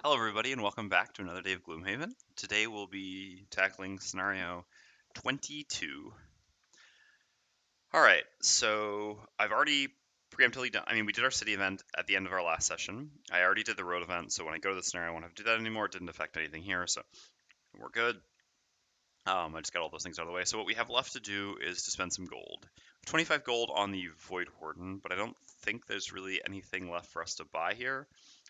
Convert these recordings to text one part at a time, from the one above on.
Hello, everybody, and welcome back to another day of Gloomhaven. Today we'll be tackling scenario 22. All right, so I've already preemptively done. We did our city event at the end of our last session. I already did the road event, so when I go to the scenario, I won't have to do that anymore. It didn't affect anything here, so we're good. I just got all those things out of the way. So what we have left to do is to spend some gold. 25 gold on the Voidwarden, but I don't think there's really anything left for us to buy here.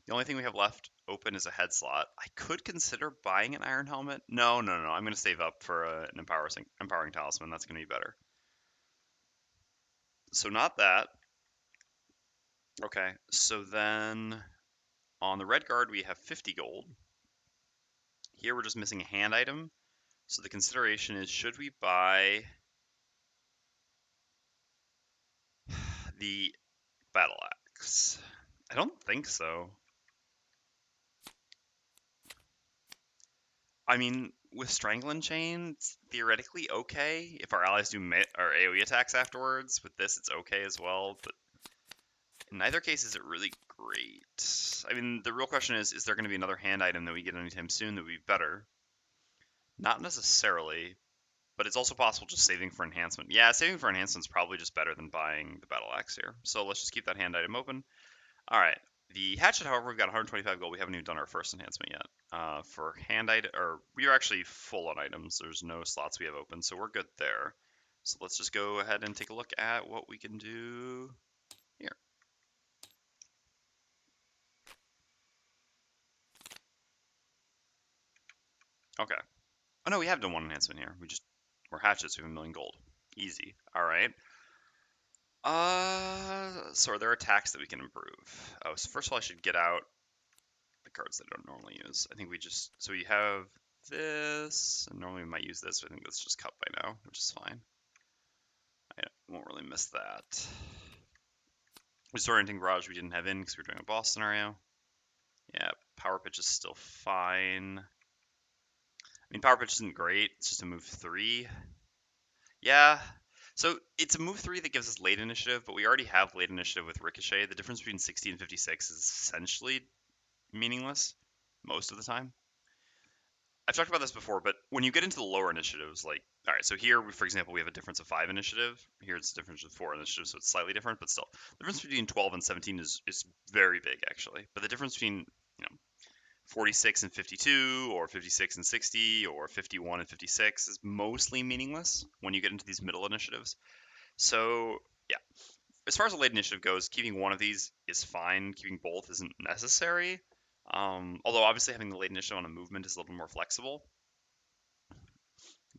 The only thing we have left open is a head slot. I could consider buying an iron helmet. No, no, no. I'm going to save up for an empowering talisman. That's going to be better. So not that. Okay. So then on the red guard, we have 50 gold. Here we're just missing a hand item. So the consideration is, should we buy the battle axe? I don't think so. With Strangling Chain, it's theoretically okay if our allies do or AoE attacks afterwards. With this, it's okay as well, but in neither case is it really great. The real question is there going to be another hand item that we get anytime soon that would be better? Not necessarily, but it's also possible just saving for enhancement. Yeah, saving for enhancement is probably just better than buying the battle axe here. So let's just keep that hand item open. All right. The hatchet, however, we've got 125 gold. We haven't even done our first enhancement yet. For hand item, or we are actually full on items. There's no slots we have open, so we're good there. So let's just go ahead and take a look at what we can do here. Okay. Oh no, we have done one enhancement here. We're hatchets. We have 1,000,000 gold. Easy. All right. So are there attacks that we can improve? Oh, so first of all, I should get out the cards that I don't normally use. I think so we have this, and normally we might use this, but I think that's just cut by now, which is fine. I won't really miss that. Disorienting Barrage we didn't have in because we were doing a boss scenario. Yeah, Power Pitch is still fine. Power Pitch isn't great, it's just a move 3. Yeah, so it's a move 3 that gives us late initiative, but we already have late initiative with Ricochet. The difference between 60 and 56 is essentially meaningless most of the time. I've talked about this before, but when you get into the lower initiatives, like, all right, so here, for example, we have a difference of 5 initiative. Here it's a difference of 4 initiative, so it's slightly different, but still. The difference between 12 and 17 is very big, actually. But the difference between, 46 and 52, or 56 and 60, or 51 and 56 is mostly meaningless when you get into these middle initiatives. So, yeah. As far as the late initiative goes, keeping one of these is fine. Keeping both isn't necessary. Although obviously having the late initiative on a movement is a little more flexible.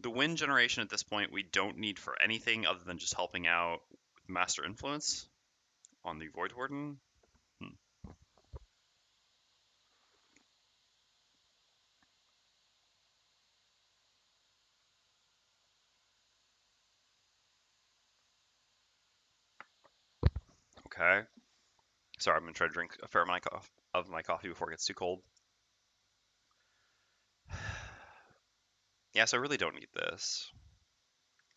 The wind generation at this point we don't need for anything other than just helping out with Master Influence on the Voidwarden. Okay. Sorry, I'm going to try to drink a fair amount of my coffee before it gets too cold. Yeah, so I really don't need this.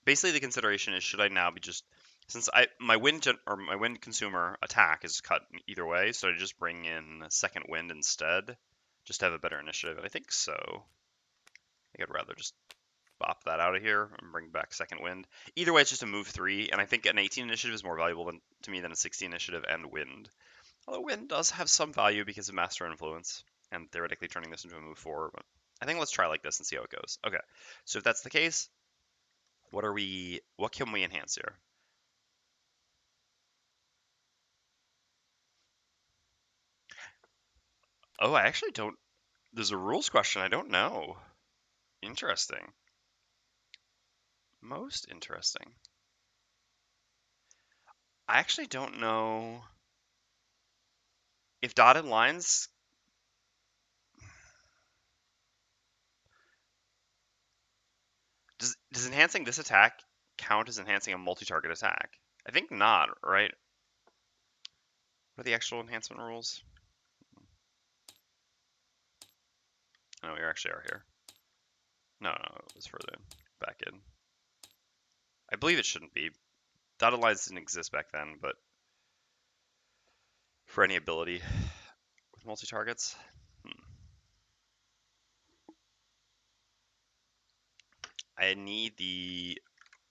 Basically, the consideration is, should I now be just, since my wind consumer attack is cut either way, so I just bring in second wind instead, just to have a better initiative. And I think so. I think I'd rather just bop that out of here and bring back second wind. Either way, it's just a move 3, and I think an 18 initiative is more valuable to me than a 16 initiative and wind. Although wind does have some value because of Master Influence, and theoretically turning this into a move 4, but I think let's try like this and see how it goes. Okay, so if that's the case, what can we enhance here? Oh, I actually don't, there's a rules question, I don't know. Interesting. Most interesting. I actually don't know if dotted lines, does enhancing this attack count as enhancing a multi-target attack? I think not, right? What are the actual enhancement rules? No, we actually are here. No, it was further back in. I believe it shouldn't be. Dotted lines didn't exist back then, but for any ability with multi-targets. I need the...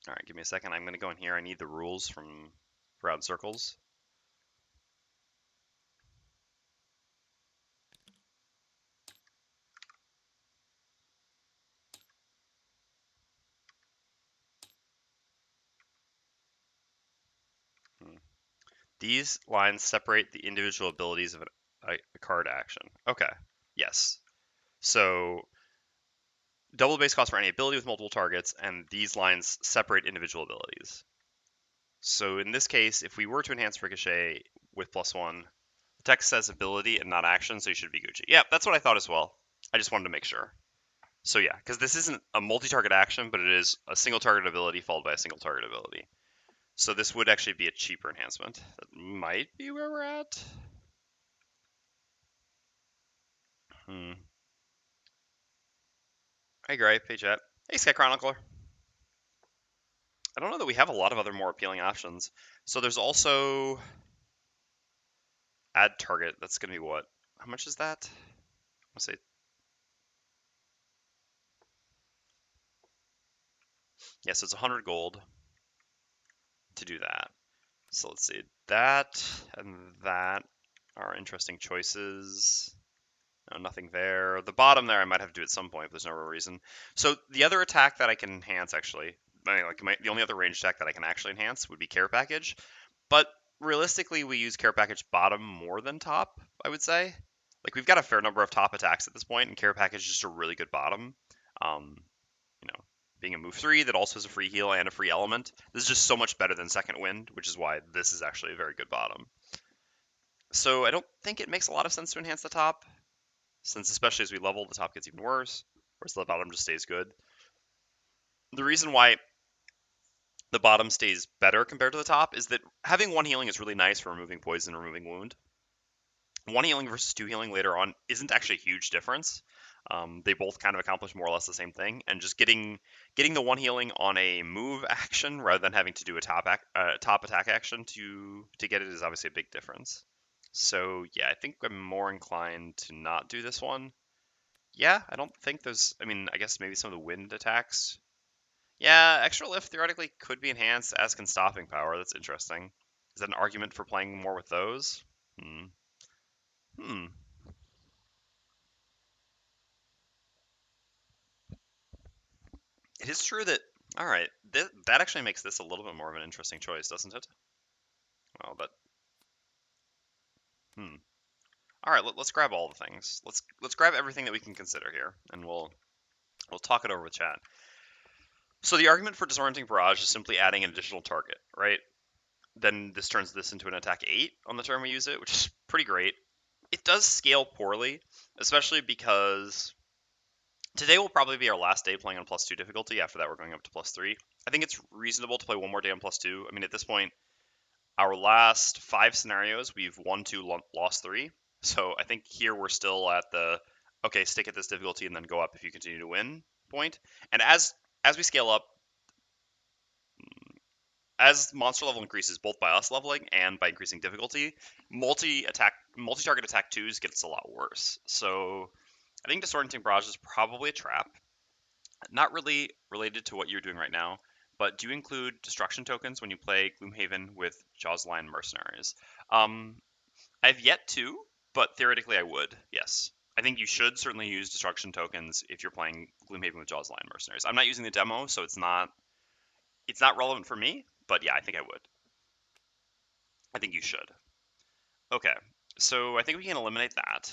All right, give me a second. I'm going to go in here. I need the rules from round circles. These lines separate the individual abilities of a card action. Okay, yes. So double base cost for any ability with multiple targets, and these lines separate individual abilities. So in this case, if we were to enhance Ricochet with +1, the text says ability and not action, so you should be Gucci. Yeah, that's what I thought as well. I just wanted to make sure. So yeah, because this isn't a multi-target action, but it is a single target ability followed by a single target ability. So this would actually be a cheaper enhancement. That might be where we're at. Hey Gripe, hey Chat. Hey Sky Chronicler. I don't know that we have a lot of other more appealing options. So there's also add target. That's going to be what? How much is that? I'll say. Yes, it's 100 gold to do that. So let's see. That and that are interesting choices. No, nothing there. The bottom there I might have to do at some point, but there's no real reason. So the other attack that I can enhance, actually, the only other range attack that I can actually enhance would be Care Package. But realistically, we use Care Package bottom more than top, I would say. Like, we've got a fair number of top attacks at this point, and Care Package is just a really good bottom. You know, being a move 3 that also has a free heal and a free element. This is just so much better than Second Wind, which is why this is actually a very good bottom. So I don't think it makes a lot of sense to enhance the top, since especially as we level, the top gets even worse, whereas the bottom just stays good. The reason why the bottom stays better compared to the top is that having 1 healing is really nice for removing poison and removing wound. 1 healing versus 2 healing later on isn't actually a huge difference. They both kind of accomplish more or less the same thing, and just getting the 1 healing on a move action rather than having to do a top attack action to get it is obviously a big difference. So yeah, I think I'm more inclined to not do this one. Yeah, I don't think there's. I mean, I guess maybe some of the wind attacks. Yeah, extra lift theoretically could be enhanced, as can stopping power. That's interesting. Is that an argument for playing more with those? Hmm. Hmm. It is true that. All right, that actually makes this a little bit more of an interesting choice, doesn't it? Well, but hmm. All right, let's grab all the things. Let's grab everything that we can consider here, and we'll talk it over with chat. So the argument for disorienting barrage is simply adding an additional target, right? Then this turns this into an attack 8 on the turn we use it, which is pretty great. It does scale poorly, especially because today will probably be our last day playing on +2 difficulty. After that, we're going up to +3. I think it's reasonable to play one more day on +2. I mean, at this point, our last 5 scenarios, we've won 2, lost 3. So I think here we're still at the, okay, stick at this difficulty and then go up if you continue to win point. And as we scale up, as monster level increases, both by us leveling and by increasing difficulty, multi-target attack 2s gets a lot worse. So I think Disorienting Barrage is probably a trap. Not really related to what you're doing right now, but do you include destruction tokens when you play Gloomhaven with Jawsline Mercenaries? I've yet to, but theoretically I would, yes. I think you should certainly use destruction tokens if you're playing Gloomhaven with Jawsline Mercenaries. I'm not using the demo, so it's not relevant for me, but yeah, I think I would. I think you should. Okay, so I think we can eliminate that.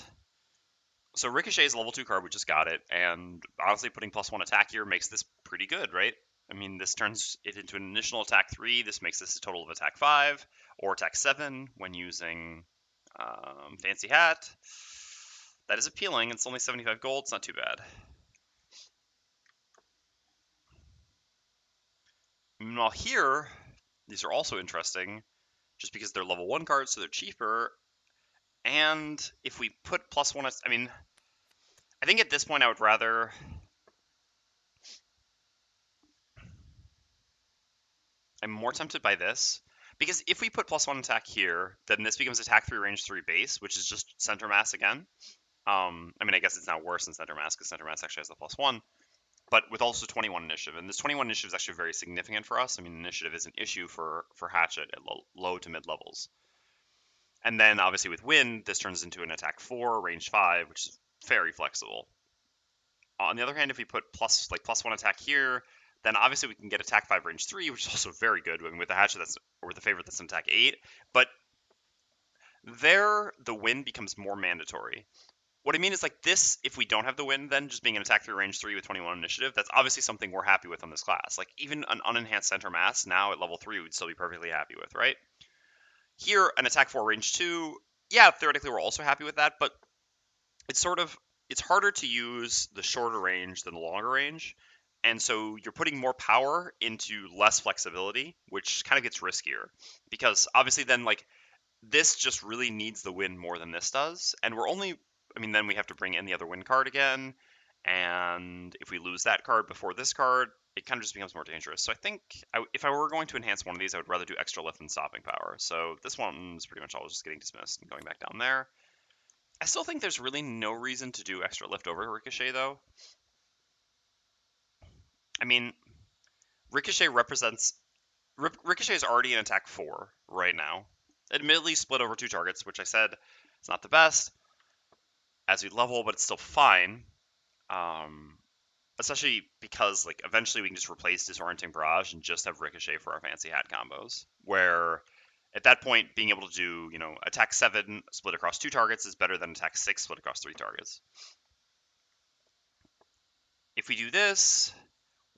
So Ricochet is a level 2 card, we just got it, and honestly putting +1 attack here makes this pretty good, right? I mean, this turns it into an initial attack 3, this makes this a total of attack 5, or attack 7 when using Fancy Hat. That is appealing, it's only 75 gold, it's not too bad. Meanwhile here, these are also interesting, just because they're level 1 cards, so they're cheaper, and if we put +1, I mean, I think at this point I would rather... I'm more tempted by this, because if we put +1 attack here, then this becomes attack 3, range 3 base, which is just center mass again. I mean, I guess it's now worse than center mass, because center mass actually has the +1. but with also 21 initiative. And this 21 initiative is actually very significant for us. I mean, initiative is an issue for Hatchet at low to mid levels. And then obviously with wind, this turns into an attack 4, range 5, which is very flexible. On the other hand, if we put plus 1 attack here, then obviously we can get attack 5, range 3, which is also very good. I mean, with the Hatchet or with the favorite that's an attack 8. But there, the wind becomes more mandatory. What I mean is like this, if we don't have the wind, then just being an attack 3, range 3 with 21 initiative, that's obviously something we're happy with on this class. Like even an unenhanced center mass now at level 3 we'd still be perfectly happy with, right? Here, an attack 4, range 2, yeah, theoretically we're also happy with that, but it's harder to use the shorter range than the longer range. And so you're putting more power into less flexibility, which kind of gets riskier. Because obviously then like this just really needs the win more than this does. And then we have to bring in the other win card again. And if we lose that card before this card, it kind of just becomes more dangerous. So I think if I were going to enhance one of these, I would rather do extra lift than stopping power. So this one's pretty much all just getting dismissed and going back down there. I still think there's really no reason to do extra lift over Ricochet, though. I mean, Ricochet Ricochet is already in attack 4 right now. Admittedly split over 2 targets, which I said it's not the best as we level, but it's still fine. Especially because like eventually we can just replace Disorienting Barrage and just have Ricochet for our fancy hat combos. Where at that point, being able to do, attack 7 split across 2 targets is better than attack 6 split across 3 targets. If we do this,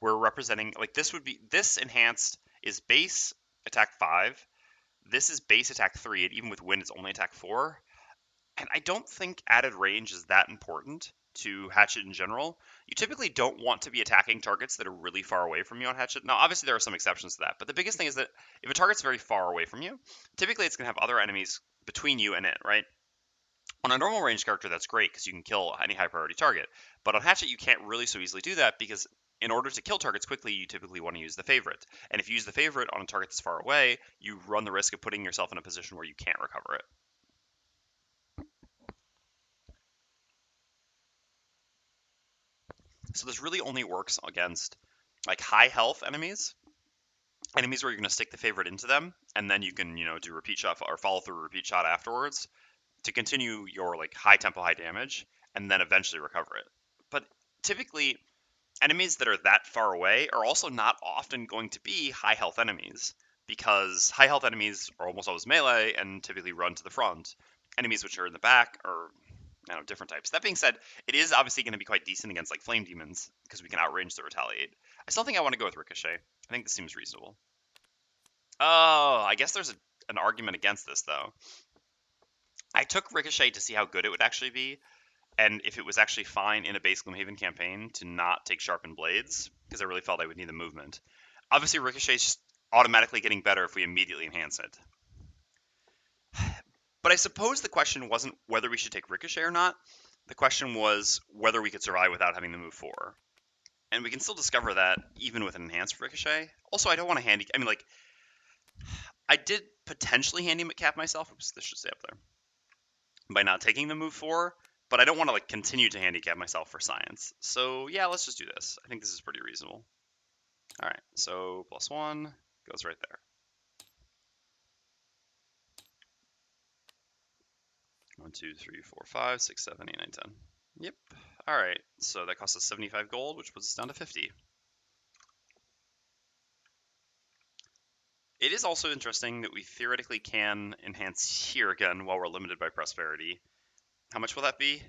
we're representing, like this enhanced is base attack 5. This is base attack 3, and even with wind, it's only attack 4. And I don't think added range is that important to Hatchet in general. You typically don't want to be attacking targets that are really far away from you on Hatchet. Now, obviously, there are some exceptions to that, but the biggest thing is that if a target's very far away from you, typically it's going to have other enemies between you and it, right? On a normal range character, that's great because you can kill any high priority target. But on Hatchet, you can't really so easily do that because in order to kill targets quickly, you typically want to use the favorite. And if you use the favorite on a target that's far away, you run the risk of putting yourself in a position where you can't recover it. So this really only works against like high health enemies where you're going to stick the favorite into them, and then you can, do repeat shot or follow through repeat shot afterwards to continue your like high tempo, high damage, and then eventually recover it. But typically, enemies that are that far away are also not often going to be high health enemies because high health enemies are almost always melee and typically run to the front. Enemies which are in the back are different types. That being said, it is obviously going to be quite decent against like flame demons because we can outrange the retaliate. I still think I want to go with Ricochet. I think this seems reasonable. Oh, I guess there's an argument against this though. I took Ricochet to see how good it would actually be, and if it was actually fine in a base Gloomhaven campaign to not take Sharpened Blades, because I really felt I would need the movement. Obviously, Ricochet's just automatically getting better if we immediately enhance it. But I suppose the question wasn't whether we should take Ricochet or not. The question was whether we could survive without having to move 4. And we can still discover that even with an enhanced Ricochet. Also, I don't want to I did potentially handicap myself. Oops, this should stay up there. By not taking the move 4, but I don't want to continue to handicap myself for science. So yeah, let's just do this. I think this is pretty reasonable. All right, so +1 goes right there. 1, 2, 3, 4, 5, 6, 7, 8, 9, 10. Yep. All right, so that costs us 75 gold, which puts us down to 50. It is also interesting that we theoretically can enhance here again while we're limited by prosperity. How much will that be?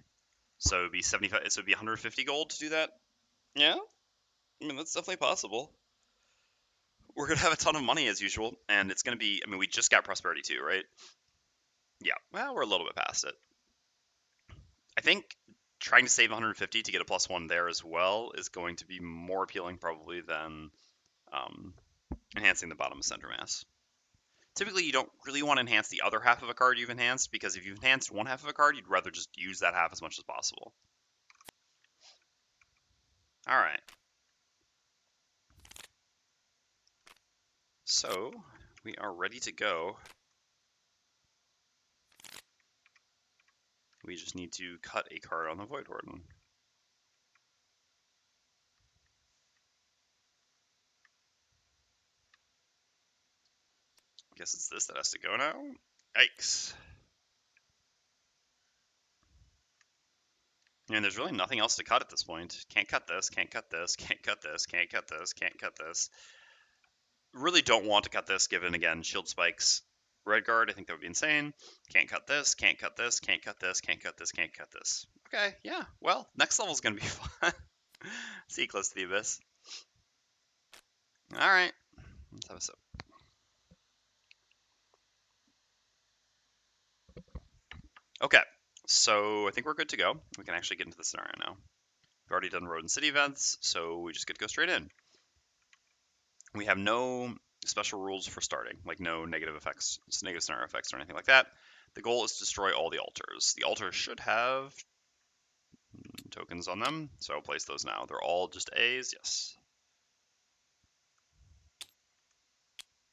So it'd be 75. So it'd be 150 gold to do that. Yeah, I mean that's definitely possible. We're gonna have a ton of money as usual, and it's gonna be. I mean, we just got prosperity too, right? Yeah. Well, we're a little bit past it. I think trying to save 150 to get a +1 there as well is going to be more appealing probably than enhancing the bottom of center mass. Typically, you don't really want to enhance the other half of a card you've enhanced, because if you've enhanced one half of a card, you'd rather just use that half as much as possible. All right. So, we are ready to go. We just need to cut a card on the Voidwarden. Guess it's this that has to go now. Yikes. And there's really nothing else to cut at this point. Can't cut this, can't cut this, can't cut this, can't cut this, can't cut this. Really don't want to cut this, given, again, shield spikes. Red guard, I think that would be insane. Can't cut this, can't cut this, can't cut this, can't cut this, can't cut this. Okay, yeah, well, next level's gonna be fun. See close to the abyss. Alright, let's have a sip. Okay, so I think we're good to go. We can actually get into the scenario now. We've already done road and city events, so we just get to go straight in. We have no special rules for starting, like no negative effects, negative scenario effects, or anything like that. The goal is to destroy all the altars. The altars should have tokens on them, so I'll place those now. They're all just A's, yes.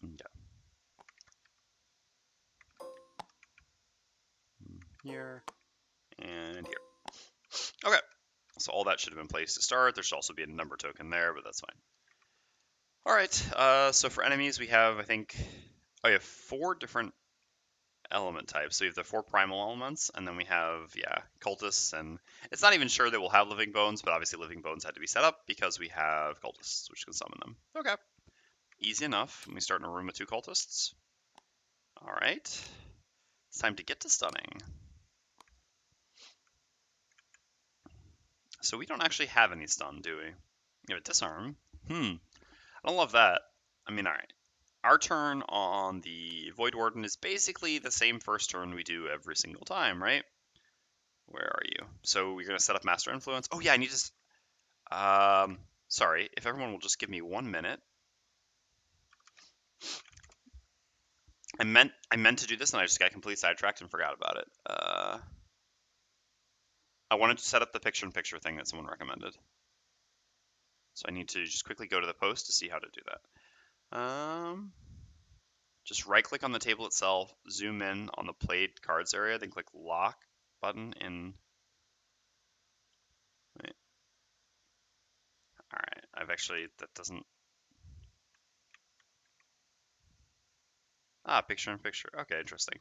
Okay. Here and here. Okay, so all that should have been placed to start. There should also be a number token there, but that's fine. All right, so for enemies, we have, I think, we have 4 different element types. So we have the 4 primal elements, and then we have, yeah, cultists, and it's not even sure that we'll have living bones, but obviously living bones had to be set up because we have cultists, which can summon them. Okay, easy enough. Let me start in a room with 2 cultists. All right, it's time to get to stunning. So we don't actually have any stun, do we? We have a disarm. I don't love that. I mean, all right. Our turn on the Voidwarden is basically the same first turn we do every single time, right? Where are you? So we're going to set up Master Influence. Oh, yeah, I need to... sorry, if everyone will just give me 1 minute. I meant to do this, and I just got completely sidetracked and forgot about it. I wanted to set up the picture-in-picture thing that someone recommended. So I need to just quickly go to the post to see how to do that. Just right-click on the table itself, zoom in on the played cards area, then click lock button in... Wait. All right, I've actually, that doesn't... picture-in-picture. Okay, interesting.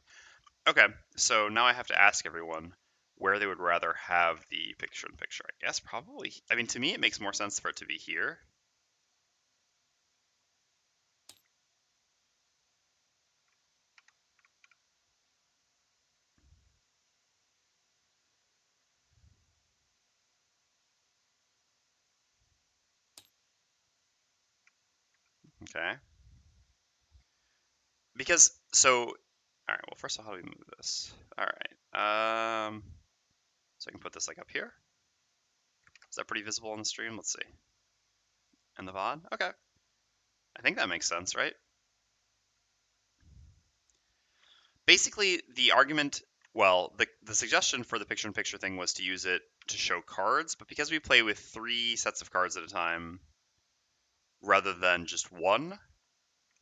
Okay, so now I have to ask everyone where they would rather have the picture-in-picture. I guess probably... I mean, to me, it makes more sense for it to be here. Okay. Because, so... All right, well, first of all, how do we move this? All right. So I can put this, like, up here. Is that pretty visible on the stream? Let's see. And the VOD? Okay. I think that makes sense, right? Basically, the argument, well, the suggestion for the picture-in-picture thing was to use it to show cards, but because we play with 3 sets of cards at a time rather than just 1,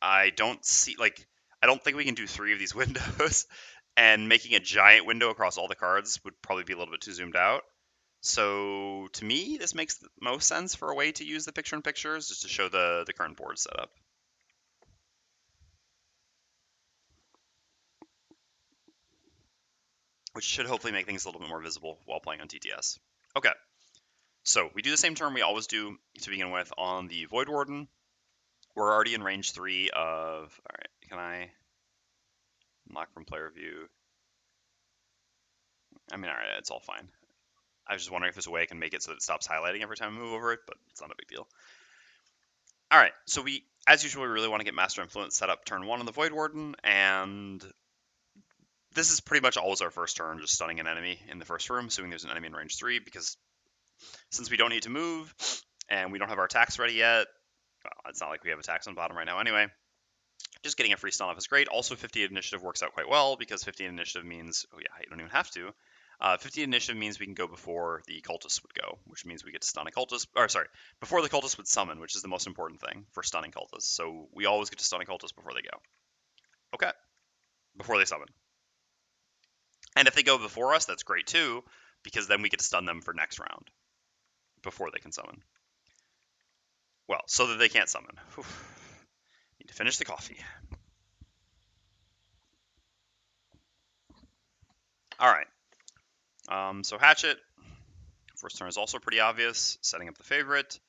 I don't see, like, I don't think we can do 3 of these windows, and making a giant window across all the cards would probably be a little bit too zoomed out. So, to me, this makes the most sense for a way to use the picture-in-pictures, just to show the current board setup. Which should hopefully make things a little bit more visible while playing on TTS. Okay, so we do the same turn we always do to begin with on the Voidwarden. We're already in range 3 of... Alright, can I unlock from player view? I mean, alright, it's all fine. I was just wondering if there's a way I can make it so that it stops highlighting every time I move over it, but it's not a big deal. Alright, so we, as usual, we really want to get Master Influence set up turn 1 on the Voidwarden, and this is pretty much always our first turn, just stunning an enemy in the first room, assuming there's an enemy in range 3, because since we don't need to move, and we don't have our attacks ready yet, well, it's not like we have attacks on bottom right now anyway, just getting a free stun off is great. Also, 50 initiative works out quite well, because 50 initiative means, oh yeah, you don't even have to. 50 initiative means we can go before the cultist would go, which means we get to stun a cultist, or sorry, before the cultist would summon, which is the most important thing for stunning cultists. So we always get to stun a cultist before they go. Okay, before they summon. And if they go before us, that's great too, because then we get to stun them for next round, before they can summon. Well, so that they can't summon. Whew. Need to finish the coffee. Alright. So Hatchet, first turn is also pretty obvious, setting up the favorite.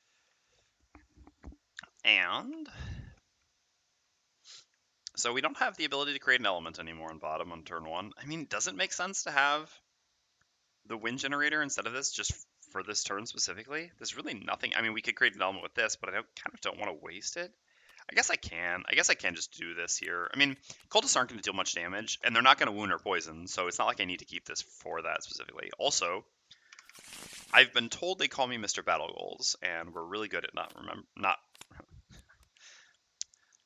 And so we don't have the ability to create an element anymore on bottom on turn 1. I mean, does it make sense to have the wind generator instead of this just for this turn specifically? There's really nothing. I mean, we could create an element with this, but I kind of don't want to waste it. I guess I can. I guess I can just do this here. I mean, cultists aren't going to deal much damage, and they're not going to wound or poison, so it's not like I need to keep this for that specifically. Also, I've been told they call me Mr. Battle Goals, and we're really good at not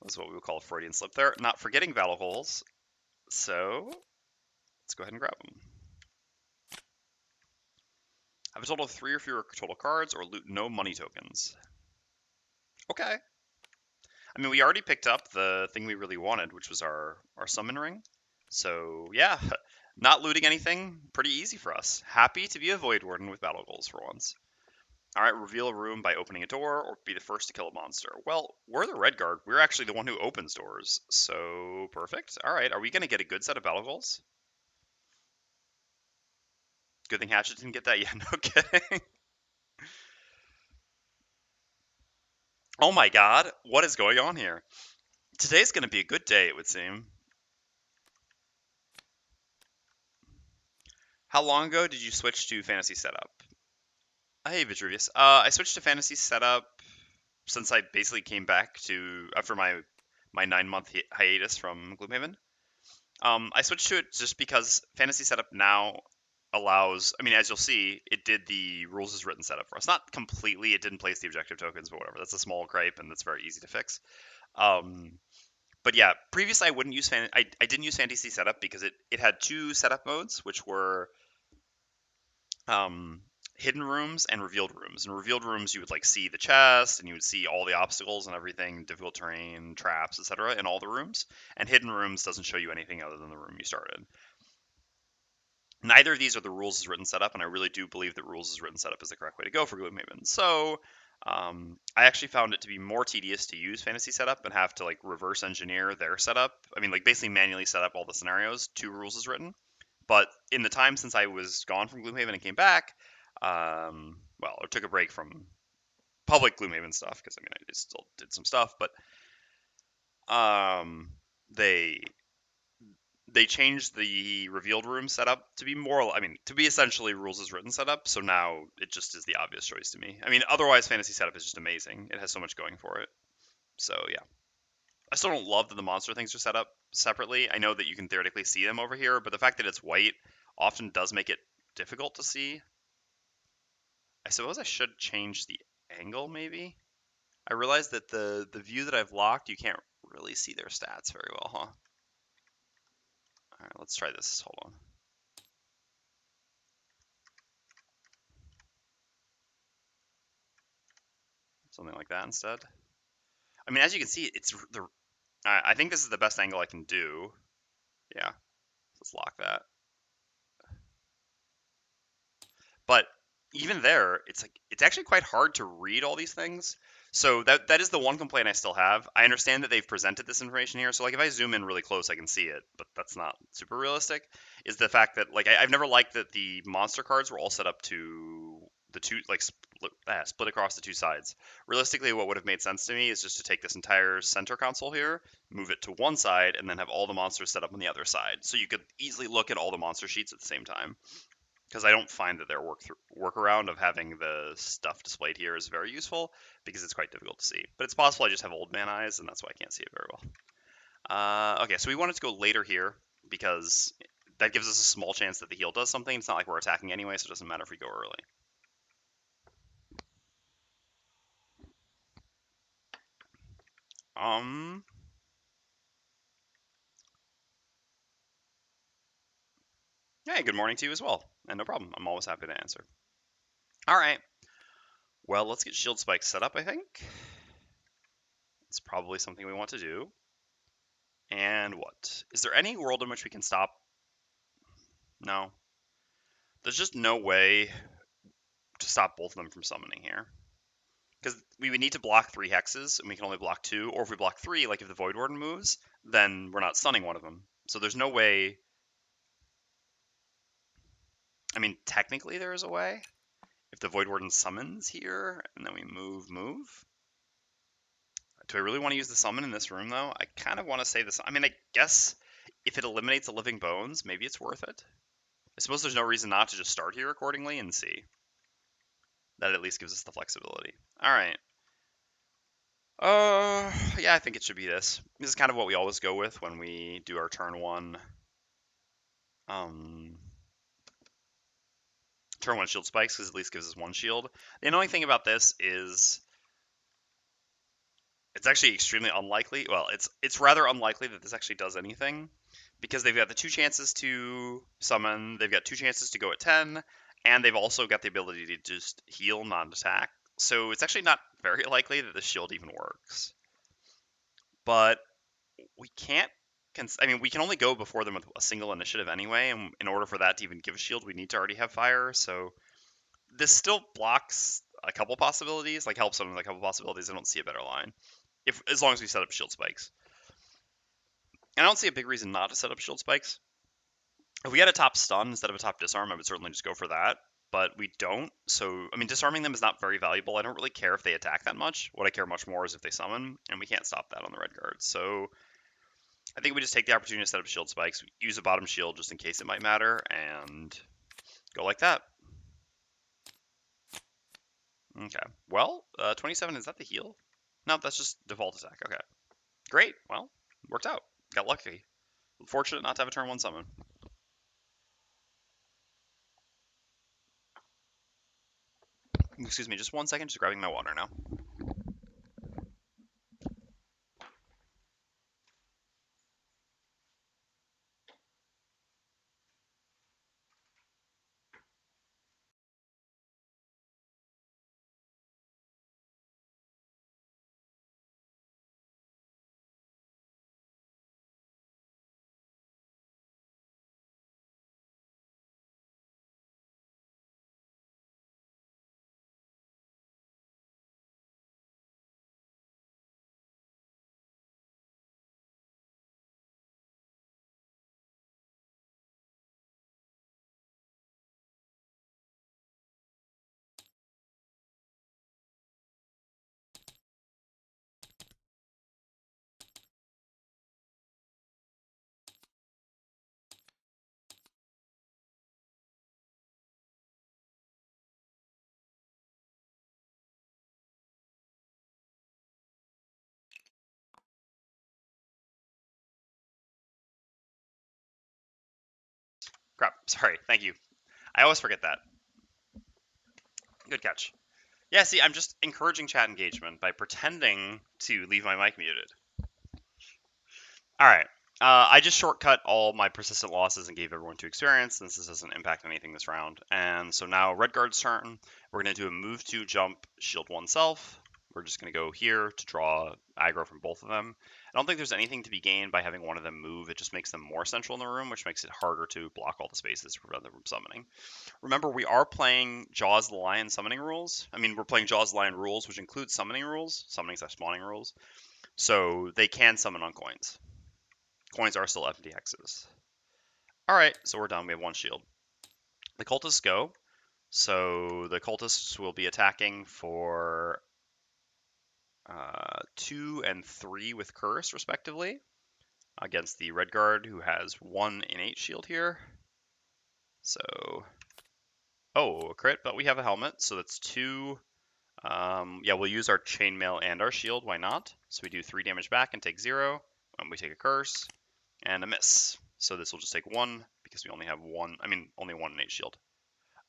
that's what we would call a Freudian slip there, not forgetting battle goals. So let's go ahead and grab them. Have a total of 3 or fewer total cards, or loot no money tokens. Okay. I mean, we already picked up the thing we really wanted, which was our summon ring. So yeah, not looting anything, pretty easy for us. Happy to be a Voidwarden with battle goals for once. Alright, reveal a room by opening a door, or be the first to kill a monster. Well, we're the red guard. We're actually the one who opens doors. So, perfect. Alright, are we going to get a good set of battle goals? Good thing Hatchet didn't get that. Yeah, no kidding. Oh my god, what is going on here? Today's going to be a good day, it would seem. How long ago did you switch to fantasy setup? Hey, Vitruvius. I switched to fantasy setup since I basically came back to after my 9-month hiatus from Gloomhaven. I switched to it just because fantasy setup now allows. I mean, as you'll see, it did the rules as written setup for us. Not completely. It didn't place the objective tokens, but whatever. That's a small gripe, and that's very easy to fix. Um, but yeah, previously I wouldn't use I didn't use fantasy setup because it had 2 setup modes, which were um, hidden rooms and revealed rooms. In revealed rooms, you would like see the chest and you would see all the obstacles and everything, difficult terrain, traps, etc. in all the rooms. And hidden rooms doesn't show you anything other than the room you started. Neither of these are the rules as written setup, and I really do believe that rules as written setup is the correct way to go for Gloomhaven. So I actually found it to be more tedious to use fantasy setup and have to like reverse engineer their setup. I mean, like basically manually set up all the scenarios to rules as written. But in the time since I was gone from Gloomhaven and came back, well, or took a break from public Gloomhaven stuff because I mean I still did some stuff, but um, they changed the revealed room setup to be more, I mean, to be essentially rules as written setup. So now it just is the obvious choice to me. I mean, otherwise fantasy setup is just amazing. It has so much going for it. So yeah, I still don't love that the monster things are set up separately. I know that you can theoretically see them over here, but the fact that it's white often does make it difficult to see. I suppose I should change the angle maybe. I realize that the view that I've locked, you can't really see their stats very well, huh? All right, let's try this. Hold on. Something like that instead. I mean, as you can see, it's the. I think this is the best angle I can do. Yeah, let's lock that. But even there, it's like it's actually quite hard to read all these things. So that is the one complaint I still have. I understand that they've presented this information here. So like if I zoom in really close, I can see it, but that's not super realistic. Is the fact that like I've never liked that the monster cards were all set up to the two like split across the 2 sides. Realistically, what would have made sense to me is just to take this entire center console here, move it to one side, and then have all the monsters set up on the other side, so you could easily look at all the monster sheets at the same time, because I don't find that their workaround of having the stuff displayed here is very useful because it's quite difficult to see. But it's possible I just have old man eyes, and that's why I can't see it very well. Okay, so we wanted to go later here because that gives us a small chance that the heal does something. It's not like we're attacking anyway, so it doesn't matter if we go early. Hey, good morning to you as well. And no problem. I'm always happy to answer. All right. Well, let's get shield spikes set up, I think. It's probably something we want to do. And what? Is there any world in which we can stop? No. There's just no way to stop both of them from summoning here. Because we would need to block 3 hexes, and we can only block 2. Or if we block 3, like if the Voidwarden moves, then we're not stunning one of them. So there's no way. I mean, technically there is a way. If the Voidwarden summons here, and then we move. Do I really want to use the summon in this room, though? I kind of want to say this. I mean, I guess if it eliminates the living bones, maybe it's worth it. I suppose there's no reason not to just start here accordingly and see. That at least gives us the flexibility. All right. Yeah, I think it should be this. This is kind of what we always go with when we do our turn one. Turn one shield spikes, because at least gives us one shield. The annoying thing about this is it's actually extremely unlikely. Well, it's rather unlikely that this actually does anything, because they've got the 2 chances to summon, they've got 2 chances to go at 10, and they've also got the ability to just heal, not attack. So it's actually not very likely that the shield even works. But we can't. I mean, we can only go before them with a single initiative anyway, and in order for that to even give a shield, we need to already have fire. So this still blocks a couple possibilities, like helps them with a couple possibilities. I don't see a better line, as long as we set up shield spikes. And I don't see a big reason not to set up shield spikes. If we had a top stun instead of a top disarm, I would certainly just go for that. But we don't. So, I mean, disarming them is not very valuable. I don't really care if they attack that much. What I care much more is if they summon, and we can't stop that on the red guard. So I think we just take the opportunity to set up shield spikes, use a bottom shield just in case it might matter, and go like that. Okay. Well, 27, is that the heal? No, that's just default attack. Okay. Great. Well, worked out. Got lucky. Fortunate not to have a turn 1 summon. Excuse me, just 1 second, just grabbing my water now. Crap. Sorry. Thank you. I always forget that. Good catch. Yeah, see, I'm just encouraging chat engagement by pretending to leave my mic muted. All right. I just shortcut all my persistent losses and gave everyone 2 experience, since this doesn't impact anything this round. And so now red guard's turn. We're going to do a move 2 jump, shield 1 self. We're just going to go here to draw aggro from both of them. I don't think there's anything to be gained by having one of them move. It just makes them more central in the room, which makes it harder to block all the spaces to prevent them from summoning. Remember, we are playing Jaws the Lion summoning rules. I mean, we're playing Jaws the Lion rules, which includes summoning rules, summoning/spawning rules. So they can summon on coins. Coins are still empty hexes. All right, so we're done. We have 1 shield. The cultists go. So the cultists will be attacking for 2 and 3 with curse, respectively, against the red guard, who has 1 innate shield here. So, a crit, but we have a helmet, so that's 2. Yeah, we'll use our chainmail and our shield. Why not? So we do 3 damage back and take 0. And we take a curse and a miss. So this will just take 1 because we only have 1. I mean, only 1 innate shield.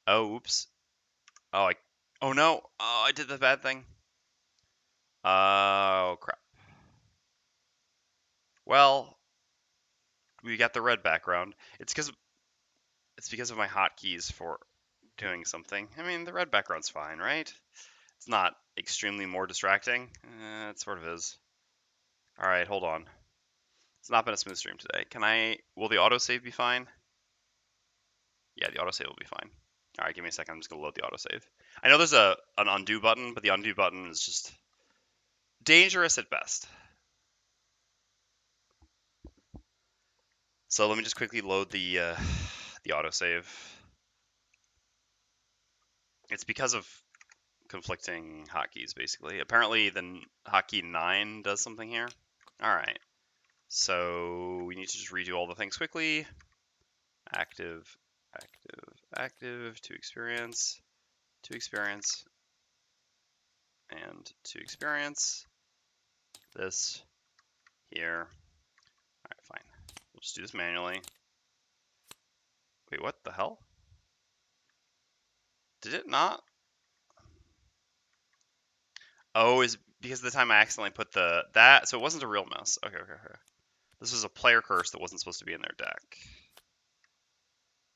Oh, oops. Oh no. Oh, I did the bad thing. Oh crap. Well, we got the red background. It's because of my hotkeys for doing something. I mean, the red background's fine, right? It's not extremely more distracting. It sort of is. All right, hold on. It's not been a smooth stream today. Will the autosave be fine? Yeah, the autosave will be fine. All right, give me a second. I'm just gonna load the autosave. I know there's an undo button, but the undo button is just dangerous at best. So let me just quickly load the autosave. It's because of conflicting hotkeys, basically. Apparently, the hotkey 9 does something here. All right. So we need to just redo all the things quickly. Active, active, active, 2 experience, 2 experience, and 2 experience. This here. All right, fine. We'll just do this manually. Wait, what the hell? Did it not? Oh, is because of the time I accidentally put that, so it wasn't a real mouse. Okay. This was a player curse that wasn't supposed to be in their deck.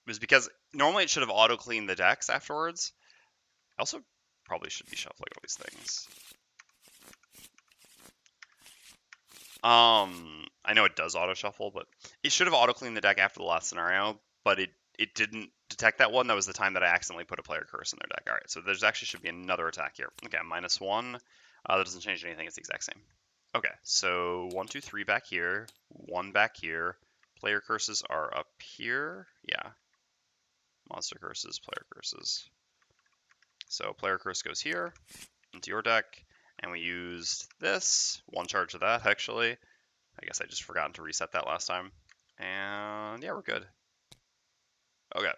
It was because normally it should have auto cleaned the decks afterwards. I also probably should be shuffling all these things. I know it does auto shuffle, but it should have auto cleaned the deck after the last scenario, but it didn't detect that one. That was the time that I accidentally put a player curse in their deck. All right, so there's actually should be another attack here. Okay, -1. That doesn't change anything. It's the exact same. Okay, so 1, 2, 3 back here, 1 back here. Player curses are up here. Yeah. Monster curses, player curses. So player curse goes here into your deck, and we used this. 1 charge of that, actually. I guess I just forgotten to reset that last time. And yeah, we're good. Okay.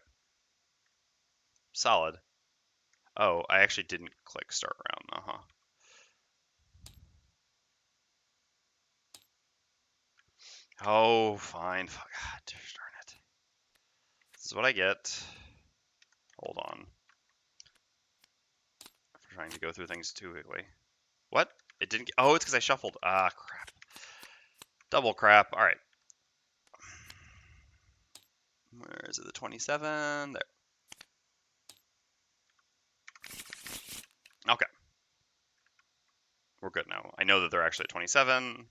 Solid. Oh, I actually didn't click start round though, huh? Oh, fine. Fuck. God, darn it. This is what I get. Hold on. For trying to go through things too quickly. What? It didn't. Oh, it's because I shuffled. Ah, crap. Double crap. All right. Where is it? The 27. There. Okay. We're good now. I know that they're actually at 27.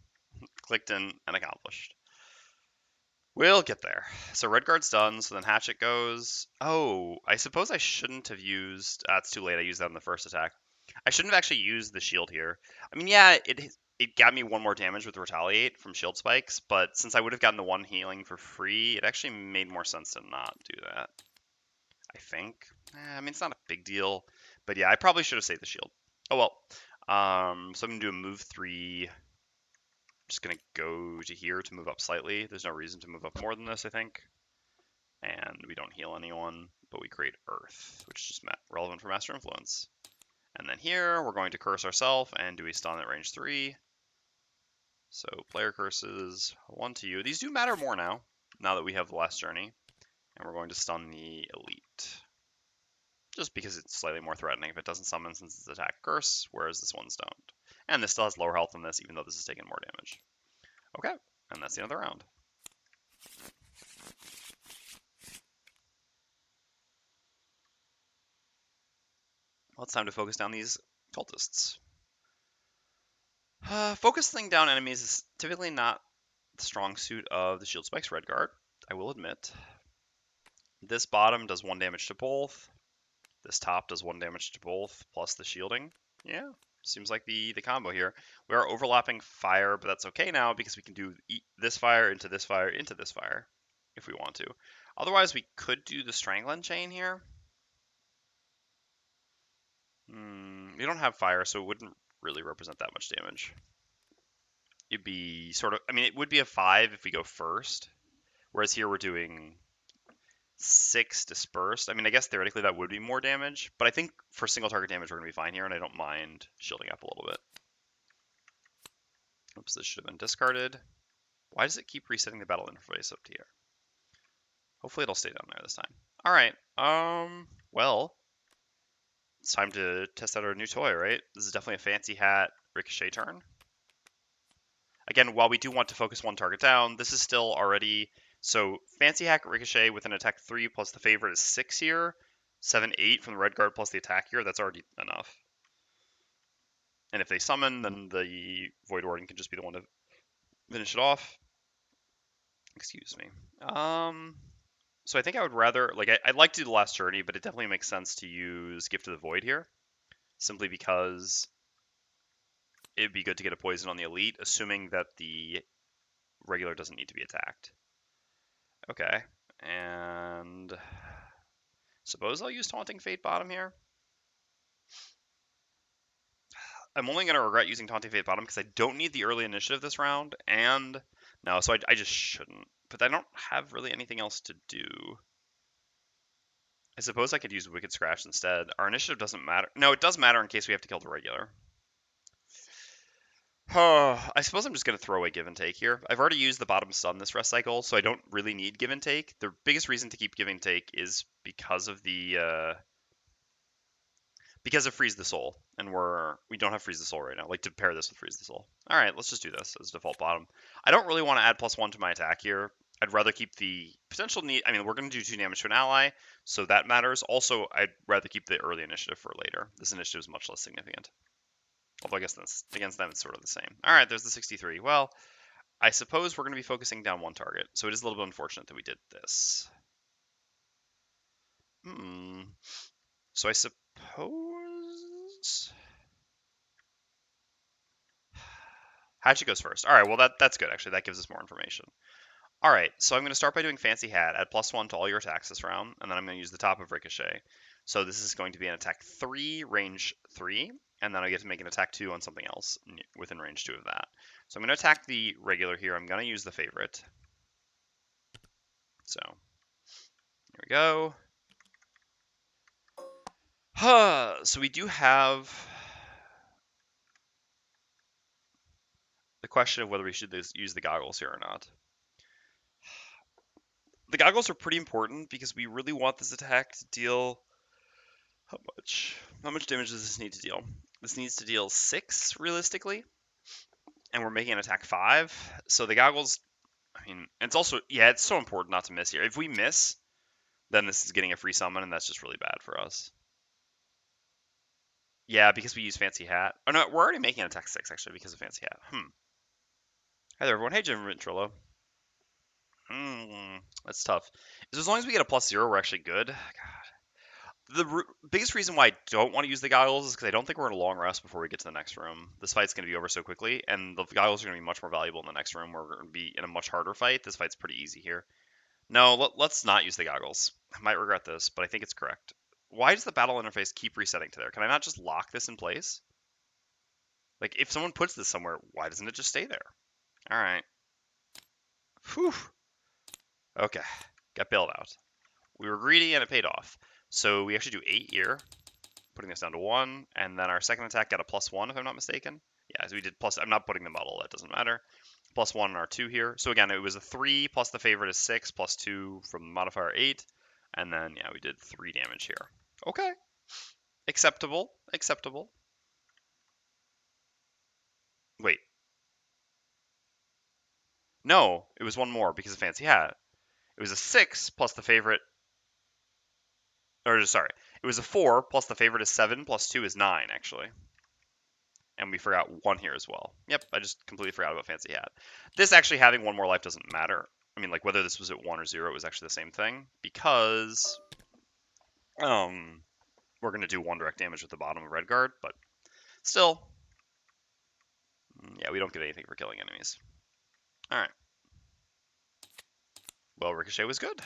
Clicked in and accomplished. We'll get there. So red guard's done, so then Hatchet goes. Oh, I suppose I shouldn't have used... it's too late. I used that in the first attack. I shouldn't have actually used the shield here. I mean, yeah, it got me 1 more damage with Retaliate from shield spikes, but since I would have gotten the 1 healing for free, it actually made more sense to not do that. I think. I mean, it's not a big deal, but yeah, I probably should have saved the shield. Oh well. So I'm gonna do a move 3. Just gonna go to here to move up slightly. There's no reason to move up more than this, I think. And we don't heal anyone, but we create Earth, which is just relevant for Master Influence. And then here, we're going to curse ourselves and do a stun at range 3. So player curses, 1 to you. These do matter more now that we have the last journey. And we're going to stun the elite. Just because it's slightly more threatening if it doesn't summon since it's attack curse, whereas this one's don't. And this still has lower health than this, even though this is taking more damage. Okay, and that's the end of the round. Well, it's time to focus down these cultists. Focusing down enemies is typically not the strong suit of the Shield Spike's Redguard, I will admit. This bottom does 1 damage to both. This top does 1 damage to both, plus the shielding. Yeah, seems like the combo here. We are overlapping fire, but that's okay now because we can do this fire into this fire into this fire if we want to. Otherwise, we could do the Strangling Chain here. We don't have fire, so it wouldn't really represent that much damage. It'd be sort of, I mean, it would be a 5 if we go first, whereas here we're doing 6 dispersed. I mean, I guess theoretically that would be more damage, but I think for single target damage we're going to be fine here, and I don't mind shielding up a little bit. Oops, this should have been discarded. Why does it keep resetting the battle interface up to here? Hopefully it'll stay down there this time. All right, well, it's time to test out our new toy, right? This is definitely a fancy hat ricochet turn. Again, while we do want to focus 1 target down, this is still already... So fancy hack ricochet with an attack 3 plus the favorite is 6 here. 7, 8 from the red guard plus the attack here. That's already enough. And if they summon, then the Voidwarden can just be the one to finish it off. Excuse me. So I think I would rather... Like, I'd like to do the last journey, but it definitely makes sense to use Gift of the Void here. Simply because it'd be good to get a poison on the elite, assuming that the regular doesn't need to be attacked. Okay, and suppose I'll use Taunting Fate bottom here. I'm only going to regret using Taunting Fate bottom because I don't need the early initiative this round, and no, so I just shouldn't. But I don't have really anything else to do. I suppose I could use Wicked Scratch instead. Our initiative doesn't matter. No, it does matter in case we have to kill the regular. I suppose I'm just going to throw away Give and Take here. I've already used the bottom stun this rest cycle, so I don't really need Give and Take. The biggest reason to keep Give and Take is because of the because of Freeze the Soul, and we don't have Freeze the Soul right now. Like to pair this with Freeze the Soul. All right, let's just do this as default bottom. I don't really want to add +1 to my attack here. I'd rather keep the potential need. I mean, we're going to do 2 damage to an ally, so that matters. Also, I'd rather keep the early initiative for later. This initiative is much less significant. Although I guess against them it's sort of the same. All right, there's the 63. Well, I suppose we're going to be focusing down one target, so it is a little bit unfortunate that we did this. So I suppose Hatchet goes first. All right, well that's good actually. That gives us more information. All right, so I'm going to start by doing Fancy Hat. Add +1 to all your attacks this round, and then I'm going to use the top of Ricochet. So this is going to be an attack 3, range 3, and then I get to make an attack 2 on something else within range 2 of that. So I'm going to attack the regular here. I'm going to use the favorite. So here we go. So we do have the question of whether we should use the goggles here or not. The goggles are pretty important because we really want this attack to deal how much? How much damage does this need to deal? This needs to deal 6 realistically, and we're making an attack 5. So the goggles, I mean, it's also it's so important not to miss here. If we miss, then this is getting a free summon, and that's just really bad for us. Yeah, because we use Fancy Hat. Oh no, we're already making an attack 6 actually because of Fancy Hat. Hi there, everyone. Hey, Jim Ventrilo. That's tough. As long as we get a +0, we're actually good. God. The biggest reason why I don't want to use the goggles is because I don't think we're in a long rest before we get to the next room. This fight's going to be over so quickly, and the goggles are going to be much more valuable in the next room. We're going to be in a much harder fight. This fight's pretty easy here. No, let's not use the goggles. I might regret this, but I think it's correct. Why does the battle interface keep resetting to there? Can I not just lock this in place? Like, if someone puts this somewhere, why doesn't it just stay there? All right. Whew. Okay. Got bailed out. We were greedy and it paid off. So we actually do 8 here, putting this down to 1, and then our second attack got a +1 if I'm not mistaken. Yeah, so we did plus. I'm not putting the model, that doesn't matter. +1 on our 2 here. So again, it was a 3 plus the favorite is 6 plus 2 from the modifier 8, and then yeah, we did 3 damage here. Okay, acceptable. Acceptable. Wait. No, it was one more because of Fancy Hat. It was a 6 plus the favorite. Or sorry, it was a 4 plus the favorite is 7 plus 2 is 9 actually. And we forgot 1 here as well. Yep, I just completely forgot about Fancy Hat. This actually having 1 more life doesn't matter. I mean, like whether this was at 1 or 0, it was actually the same thing because we're gonna do 1 direct damage with the bottom of Red Guard, but still, yeah, we don't get anything for killing enemies. All right. Well, Ricochet was good.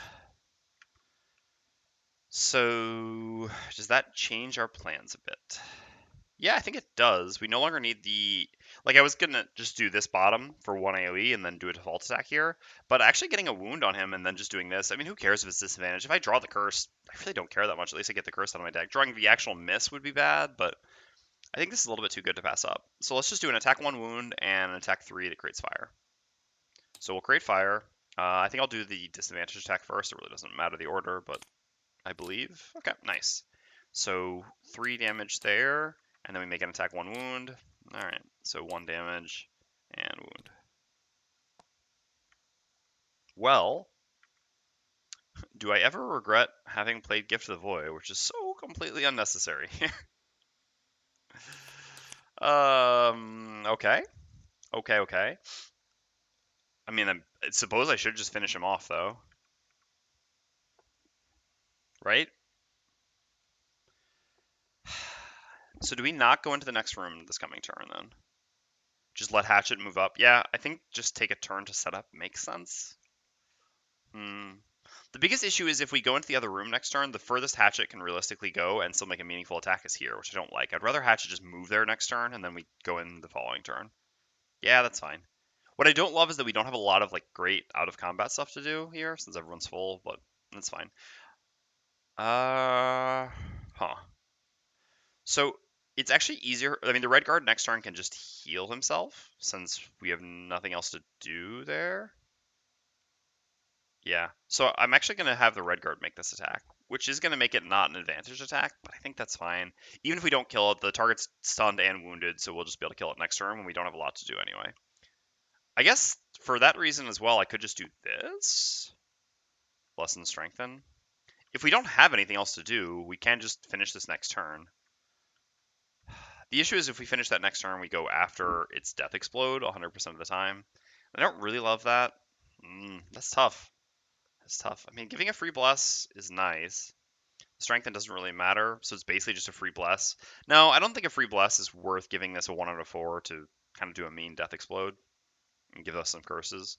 So does that change our plans a bit? Yeah, I think it does. We no longer need the... Like, I was going to just do this bottom for 1 AoE and then do a default attack here. But actually getting a wound on him and then just doing this, I mean, who cares if it's disadvantage? If I draw the curse, I really don't care that much. At least I get the curse out of my deck. Drawing the actual miss would be bad, but I think this is a little bit too good to pass up. So let's just do an attack 1 wound and an attack 3 that creates fire. So we'll create fire. I think I'll do the disadvantage attack first. It really doesn't matter the order, but I believe. Okay, nice. So 3 damage there, and then we make an attack 1 wound. All right, so 1 damage and wound. Well, do I ever regret having played Gift of the Void, which is so completely unnecessary here? Okay. Okay. I mean, I suppose I should just finish him off, though. Right? So do we not go into the next room this coming turn, then? Just let Hatchet move up? Yeah, I think just take a turn to set up makes sense. The biggest issue is if we go into the other room next turn, the furthest Hatchet can realistically go and still make a meaningful attack is here, which I don't like. I'd rather Hatchet just move there next turn, and then we go in the following turn. Yeah, that's fine. What I don't love is that we don't have a lot of like great out-of-combat stuff to do here, since everyone's full, but that's fine. Huh. So it's actually easier. I mean, the red guard next turn can just heal himself, since we have nothing else to do there. Yeah, so I'm actually going to have the red guard make this attack, which is going to make it not an advantage attack, but I think that's fine. Even if we don't kill it, the target's stunned and wounded, so we'll just be able to kill it next turn when we don't have a lot to do anyway. I guess for that reason as well, I could just do this. Lessen Strengthen. If we don't have anything else to do, we can just finish this next turn. The issue is if we finish that next turn, we go after its Death Explode 100% of the time. I don't really love that. That's tough. It's tough. I mean, giving a free bless is nice. Strengthen doesn't really matter, so it's basically just a free bless. No, I don't think a free bless is worth giving this a 1 out of 4 to kind of do a mean Death Explode and give us some curses.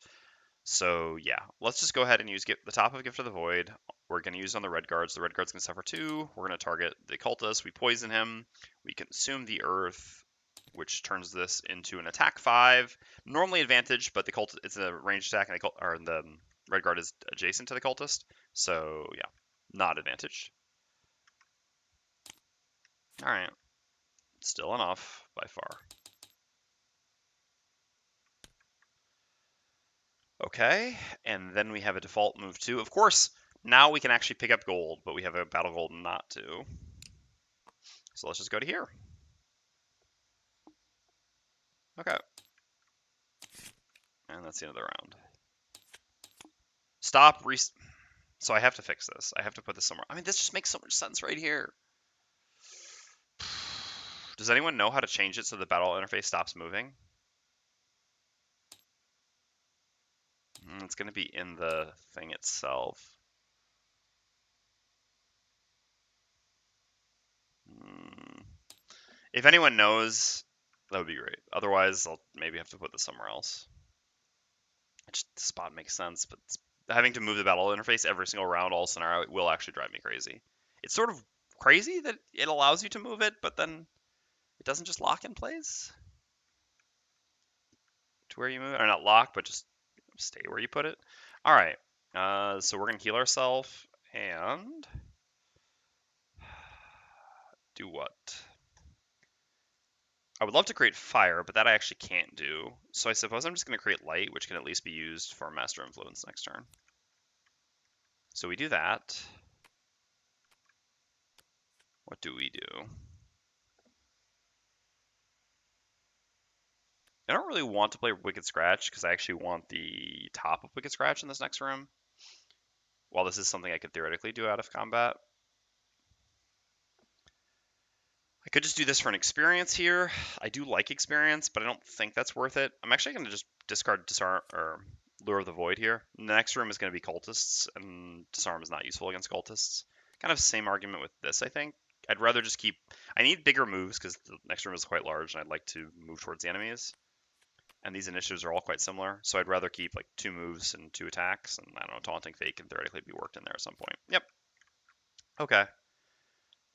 So yeah, let's just go ahead and use the top of Gift of the Void. We're going to use on the red guards. The red guard's going to suffer 2. We're going to target the cultist. We poison him. We consume the earth, which turns this into an attack 5. Normally advantage, but the cult it's a ranged attack, and the red guard is adjacent to the cultist. So yeah, not advantaged. All right, still enough by far. Okay, and then we have a default move 2. Of course, now we can actually pick up gold, but we have a battle gold not to. So let's just go to here. Okay. And that's the end of the round. Stop. So I have to fix this. I have to put this somewhere. I mean, this just makes so much sense right here. Does anyone know how to change it so the battle interface stops moving? It's going to be in the thing itself. If anyone knows, that would be great. Otherwise, I'll maybe have to put this somewhere else. The spot makes sense, but having to move the battle interface every single round, all scenario, it will actually drive me crazy. It's sort of crazy that it allows you to move it, but then it doesn't just lock in place to where you move it. Or not lock, but just stay where you put it. All right, so we're going to heal ourselves and do what? I would love to create fire, but that I actually can't do. So I suppose I'm just going to create light, which can at least be used for Master Influence next turn. So we do that. What do we do? I don't really want to play Wicked Scratch because I actually want the top of Wicked Scratch in this next room. While this is something I could theoretically do out of combat. I could just do this for an experience here. I do like experience, but I don't think that's worth it. I'm actually going to just discard Disarm or Lure of the Void here. The next room is going to be cultists, and Disarm is not useful against cultists. Kind of same argument with this, I think. I'd rather just keep... I need bigger moves because the next room is quite large, and I'd like to move towards the enemies. And these initiatives are all quite similar, so I'd rather keep like 2 moves and 2 attacks, and I don't know, Taunting Fate can theoretically be worked in there at some point. Yep. Okay.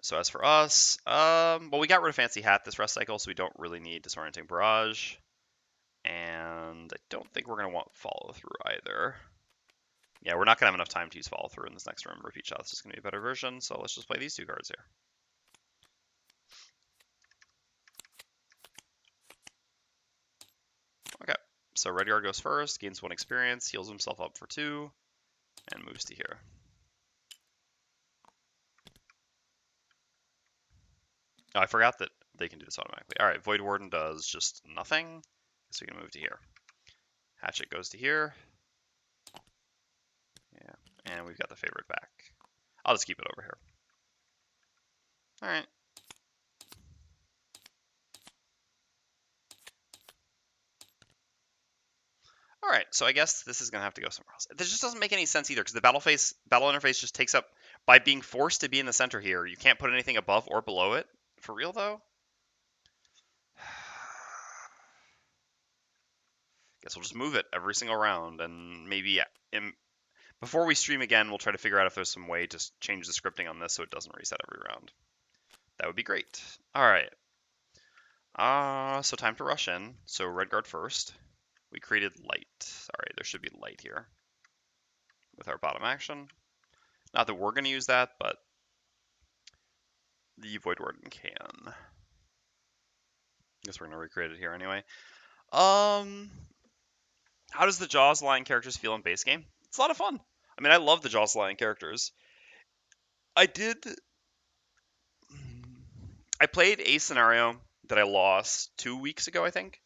So as for us, well, we got rid of Fancy Hat this rest cycle, so we don't really need Disorienting Barrage. And I don't think we're going to want Follow Through either. Yeah, we're not going to have enough time to use Follow Through in this next room. Repeat Shots is going to be a better version, so let's just play these 2 cards here. Okay, so Red Guard goes first, gains 1 experience, heals himself up for 2, and moves to here. Oh, I forgot that they can do this automatically. All right, Voidwarden does just nothing, so we can move to here. Hatchet goes to here. Yeah, and we've got the favorite back. I'll just keep it over here. All right. All right, so I guess this is going to have to go somewhere else. This just doesn't make any sense either, because the battle interface just takes up, by being forced to be in the center here, you can't put anything above or below it. For real, though? Guess we'll just move it every single round, and maybe Before we stream again, we'll try to figure out if there's some way to change the scripting on this so it doesn't reset every round. That would be great. All right. So time to rush in. So red guard first. We created light. All right, there should be light here with our bottom action. Not that we're going to use that, but the Voidwarden can. Guess we're going to recreate it here anyway. How does the Jaws line characters feel in base game? It's a lot of fun. I mean, I love the Jaws line characters. I played a scenario that I lost 2 weeks ago, I think,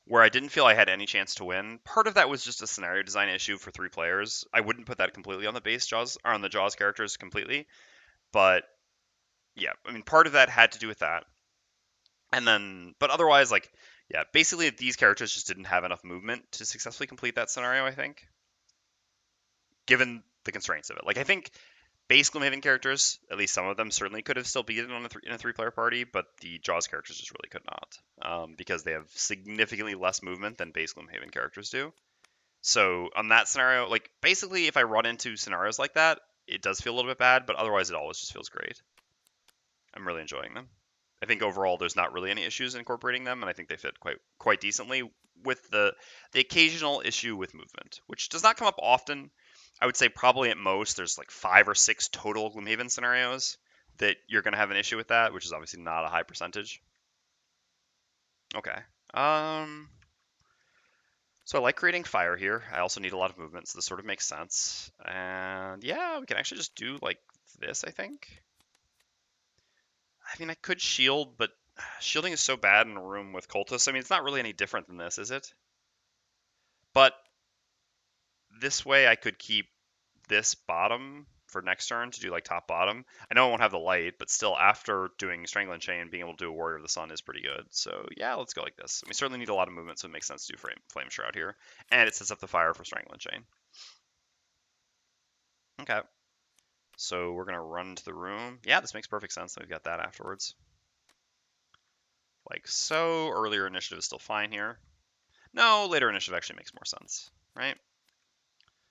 where I didn't feel I had any chance to win. Part of that was just a scenario design issue for 3 players. I wouldn't put that completely on the base Jaws or on the Jaws characters completely, but yeah, I mean, part of that had to do with that. And then, but otherwise, like, yeah, basically these characters just didn't have enough movement to successfully complete that scenario, I think, given the constraints of it. Like, I think base Gloomhaven characters, at least some of them, certainly could have still beaten on in a 3-player party, but the Jaws characters just really could not, because they have significantly less movement than base Gloomhaven characters do. So on that scenario, like, basically if I run into scenarios like that, it does feel a little bit bad, but otherwise it always just feels great. I'm really enjoying them. I think overall there's not really any issues incorporating them, and I think they fit quite decently, with the occasional issue with movement, which does not come up often. I would say probably at most there's like 5 or 6 total Gloomhaven scenarios that you're going to have an issue with that, which is obviously not a high percentage. Okay. So I like creating fire here. I also need a lot of movement, so this sort of makes sense. And yeah, we can actually just do like this, I think. I mean, I could shield, but shielding is so bad in a room with cultists. I mean, it's not really any different than this, is it? But this way I could keep this bottom for next turn to do like top bottom. I know I won't have the light, but still after doing Strangling Chain, being able to do a Warrior of the Sun is pretty good. So yeah, let's go like this. We certainly need a lot of movement, so it makes sense to do Flame Shroud here. And it sets up the fire for Strangling Chain. Okay. So we're going to run to the room. Yeah, this makes perfect sense. We've got that afterwards. Like so. Earlier initiative is still fine here. No, later initiative actually makes more sense, right?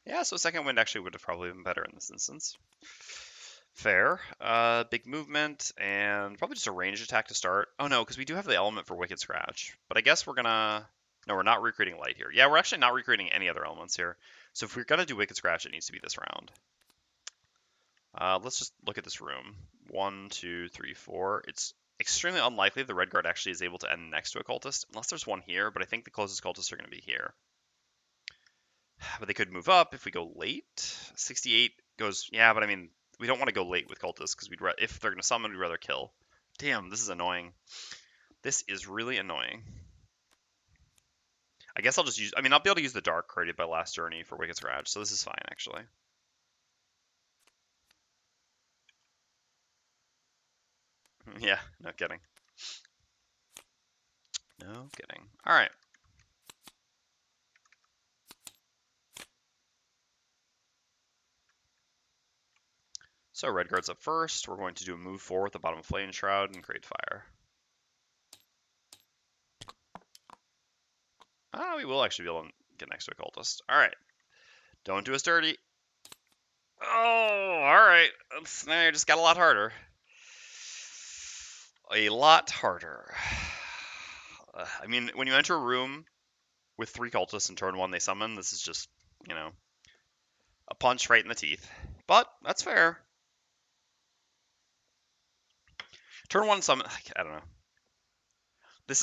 Yeah, so second wind actually would have probably been better in this instance. Fair. Big movement, and probably just a ranged attack to start. Oh no, because we do have the element for Wicked Scratch. But I guess we're gonna... No, we're not recreating light here. Yeah, we're actually not recreating any other elements here. So if we're gonna do Wicked Scratch, it needs to be this round. Let's just look at this room. 1, 2, 3, 4. It's extremely unlikely the red guard actually is able to end next to a cultist, unless there's one here, but I think the closest cultists are going to be here. But they could move up if we go late. 68 goes, yeah, but I mean, we don't want to go late with cultists, because if they're going to summon, we'd rather kill. Damn, this is annoying. This is really annoying. I guess I'll just use, I mean, I'll be able to use the dark created by Last Journey for Wicked Scratch, so this is fine, actually. Yeah, no kidding. No kidding. All right. So red guard's up first. We're going to do a move forward at the bottom of Flame Shroud and create fire. Ah, we will actually be able to get next to a cultist. All right. Don't do us dirty. Oh, all right. Now it just got a lot harder. A lot harder. I mean, when you enter a room with 3 cultists and turn 1 they summon, this is just, you know, a punch right in the teeth. But that's fair. Turn 1 summon, I don't know.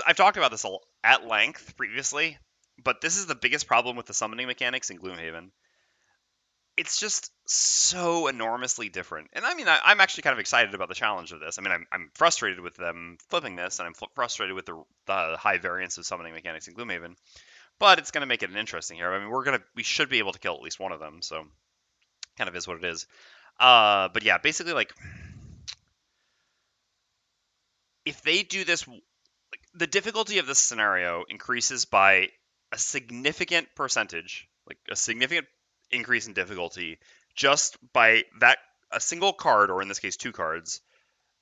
I've talked about this at length previously, but this is the biggest problem with the summoning mechanics in Gloomhaven. It's just so enormously different. And I mean, I'm actually kind of excited about the challenge of this. I mean, I'm frustrated with them flipping this, and I'm frustrated with the high variance of summoning mechanics in Gloomhaven. But it's going to make it interesting here. I mean, we should be able to kill at least one of them, so kind of is what it is. But yeah, basically, like, if they do this, like, the difficulty of this scenario increases by a significant percentage, like a significant increase in difficulty, just by a single card, or in this case 2 cards,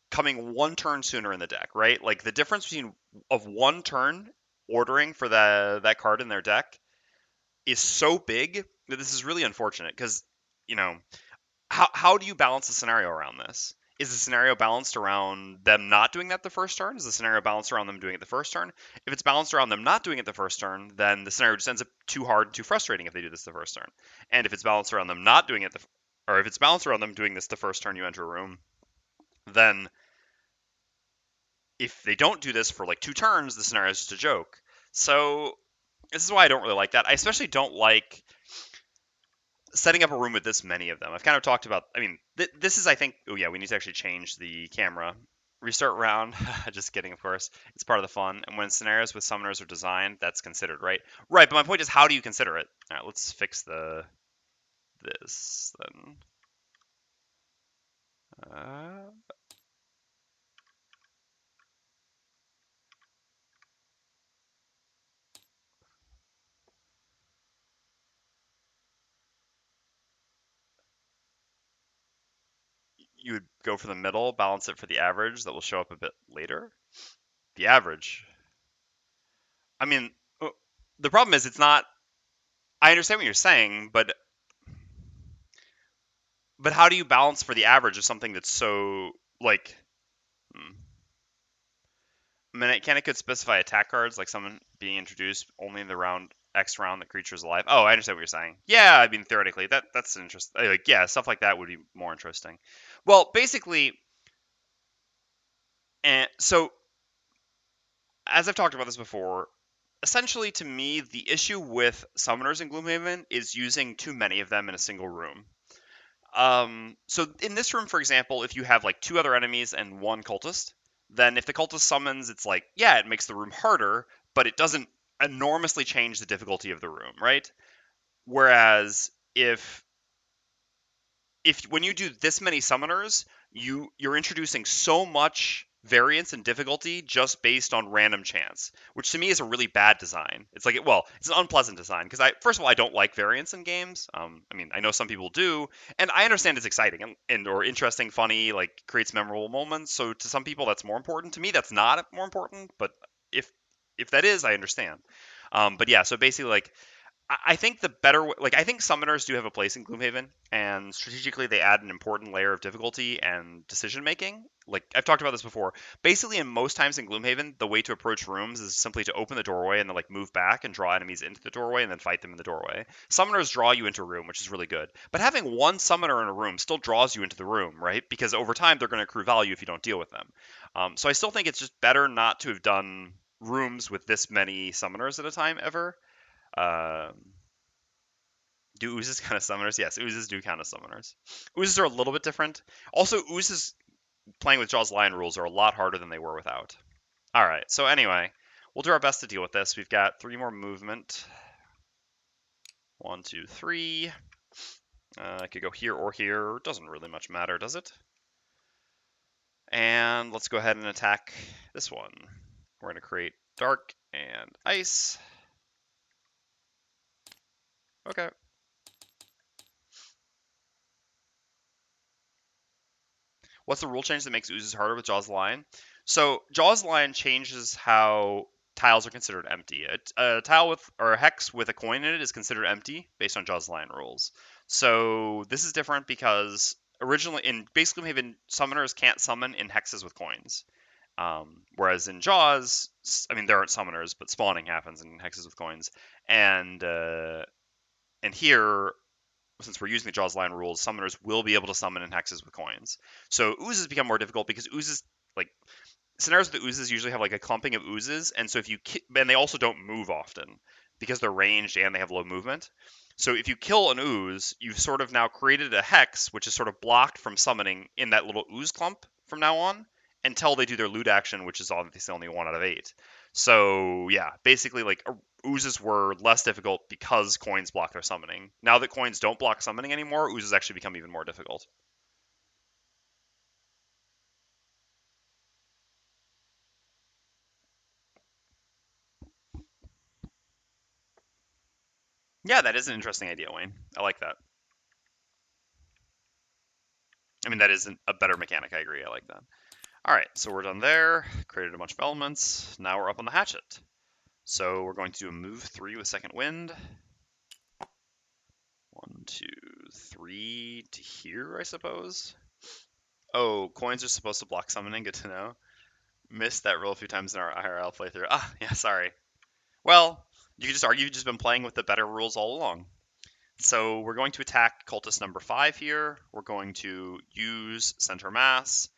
coming 1 turn sooner in the deck, right? Like the difference between of 1 turn ordering for that card in their deck is so big that this is really unfortunate, because you know, how do you balance the scenario around this? Is the scenario balanced around them not doing that the first turn? Is the scenario balanced around them doing it the first turn? If it's balanced around them not doing it the first turn, then the scenario just ends up too hard and too frustrating if they do this the first turn. And if it's balanced around them not doing it, or if it's balanced around them doing this the first turn you enter a room, then if they don't do this for like 2 turns, the scenario is just a joke. So this is why I don't really like that. I especially don't like setting up a room with this many of them. I've kind of talked about, I mean, this is, I think, oh yeah, we need to actually change the camera. Restart round. Just kidding, of course. It's part of the fun. And when scenarios with summoners are designed, that's considered, right? Right, but my point is, how do you consider it? All right, let's fix this then. You would go for the middle, balance it for the average. That will show up a bit later. The average. I mean, the problem is it's not. I understand what you're saying, but how do you balance for the average of something that's so like? I mean, it could specify attack cards, like someone being introduced only in the round X round the creature is alive. Oh, I understand what you're saying. Yeah, I mean theoretically that's interesting. Like yeah, stuff like that would be more interesting. Well, basically, and so as I've talked about this before, essentially to me the issue with summoners in Gloomhaven is using too many of them in a single room. So in this room, for example, if you have like 2 other enemies and 1 cultist, then if the cultist summons, it's like, yeah, it makes the room harder, but it doesn't enormously change the difficulty of the room, right? Whereas if when you do this many summoners, you're introducing so much variance and difficulty just based on random chance, which to me is a really bad design. It's like, well, it's an unpleasant design because first of all, I don't like variance in games. I mean, I know some people do, and I understand it's exciting and or interesting, funny, like creates memorable moments. So to some people, that's more important. To me, that's not more important. But if that is, I understand. But yeah, so basically, like I think the better, like I think summoners do have a place in Gloomhaven, and strategically they add an important layer of difficulty and decision making. Like I've talked about this before. Basically, in most times in Gloomhaven, the way to approach rooms is simply to open the doorway and then like move back and draw enemies into the doorway and then fight them in the doorway. Summoners draw you into a room, which is really good. But having one summoner in a room still draws you into the room, right? Because over time they're going to accrue value if you don't deal with them. So I still think it's just better not to have done rooms with this many summoners at a time ever. Um, do oozes count as summoners? Yes, oozes do count as summoners. Oozes are a little bit different. Also, oozes playing with Jaws Lion rules are a lot harder than they were without. All right, so anyway, we'll do our best to deal with this. We've got 3 more movement. 1, 2, 3. I could go here or here. It doesn't really much matter, does it? And let's go ahead and attack this one. We're going to create dark and ice. Okay. What's the rule change that makes oozes harder with Jaws Lion? So Jaws Lion changes how tiles are considered empty. A tile with or a hex with a coin in it is considered empty based on Jaws Lion rules. So this is different because originally in basically Gloomhaven, summoners can't summon in hexes with coins. Whereas in Jaws, I mean there aren't summoners, but spawning happens in hexes with coins. And here since we're using the Jaws Lion rules, summoners will be able to summon in hexes with coins. So oozes become more difficult because oozes, like scenarios with the oozes usually have like a clumping of oozes, and so if you and they also don't move often because they're ranged and they have low movement. So if you kill an ooze, you've sort of now created a hex which is sort of blocked from summoning in that little ooze clump from now on until they do their loot action, which is obviously only 1 out of 8. So yeah, basically like oozes were less difficult because coins block their summoning. Now that coins don't block summoning anymore, oozes actually become even more difficult. Yeah, that is an interesting idea, Wayne. I like that. I mean, that is a better mechanic. I agree. I like that. All right, so we're done there. Created a bunch of elements. Now we're up on the hatchet. So we're going to do a move 3 with second wind. 1, 2, 3 to here, I suppose. Oh, coins are supposed to block summoning. Good to know. Missed that roll a few times in our IRL playthrough. Ah, yeah, sorry. Well, you could just argue you've just been playing with the better rules all along. So we're going to attack cultist number 5 here. We're going to use center mass.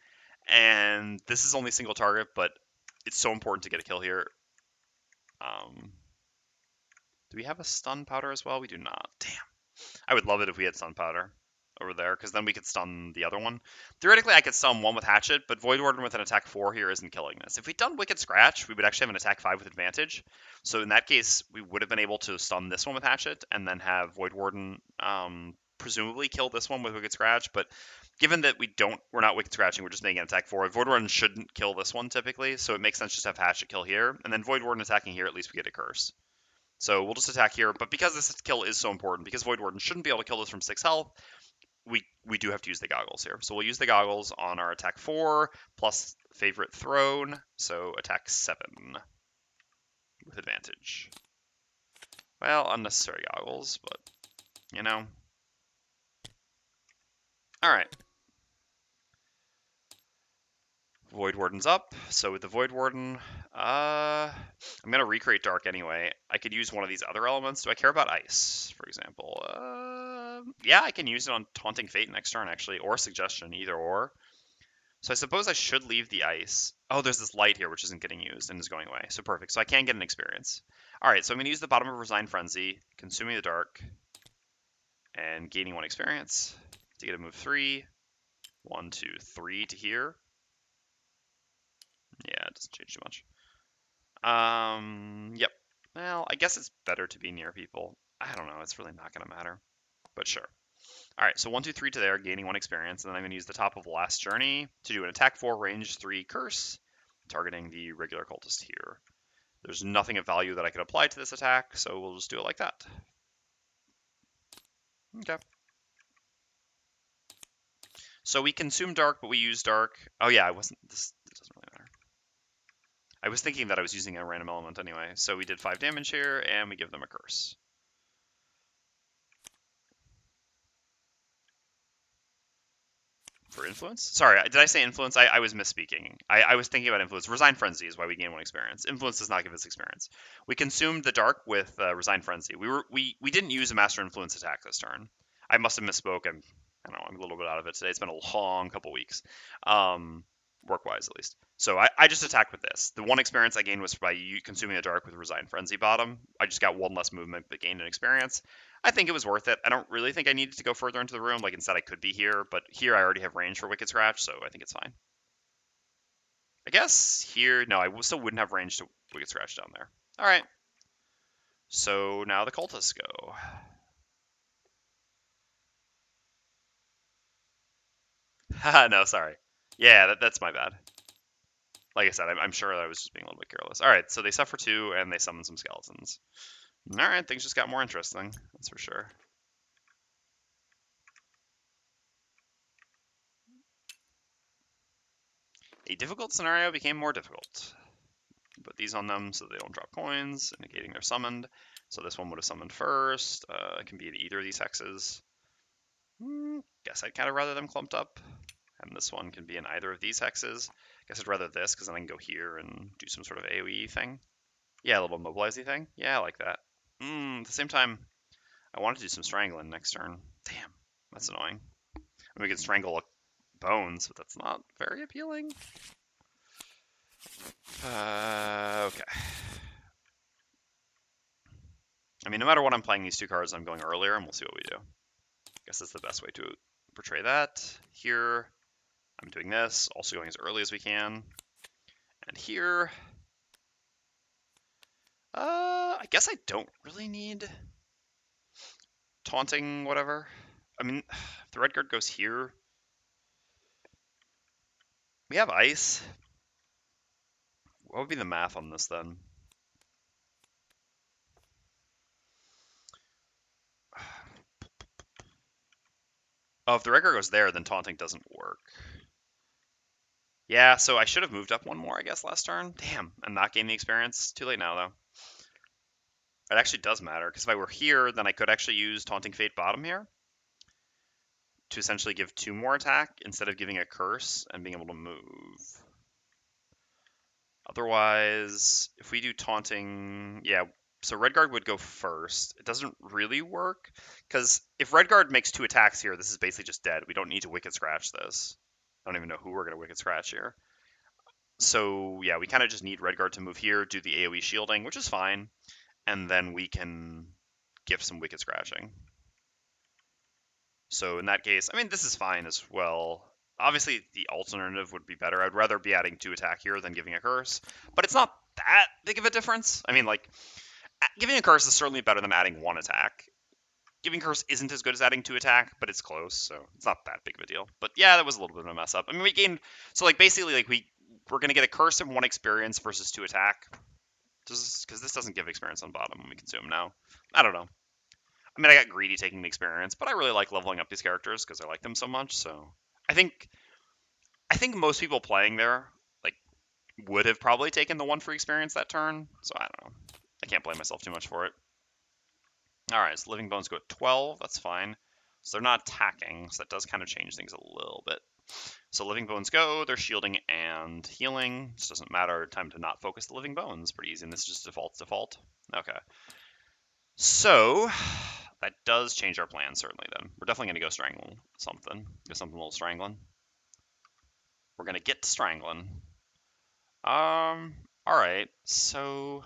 And this is only single target, but it's so important to get a kill here. Do we have a stun powder as well? We do not. Damn. I would love it if we had stun powder over there, because then we could stun the other one. Theoretically, I could stun one with Hatchet, but Voidwarden with an attack 4 here isn't killing this. If we'd done Wicked Scratch, we would actually have an attack 5 with advantage. So in that case, we would have been able to stun this one with Hatchet, and then have Voidwarden presumably kill this one with Wicked Scratch. But given that we're not Wicked Scratching, we're just making an attack 4, Voidwarden shouldn't kill this one typically, so it makes sense just to have Hatchet kill here, and then Voidwarden attacking here, at least we get a curse. So we'll just attack here, but because this kill is so important, because Voidwarden shouldn't be able to kill this from 6 health, we do have to use the goggles here. So we'll use the goggles on our attack 4 plus favorite throne, so attack 7 with advantage. Well, unnecessary goggles, but you know. Alright. Voidwarden's up, so with the Voidwarden, I'm gonna recreate Dark anyway. I could use one of these other elements. Do I care about Ice, for example? Yeah, I can use it on Taunting Fate next turn, actually, or Suggestion, either or. So I suppose I should leave the Ice. Oh, there's this light here, which isn't getting used and is going away. So perfect. So I can get an experience. Alright, so I'm gonna use the bottom of Resign Frenzy, consuming the Dark, and gaining 1 experience to get a move 3. 1, 2, 3 to here. Yeah, it doesn't change too much. Yep. Well, I guess it's better to be near people. I don't know. It's really not going to matter. But sure. All right, so 1, 2, 3 to there, gaining 1 experience. And then I'm going to use the top of Last Journey to do an attack 4, range 3 curse, targeting the regular cultist here. There's nothing of value that I could apply to this attack, so we'll just do it like that. Okay. So we consume dark, but we use dark. Oh yeah, I wasn't. This doesn't really matter. I was thinking that I was using a random element anyway. So we did 5 damage here, and we give them a curse. For influence? Sorry, did I say influence? I was misspeaking. I was thinking about influence. Resign Frenzy is why we gain 1 experience. Influence does not give us experience. We consumed the dark with Resign Frenzy. We didn't use a Master Influence attack this turn. I must have misspoke. I don't know. I'm a little bit out of it today. It's been a long couple weeks, work-wise at least. So I just attacked with this. The 1 experience I gained was by consuming the dark with Resign Frenzy bottom. I just got 1 less movement, but gained an experience. I think it was worth it. I don't really think I needed to go further into the room. Like, instead I could be here, but here I already have range for Wicked Scratch, so I think it's fine. I guess here, no, I still wouldn't have range to Wicked Scratch down there. All right. So now the cultists go. Haha, no, sorry. Yeah, that's my bad. Like I said, I'm sure I was just being a little bit careless. All right, so they suffer 2, and they summon some skeletons. All right, things just got more interesting. That's for sure. A difficult scenario became more difficult. Put these on them so they don't drop coins, indicating they're summoned. So this one would have summoned first. It can be in either of these hexes. Guess I'd kind of rather them clumped up. And this one can be in either of these hexes. Guess I'd rather this, because then I can go here and do some sort of AoE thing. Yeah, a little mobilizing thing. Yeah, I like that. At the same time, I wanted to do some strangling next turn. Damn, that's annoying. We can strangle bones, but that's not very appealing. Okay. I mean, no matter what I'm playing these 2 cards, I'm going earlier, and we'll see what we do. I guess that's the best way to portray that. Here, I'm doing this, also going as early as we can. And here, I guess I don't really need taunting, whatever. I mean, if the red guard goes here, we have ice. What would be the math on this then? Oh, if the red guard goes there, then taunting doesn't work. Yeah, so I should have moved up 1 more, I guess, last turn. Damn, and not gain the experience. Too late now, though. It actually does matter, because if I were here, then I could actually use Taunting Fate bottom here. to essentially give 2 more attack instead of giving a curse and being able to move. Otherwise, if we do taunting, yeah, so Redguard would go first. It doesn't really work, because if Redguard makes 2 attacks here, this is basically just dead. We don't need to Wicked Scratch this. I don't even know who we're going to Wicked Scratch here. So, yeah, we kind of just need Redguard to move here, do the AoE shielding, which is fine, and then we can give some Wicked Scratching. So in that case, I mean, this is fine as well. Obviously, the alternative would be better. I'd rather be adding 2 attack here than giving a curse, but it's not that big of a difference. I mean, like, giving a curse is certainly better than adding 1 attack. Giving curse isn't as good as adding 2 attack, but it's close, so it's not that big of a deal. But yeah, that was a little bit of a mess up. I mean, we gained, so like basically, like we're gonna get a curse and 1 experience versus 2 attack, just because this doesn't give experience on bottom when we consume now. I don't know. I mean, I got greedy taking the experience, but I really like leveling up these characters because I like them so much. So I think most people playing there like would have probably taken the 1 free experience that turn. So I don't know. I can't blame myself too much for it. All right, so Living Bones go at 12. That's fine. So they're not attacking, so that does kind of change things a little bit. So Living Bones go. They're shielding and healing. This doesn't matter. Time to not focus the Living Bones. Pretty easy. And this is just default. Okay. So that does change our plan, certainly, then. We're definitely going to go Strangling something. Go something a little Strangling. We're going to get to Strangling. Alright, so...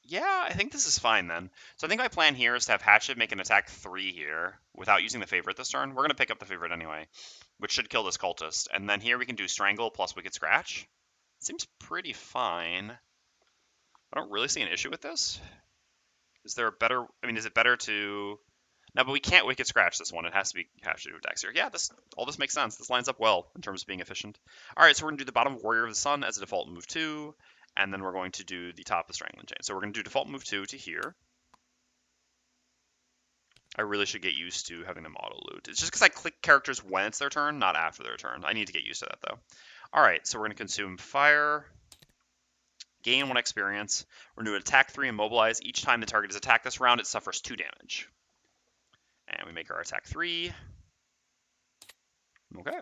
yeah, I think this is fine, then. So I think my plan here is to have Hatchet make an attack 3 here, without using the favorite this turn. We're going to pick up the favorite anyway, which should kill this cultist. And then here we can do Strangle plus Wicked Scratch. Seems pretty fine. I don't really see an issue with this. Is there a better... I mean, is it better to... no, but we can't Wicked Scratch this one. It has to be Hatchet to attacks here. Yeah, all this makes sense. This lines up well in terms of being efficient. All right, so we're going to do the bottom Warrior of the Sun as a default move 2, and then we're going to do the top of Strangling Chain. So we're going to do default move 2 to here. I really should get used to having them auto-loot. It's just because I click characters when it's their turn, not after their turn. I need to get used to that, though. All right, so we're going to consume Fire, gain 1 experience. We're going to attack 3 and mobilize. Each time the target is attacked this round, it suffers 2 damage. And we make our attack 3. Okay.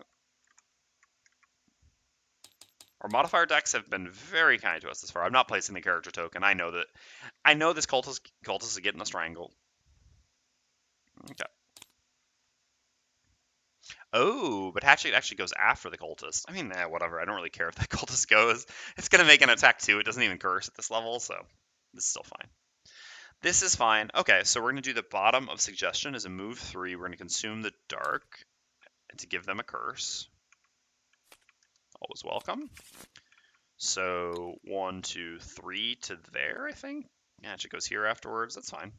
Our modifier decks have been very kind to us this far. I'm not placing the character token. I know this cultist is getting a strangle. Okay. Oh, but Hatchet actually goes after the cultist. I mean, whatever. I don't really care if that cultist goes. It's gonna make an attack 2. It doesn't even curse at this level, so this is still fine. This is fine. Okay, so we're gonna do the bottom of Suggestion as a move 3. We're gonna consume the dark to give them a curse. Always welcome. So 1, 2, 3 to there, I think. Yeah, it goes here afterwards. That's fine.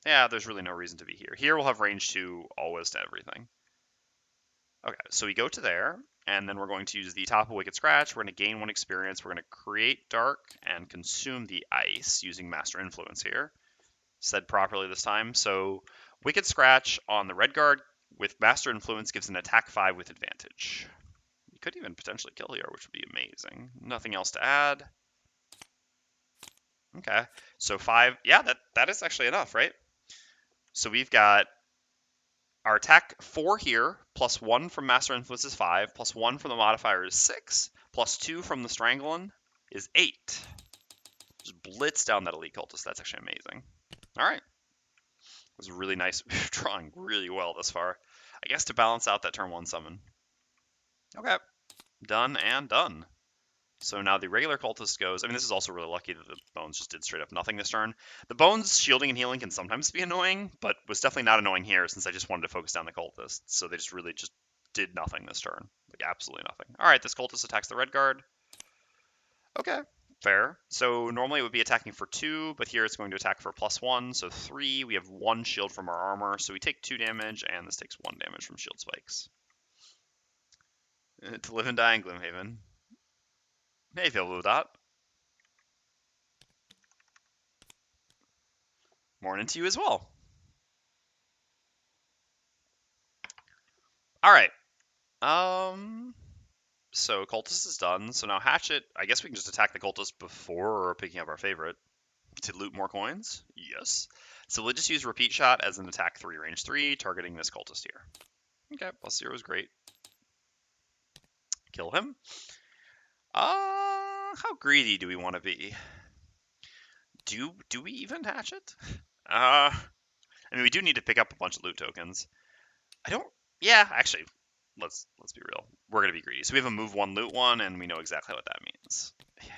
Yeah, there's really no reason to be here. Here we'll have range 2 always to everything. Okay, so we go to there, and then we're going to use the top of Wicked Scratch. We're going to gain 1 experience. We're going to create Dark and consume the ice using Master Influence here. Said properly this time. So Wicked Scratch on the Redguard with Master Influence gives an attack 5 with advantage. We could even potentially kill here, which would be amazing. Nothing else to add. Okay, so 5. Yeah, that is actually enough, right? So we've got our attack 4 here, plus 1 from Master Influence is 5, plus 1 from the modifier is 6, plus 2 from the Strangling is 8. Just blitz down that Elite Cultist. That's actually amazing. All right. It was really nice. Drawing really well this far. I guess to balance out that turn 1 summon. Okay. Done and done. So now the regular cultist goes. I mean, this is also really lucky that the bones just did straight up nothing this turn. The bones shielding and healing can sometimes be annoying, but was definitely not annoying here since I just wanted to focus down the cultist. So they just really just did nothing this turn. Like, absolutely nothing. All right, this cultist attacks the red guard. Okay, fair. So normally it would be attacking for 2, but here it's going to attack for +1, so 3. We have 1 shield from our armor, so we take 2 damage, and this takes 1 damage from shield spikes. To live and die in Gloomhaven. Hey, feel blue dot. Morning to you as well. All right. So cultist is done. So now Hatchet. I guess we can just attack the cultist before picking up our favorite. To loot more coins? Yes. So we'll just use repeat shot as an attack 3, range 3, targeting this cultist here. Okay, +0 is great. Kill him. How greedy do we want to be? Do we even Hatchet? I mean, we do need to pick up a bunch of loot tokens. I don't. Yeah, actually, let's be real. We're gonna be greedy. So we have a move 1, loot 1, and we know exactly what that means. Yeah,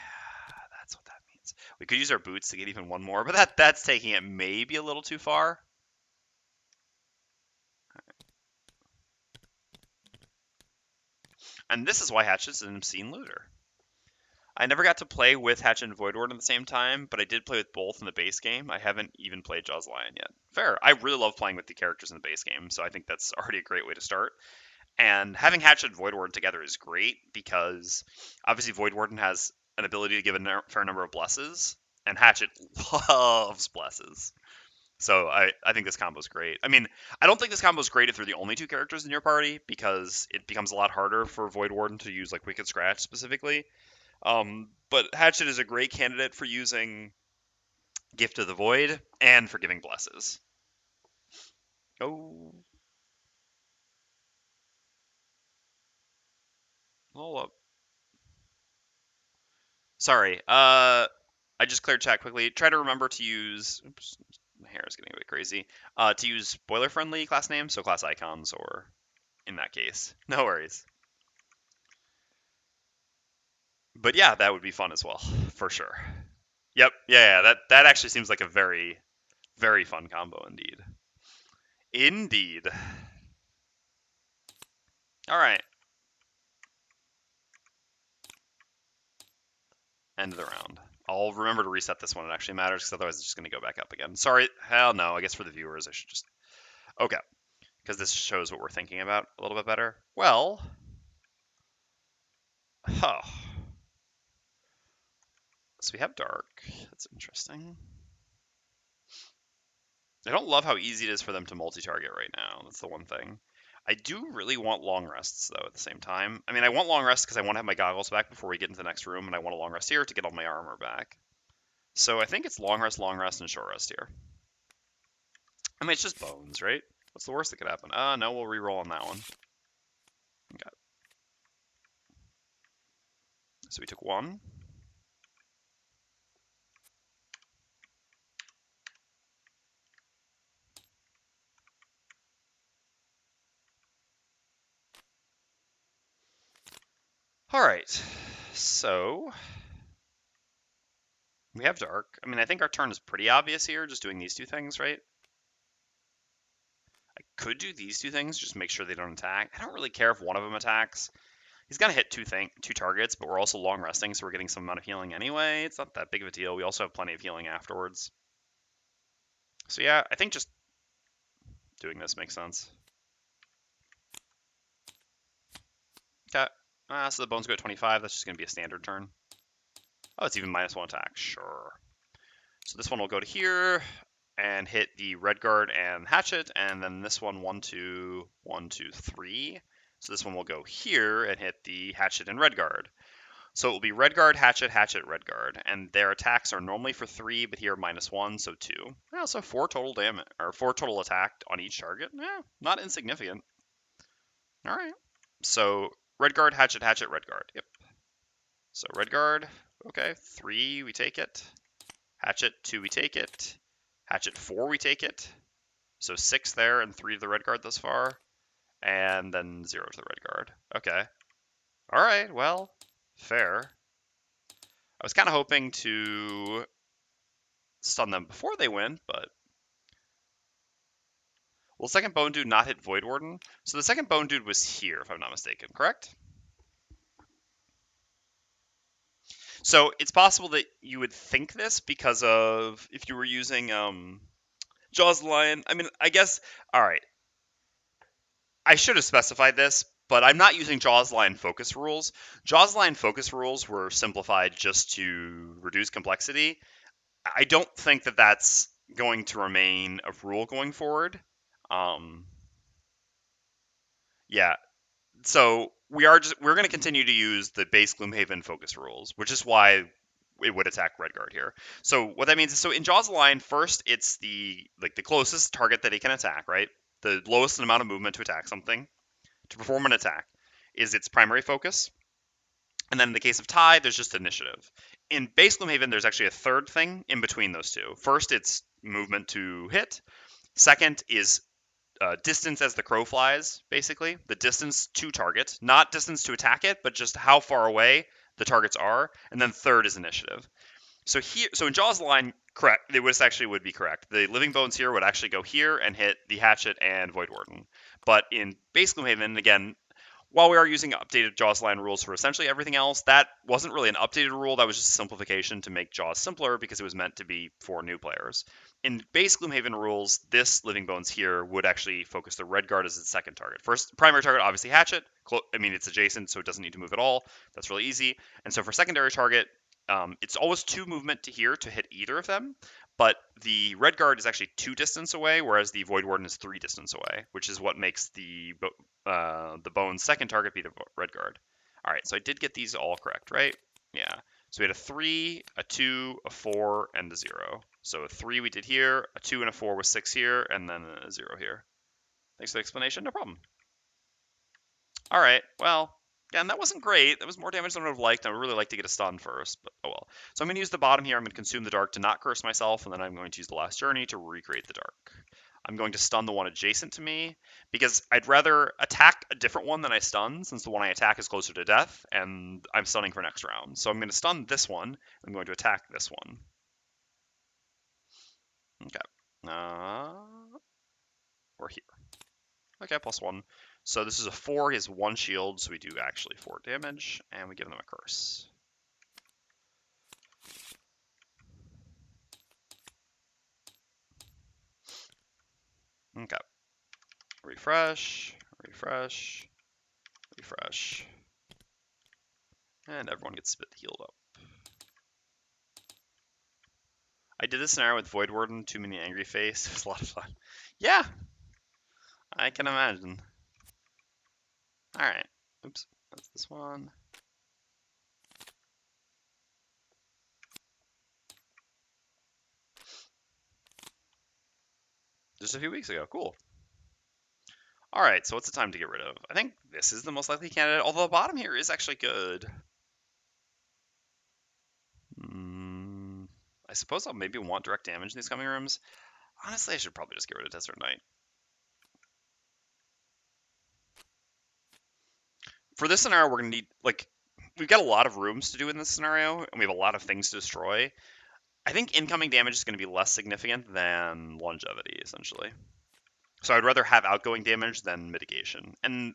that's what that means. We could use our boots to get even one more, but that's taking it maybe a little too far. And this is why Hatchet's an obscene looter. I never got to play with Hatchet and Voidwarden at the same time, but I did play with both in the base game. I haven't even played Jaws Lion yet. Fair. I really love playing with the characters in the base game, so I think that's already a great way to start. And having Hatchet and Voidwarden together is great because obviously Voidwarden has an ability to give a fair number of blesses, and Hatchet loves blesses. So I think this combo is great. I mean, I don't think this combo is great if they're the only two characters in your party because it becomes a lot harder for Voidwarden to use like Wicked Scratch specifically. But Hatchet is a great candidate for using Gift of the Void and for giving blesses. Oh, hold up. Sorry. I just cleared chat quickly. Try to remember to use. Oops, my hair is getting a bit crazy. To use boiler-friendly class names, so class icons, or in that case, no worries. But yeah, that would be fun as well, for sure. Yep. Yeah. That actually seems like a very, very fun combo indeed. Indeed. All right. End of the round. I'll remember to reset this one. It actually matters because otherwise it's just going to go back up again. Sorry. Hell no. I guess for the viewers, I should just. Okay. Because this shows what we're thinking about a little bit better. Well. Huh. So we have dark. That's interesting. I don't love how easy it is for them to multi-target right now. That's the one thing. I do really want long rests though at the same time. I mean, I want long rests because I want to have my goggles back before we get into the next room, and I want a long rest here to get all my armor back. So I think it's long rest, and short rest here. I mean, it's just bones, right? What's the worst that could happen? No, we'll re-roll on that one. Okay. So we took 1. All right. So we have dark. I mean, I think our turn is pretty obvious here, just doing these two things, right? I could do these two things, just make sure they don't attack. I don't really care if one of them attacks. He's gonna hit two targets, but we're also long resting, so we're getting some amount of healing anyway. It's not that big of a deal. We also have plenty of healing afterwards. So yeah, I think just doing this makes sense. Okay. So the bones go at 25. That's just gonna be a standard turn. Oh, it's even -1 attack. Sure. So this one will go to here and hit the red guard and hatchet, and then this one 1, 2, 1, 2, 3. So this one will go here and hit the hatchet and red guard. So it will be red guard, hatchet, hatchet, red guard, and their attacks are normally for 3, but here -1, so 2. Yeah, so 4 total damage or 4 total attack on each target. Yeah, not insignificant. All right. So red guard, hatchet, hatchet, red guard. Yep. So red guard. Okay, 3 we take it. Hatchet 2 we take it. Hatchet 4 we take it. So 6 there and 3 to the red guard thus far, and then 0 to the red guard. Okay. All right. Well, fair. I was kind of hoping to stun them before they win, but will the second bone dude not hit Voidwarden? So the second bone dude was here, if I'm not mistaken, correct? So it's possible that you would think this because of if you were using Jaws Lion. I mean, I guess. All right. I should have specified this, but I'm not using Jaws Lion focus rules. Jaws Lion focus rules were simplified just to reduce complexity. I don't think that that's going to remain a rule going forward. Um, yeah, so we're going to continue to use the base Gloomhaven focus rules, which is why it would attack Redguard here. So what that means is, so in Jaws line, first it's the closest target that he can attack, right? The lowest amount of movement to attack something, to perform an attack, is its primary focus. And then in the case of tie, there's just initiative. In base Gloomhaven, there's actually a third thing in between those two. First, it's movement to hit. Second is distance as the crow flies, basically. The distance to target. Not distance to attack it, but just how far away the targets are. And then third is initiative. So in Jaws line, correct. Would be correct. The living bones here would actually go here and hit the Hatchet and Voidwarden. But in base Gloomhaven, again, while we are using updated Jaws line rules for essentially everything else, that wasn't really an updated rule. That was just a simplification to make Jaws simpler because it was meant to be for new players. In base Gloomhaven rules, this Living Bones here would actually focus the Redguard as its second target. First, primary target, obviously Hatchet. It's adjacent, so it doesn't need to move at all. That's really easy. And so for secondary target, it's always 2 movement to here to hit either of them. But the Redguard is actually 2 distance away, whereas the Voidwarden is 3 distance away, which is what makes the Bone's second target be the Redguard. All right, so I did get these all correct, right? Yeah. So we had a 3, a 2, a 4, and a 0. So a 3 we did here, a 2 and a 4 was 6 here, and then a 0 here. Thanks for the explanation. No problem. All right, well, yeah, and that wasn't great. That was more damage than I would have liked. I would really like to get a stun first, but oh well. So I'm going to use the bottom here. I'm going to consume the dark to not curse myself, and then I'm going to use the last journey to recreate the dark. I'm going to stun the one adjacent to me, because I'd rather attack a different one than I stun, since the one I attack is closer to death, and I'm stunning for next round. So I'm going to stun this one. I'm going to attack this one. Okay. Or here. Okay, +1. So this is a 4. He has 1 shield, so we do actually 4 damage, and we give them a curse. Okay. Refresh, refresh, refresh. And everyone gets a bit healed up. I did this scenario with Voidwarden, too many angry face. It was a lot of fun. Yeah, I can imagine. Alright. Oops, that's this one. Just a few weeks ago. Cool. Alright, so what's the time to get rid of? I think this is the most likely candidate, although the bottom here is actually good. I suppose I'll maybe want direct damage in these coming rooms. Honestly, I should probably just get rid of Desert Knight. For this scenario, we're going to need, we've got a lot of rooms to do in this scenario, and we have a lot of things to destroy. I think incoming damage is going to be less significant than longevity, essentially. So I'd rather have outgoing damage than mitigation. And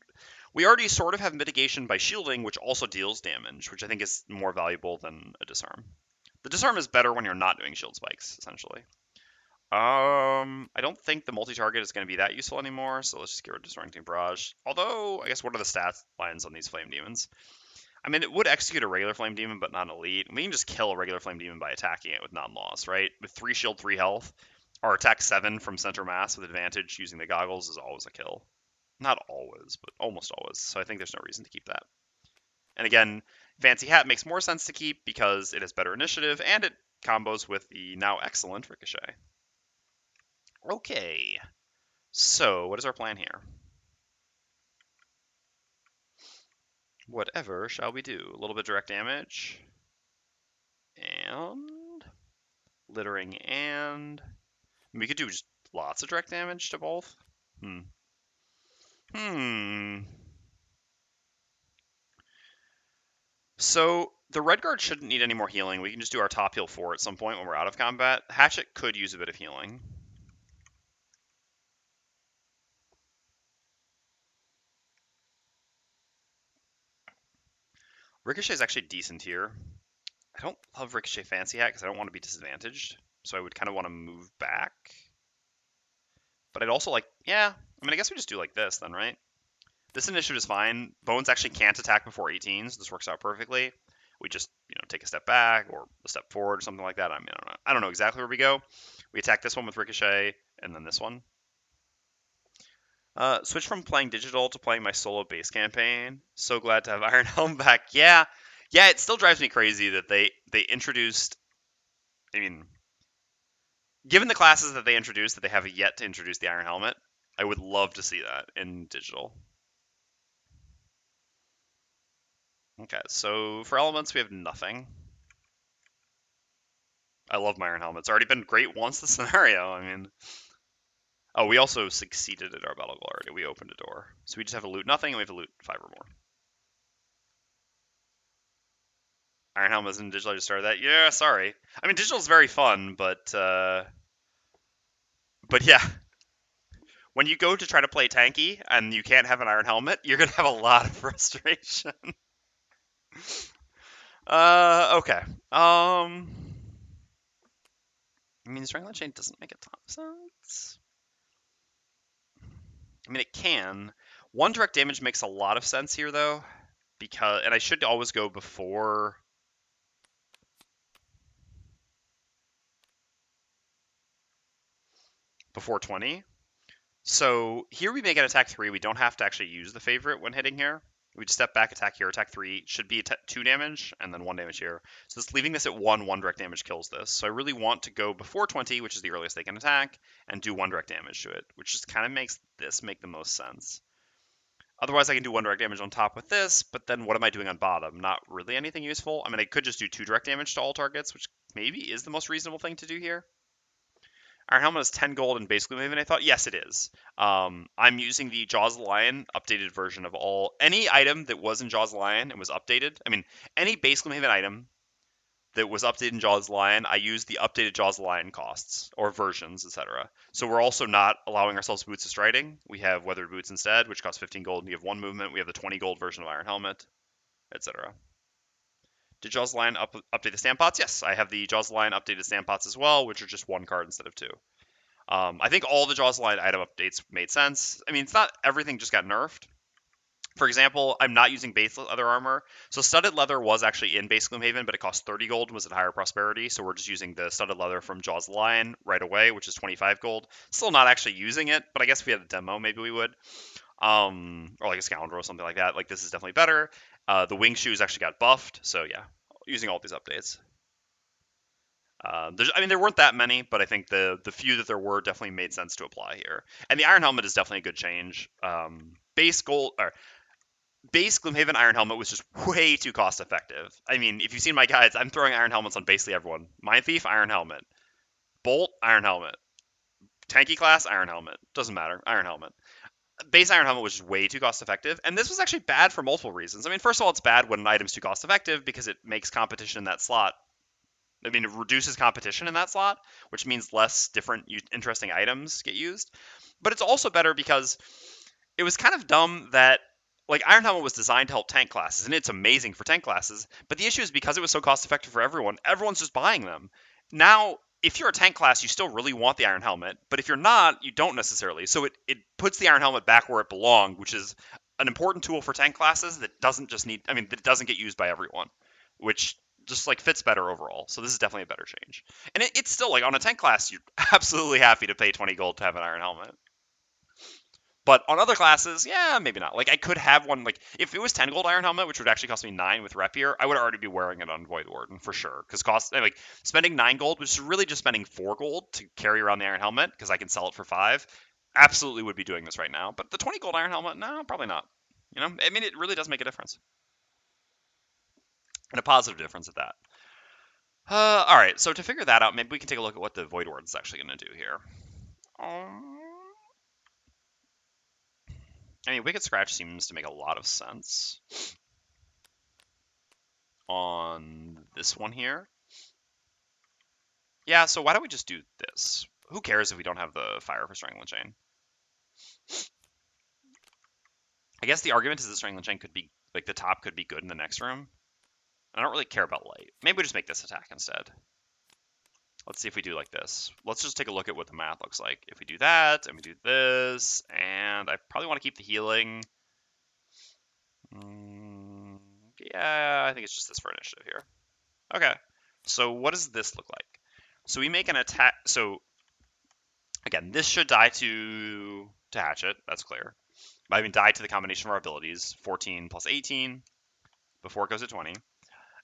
we already sort of have mitigation by shielding, which also deals damage, which I think is more valuable than a disarm. The disarm is better when you're not doing shield spikes, essentially. I don't think the multi-target is going to be that useful anymore, so let's just get rid of Disorienting Barrage. Although, I guess, what are the stat lines on these Flame Demons? I mean, it would execute a regular Flame Demon, but not an Elite. We can just kill a regular Flame Demon by attacking it with non-loss, right? With 3 shield, 3 health, our attack 7 from center mass with advantage using the goggles is always a kill. Not always, but almost always, so I think there's no reason to keep that. And again, Fancy Hat makes more sense to keep because it has better initiative, and it combos with the now excellent Ricochet. Okay, so what is our plan here? Whatever shall we do? A little bit direct damage. And littering, and we could do just lots of direct damage to both. So the Redguard shouldn't need any more healing. We can just do our top heal 4 at some point when we're out of combat. Hatchet could use a bit of healing. Ricochet is actually decent here. I don't love Ricochet Fancy Hat because I don't want to be disadvantaged. So I would kind of want to move back. But I'd also yeah, I mean, I guess we just do like this then, right? This initiative is fine. Bones actually can't attack before 18, so this works out perfectly. We just, take a step back or a step forward or something like that. I mean, I don't know exactly where we go. We attack this one with Ricochet and then this one. Switch from playing digital to playing my solo base campaign. So glad to have Iron Helm back. Yeah, Yeah, it still drives me crazy that they introduced. I mean, given the classes that they introduced, that they have yet to introduce the Iron Helmet, I would love to see that in digital. Okay, so for elements, we have nothing. I love my Iron Helmet. It's already been great once the scenario. I mean, oh, we also succeeded at our battle goal already. We opened a door. So we just have to loot nothing, and we have to loot 5 or more. Iron Helmet is in digital. I just started that. Yeah, sorry. I mean, digital is very fun, but yeah, when you go to try to play tanky and you can't have an Iron Helmet, you're gonna have a lot of frustration. Okay. I mean, Strangling Chain doesn't make a ton of sense. I mean, it can. One direct damage makes a lot of sense here, though, because, and I should always go before 20. So here we make an attack 3. We don't have to actually use the favorite when hitting here. We just step back, attack here, attack 3. Should be 2 damage, and then 1 damage here. So this, leaving this at 1 direct damage kills this. So I really want to go before 20, which is the earliest they can attack, and do 1 direct damage to it, which just kind of makes this make the most sense. Otherwise, I can do 1 direct damage on top with this, but then what am I doing on bottom? Not really anything useful. I mean, I could just do 2 direct damage to all targets, which maybe is the most reasonable thing to do here. Iron Helmet is 10 gold in base Gloomhaven, I thought. Yes, it is. I'm using the Jaws of the Lion updated version of any item that was in Jaws of the Lion and was updated. I mean, any base Gloomhaven item that was updated in Jaws of the Lion, I used the updated Jaws of the Lion costs or versions, etc. So we're also not allowing ourselves Boots of Striding. We have Weathered Boots instead, which costs 15 gold and you have 1 movement. We have the 20 gold version of Iron Helmet, etc. Did Jaws of the Lion update the stamp pots? Yes, I have the Jaws of the Lion updated stamp pots as well, which are just 1 card instead of 2. I think all the Jaws of the Lion item updates made sense. I mean, it's not everything just got nerfed. For example, I'm not using base leather armor. So studded leather was actually in base Gloomhaven, but it cost 30 gold and was at higher prosperity. So we're just using the studded leather from Jaws of the Lion right away, which is 25 gold. Still not actually using it, but I guess if we had a demo, maybe we would. Or like a scoundrel or something like that. Like this is definitely better. The wing shoes actually got buffed. So yeah, using all these updates. There weren't that many, but I think the few that there were definitely made sense to apply here. And the Iron Helmet is definitely a good change. Base Gloomhaven Iron Helmet was just way too cost effective. I mean, if you've seen my guides, I'm throwing Iron Helmets on basically everyone. Mind Thief, Iron Helmet. Bolt, Iron Helmet. Tanky class, Iron Helmet. Doesn't matter, Iron Helmet. Base Iron Helmet was just way too cost effective, and this was actually bad for multiple reasons. I mean, first of all, it's bad when an item's too cost effective because it makes competition in that slot. I mean, it reduces competition in that slot, which means less different interesting items get used. But it's also better because it was kind of dumb that like Iron Helmet was designed to help tank classes, and it's amazing for tank classes. But the issue is because it was so cost effective for everyone, everyone's just buying them. Now, if you're a tank class, you still really want the Iron Helmet, but if you're not, you don't necessarily. So it puts the Iron Helmet back where it belonged, which is an important tool for tank classes that doesn't just need. I mean, that doesn't get used by everyone, which just like fits better overall. So this is definitely a better change. And it's still like on a tank class, you're absolutely happy to pay 20 gold to have an Iron Helmet. But on other classes, yeah, maybe not. Like I could have one. Like if it was 10 gold Iron Helmet, which would actually cost me 9 with Rapier, I would already be wearing it on Voidwarden for sure. Because like spending 9 gold, which is really just spending 4 gold to carry around the Iron Helmet, because I can sell it for 5. Absolutely would be doing this right now. But the 20 gold Iron Helmet, no, probably not. You know, I mean, it really does make a difference, and a positive difference at that. All right, so to figure that out, maybe we can take a look at what the Voidwarden is actually going to do here. I mean, Wicked Scratch seems to make a lot of sense on this one here. Yeah, so why don't we just do this? Who cares if we don't have the fire for Strangling Chain? I guess the argument is that Strangling Chain could be, like, the top could be good in the next room. I don't really care about light. Maybe we just make this attack instead. Let's see if we do like this. Let's just take a look at what the math looks like. If we do that, and we do this, and I probably want to keep the healing. Yeah, I think it's just this for initiative here. Okay, so what does this look like? So we make an attack. So again, this should die to Hatchet. That's clear. I mean, die to the combination of our abilities. 14 plus 18 before it goes to 20.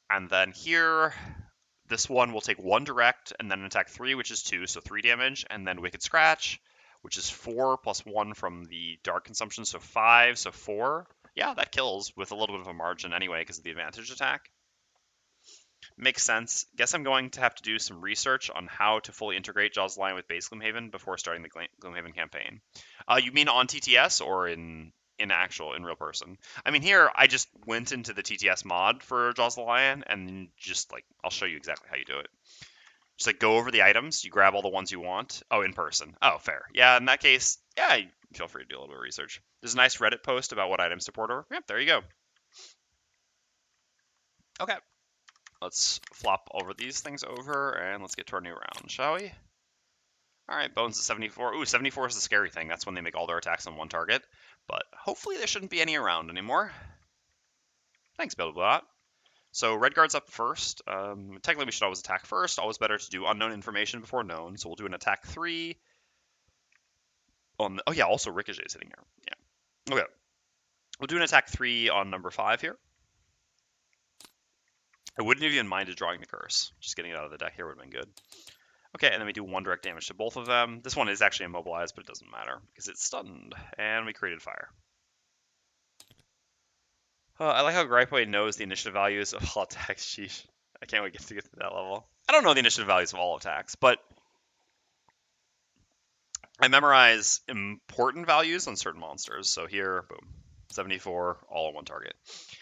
And then here, this one will take 1 direct, and then attack 3, which is 2, so 3 damage, and then Wicked Scratch, which is 4 plus 1 from the Dark Consumption, so 5, so 4. Yeah, that kills with a little bit of a margin anyway because of the advantage attack. Makes sense. Guess I'm going to have to do some research on how to fully integrate Jaws of the Lion with base Gloomhaven before starting the Gloomhaven campaign. You mean on TTS or in real person? I mean, here I just went into the TTS mod for Jaws of the Lion and just like I'll show you exactly how you do it. Just like go over the items, you grab all the ones you want. Oh, in person. Oh, fair. Yeah, in that case, yeah, feel free to do a little bit of research. There's a nice Reddit post about what items to port over. Yep, there you go. Okay. Let's flop over these things over, and let's get to our new round, shall we? All right, Bones at 74. Ooh, 74 is the scary thing. That's when they make all their attacks on one target. But hopefully there shouldn't be any around anymore. Thanks, Billbot. So Redguard's up first. Technically, we should always attack first. Always better to do unknown information before known. So we'll do an attack 3. On the, oh, yeah, also Ricochet's hitting here. Yeah. Okay. We'll do an attack 3 on number 5 here. I wouldn't have even minded drawing the curse. Just getting it out of the deck here would have been good. Okay, and then we do 1 direct damage to both of them. This one is actually immobilized, but it doesn't matter because it's stunned. And we created fire. I like how Gripeaway knows the initiative values of all attacks. Sheesh. I can't wait to get to that level. I don't know the initiative values of all attacks, but I memorize important values on certain monsters. So here, boom, 74, all on one target.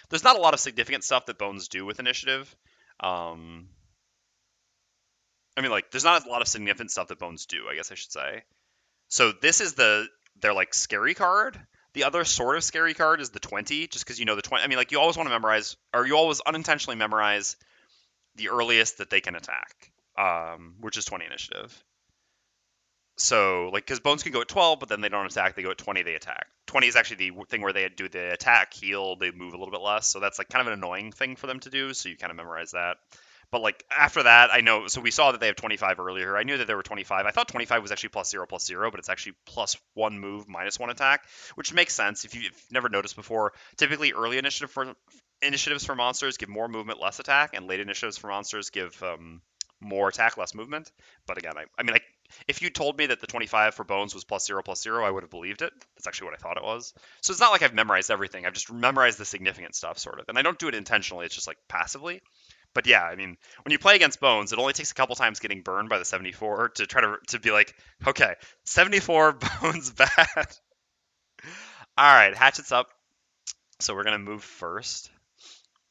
There's not a lot of significant stuff that Bones do with initiative. I mean, like, there's not a lot of significant stuff that Bones do, I guess I should say. So this is their, like, scary card. The other sort of scary card is the 20, just because you know the 20. I mean, like, you always want to memorize, or you always unintentionally memorize the earliest that they can attack, which is 20 initiative. So, like, because Bones can go at 12, but then they don't attack. They go at 20, they attack. 20 is actually the thing where they do the attack, heal, they move a little bit less. So that's, like, kind of an annoying thing for them to do. So you kind of memorize that. But, like, after that, I know. So we saw that they have 25 earlier. I knew that there were 25. I thought 25 was actually +0/+0, but it's actually +1 move, -1 attack, which makes sense if you've never noticed before. Typically, early initiatives for monsters give more movement, less attack, and late initiatives for monsters give more attack, less movement. But again, I mean, if you told me that the 25 for Bones was +0/+0, I would have believed it. That's actually what I thought it was. So it's not like I've memorized everything. I've just memorized the significant stuff, sort of. And I don't do it intentionally. It's just like passively. But yeah, I mean, when you play against Bones, it only takes a couple times getting burned by the 74 to try to be like, okay, 74 Bones bad. All right, Hatchet's up. So we're gonna move first.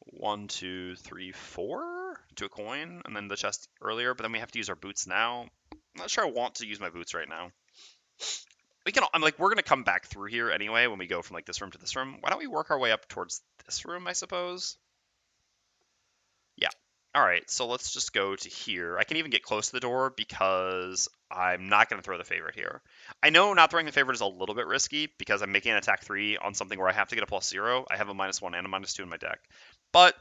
1, 2, 3, 4 to a coin, and then the chest earlier. But then we have to use our boots now. I'm not sure I want to use my boots right now. I'm like, we're gonna come back through here anyway when we go from like this room to this room. Why don't we work our way up towards this room, I suppose? Yeah. All right, so let's just go to here. I can even get close to the door because I'm not going to throw the favorite here. I know not throwing the favorite is a little bit risky because I'm making an attack 3 on something where I have to get a +0. I have a -1 and a -2 in my deck. But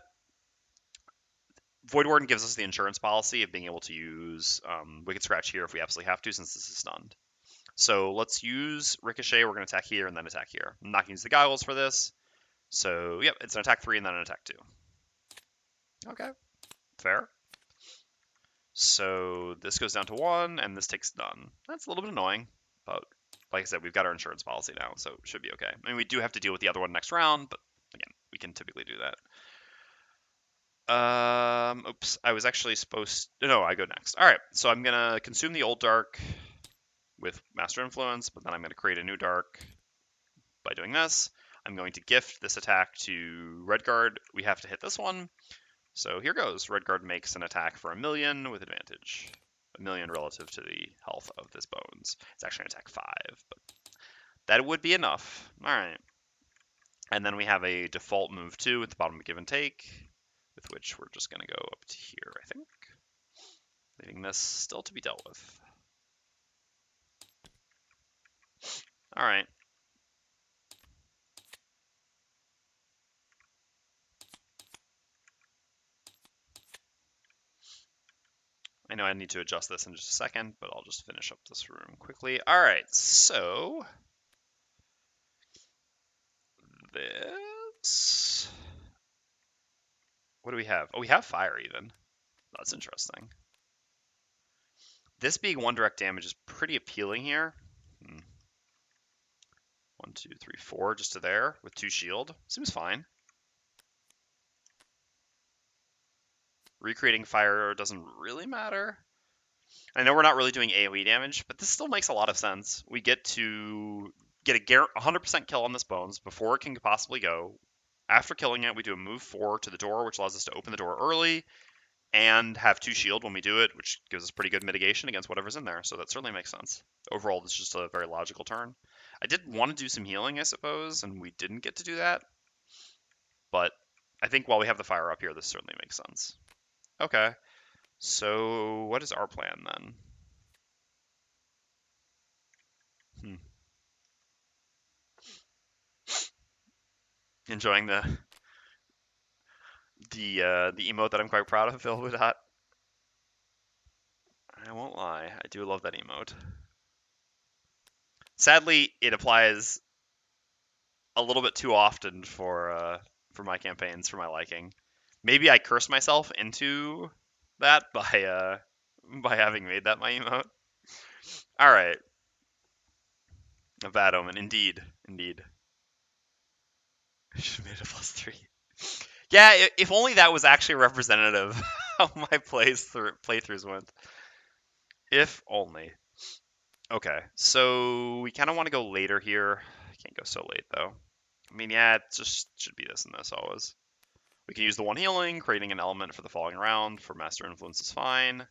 Voidwarden gives us the insurance policy of being able to use Wicked Scratch here if we absolutely have to, since this is stunned. So let's use Ricochet. We're going to attack here and then attack here. I'm not going to use the Goggles for this. So, yep, it's an attack 3 and then an attack 2. Okay, fair. So this goes down to 1, and this takes none. That's a little bit annoying, but like I said, we've got our insurance policy now, so it should be okay. I mean, we do have to deal with the other one next round, but again, we can typically do that. Oops, I was actually supposed to... No, I go next. All right, so I'm going to consume the old dark with Master Influence, but then I'm going to create a new dark by doing this. I'm going to gift this attack to Redguard. We have to hit this one. So here goes. Redguard makes an attack for 1,000,000 with advantage. 1,000,000 relative to the health of this Bones. It's actually an attack 5, but that would be enough. All right. And then we have a default move 2 at the bottom of give and take, with which we're just going to go up to here, I think. Leaving this still to be dealt with. All right. I know I need to adjust this in just a second, but I'll just finish up this room quickly. All right, so this What do we have? Oh, we have fire even. That's interesting. This being 1 direct damage is pretty appealing here. 1, 2, 3, 4, just to there with 2 shield. Seems fine. Recreating fire doesn't really matter. I know we're not really doing AoE damage, but this still makes a lot of sense. We get to get a 100% kill on this bones before it can possibly go. After killing it, we do a move 4 to the door, which allows us to open the door early and have 2 shield when we do it, which gives us pretty good mitigation against whatever's in there. So that certainly makes sense. Overall, this is just a very logical turn. I did want to do some healing, I suppose, and we didn't get to do that. But I think while we have the fire up here, this certainly makes sense. Okay. So what is our plan then? Enjoying the emote that I'm quite proud of, Phil Dot. I won't lie, I do love that emote. Sadly, it applies a little bit too often for my campaigns, for my liking. Maybe I curse myself into that by having made that my emote. All right, a bad omen, indeed. I should have made it +3. Yeah, if only that was actually representative of how my playthroughs went. If only. Okay, so we kind of want to go later here. Can't go so late though. I mean, yeah, it just should be this and this always. We can use the 1 healing, creating an element for the following round. For Master Influence is fine.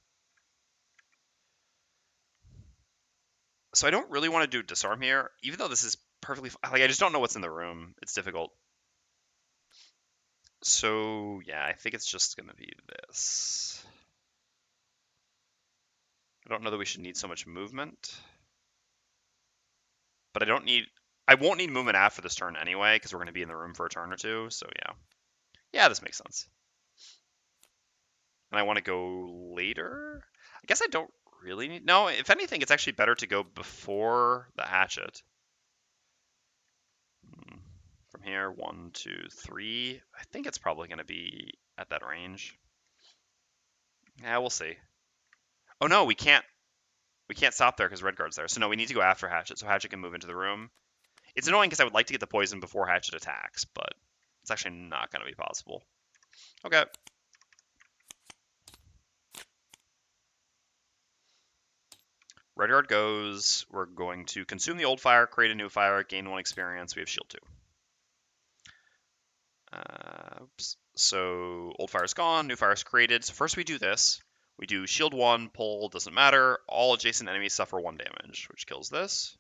So I don't really want to do disarm here, even though this is perfectly fine. Like, I just don't know what's in the room. It's difficult. So yeah, I think it's just gonna be this. I don't know that we should need so much movement, but I won't need movement after this turn anyway, because we're gonna be in the room for a turn or two. So yeah, this makes sense. And I want to go later. I guess I don't really need. No, if anything, it's actually better to go before the hatchet. From here, 1, 2, 3. I think it's probably going to be at that range. Yeah, we'll see. Oh no, we can't. We can't stop there because Redguard's there. So no, we need to go after Hatchet, so Hatchet can move into the room. It's annoying because I would like to get the poison before Hatchet attacks, but it's actually not going to be possible. Okay. Redguard goes. We're going to consume the old fire, create a new fire, gain 1 experience. We have shield 2. Oops. So old fire's gone, new fire's created. So first we do this. We do shield 1, pull, doesn't matter. All adjacent enemies suffer 1 damage, which kills this.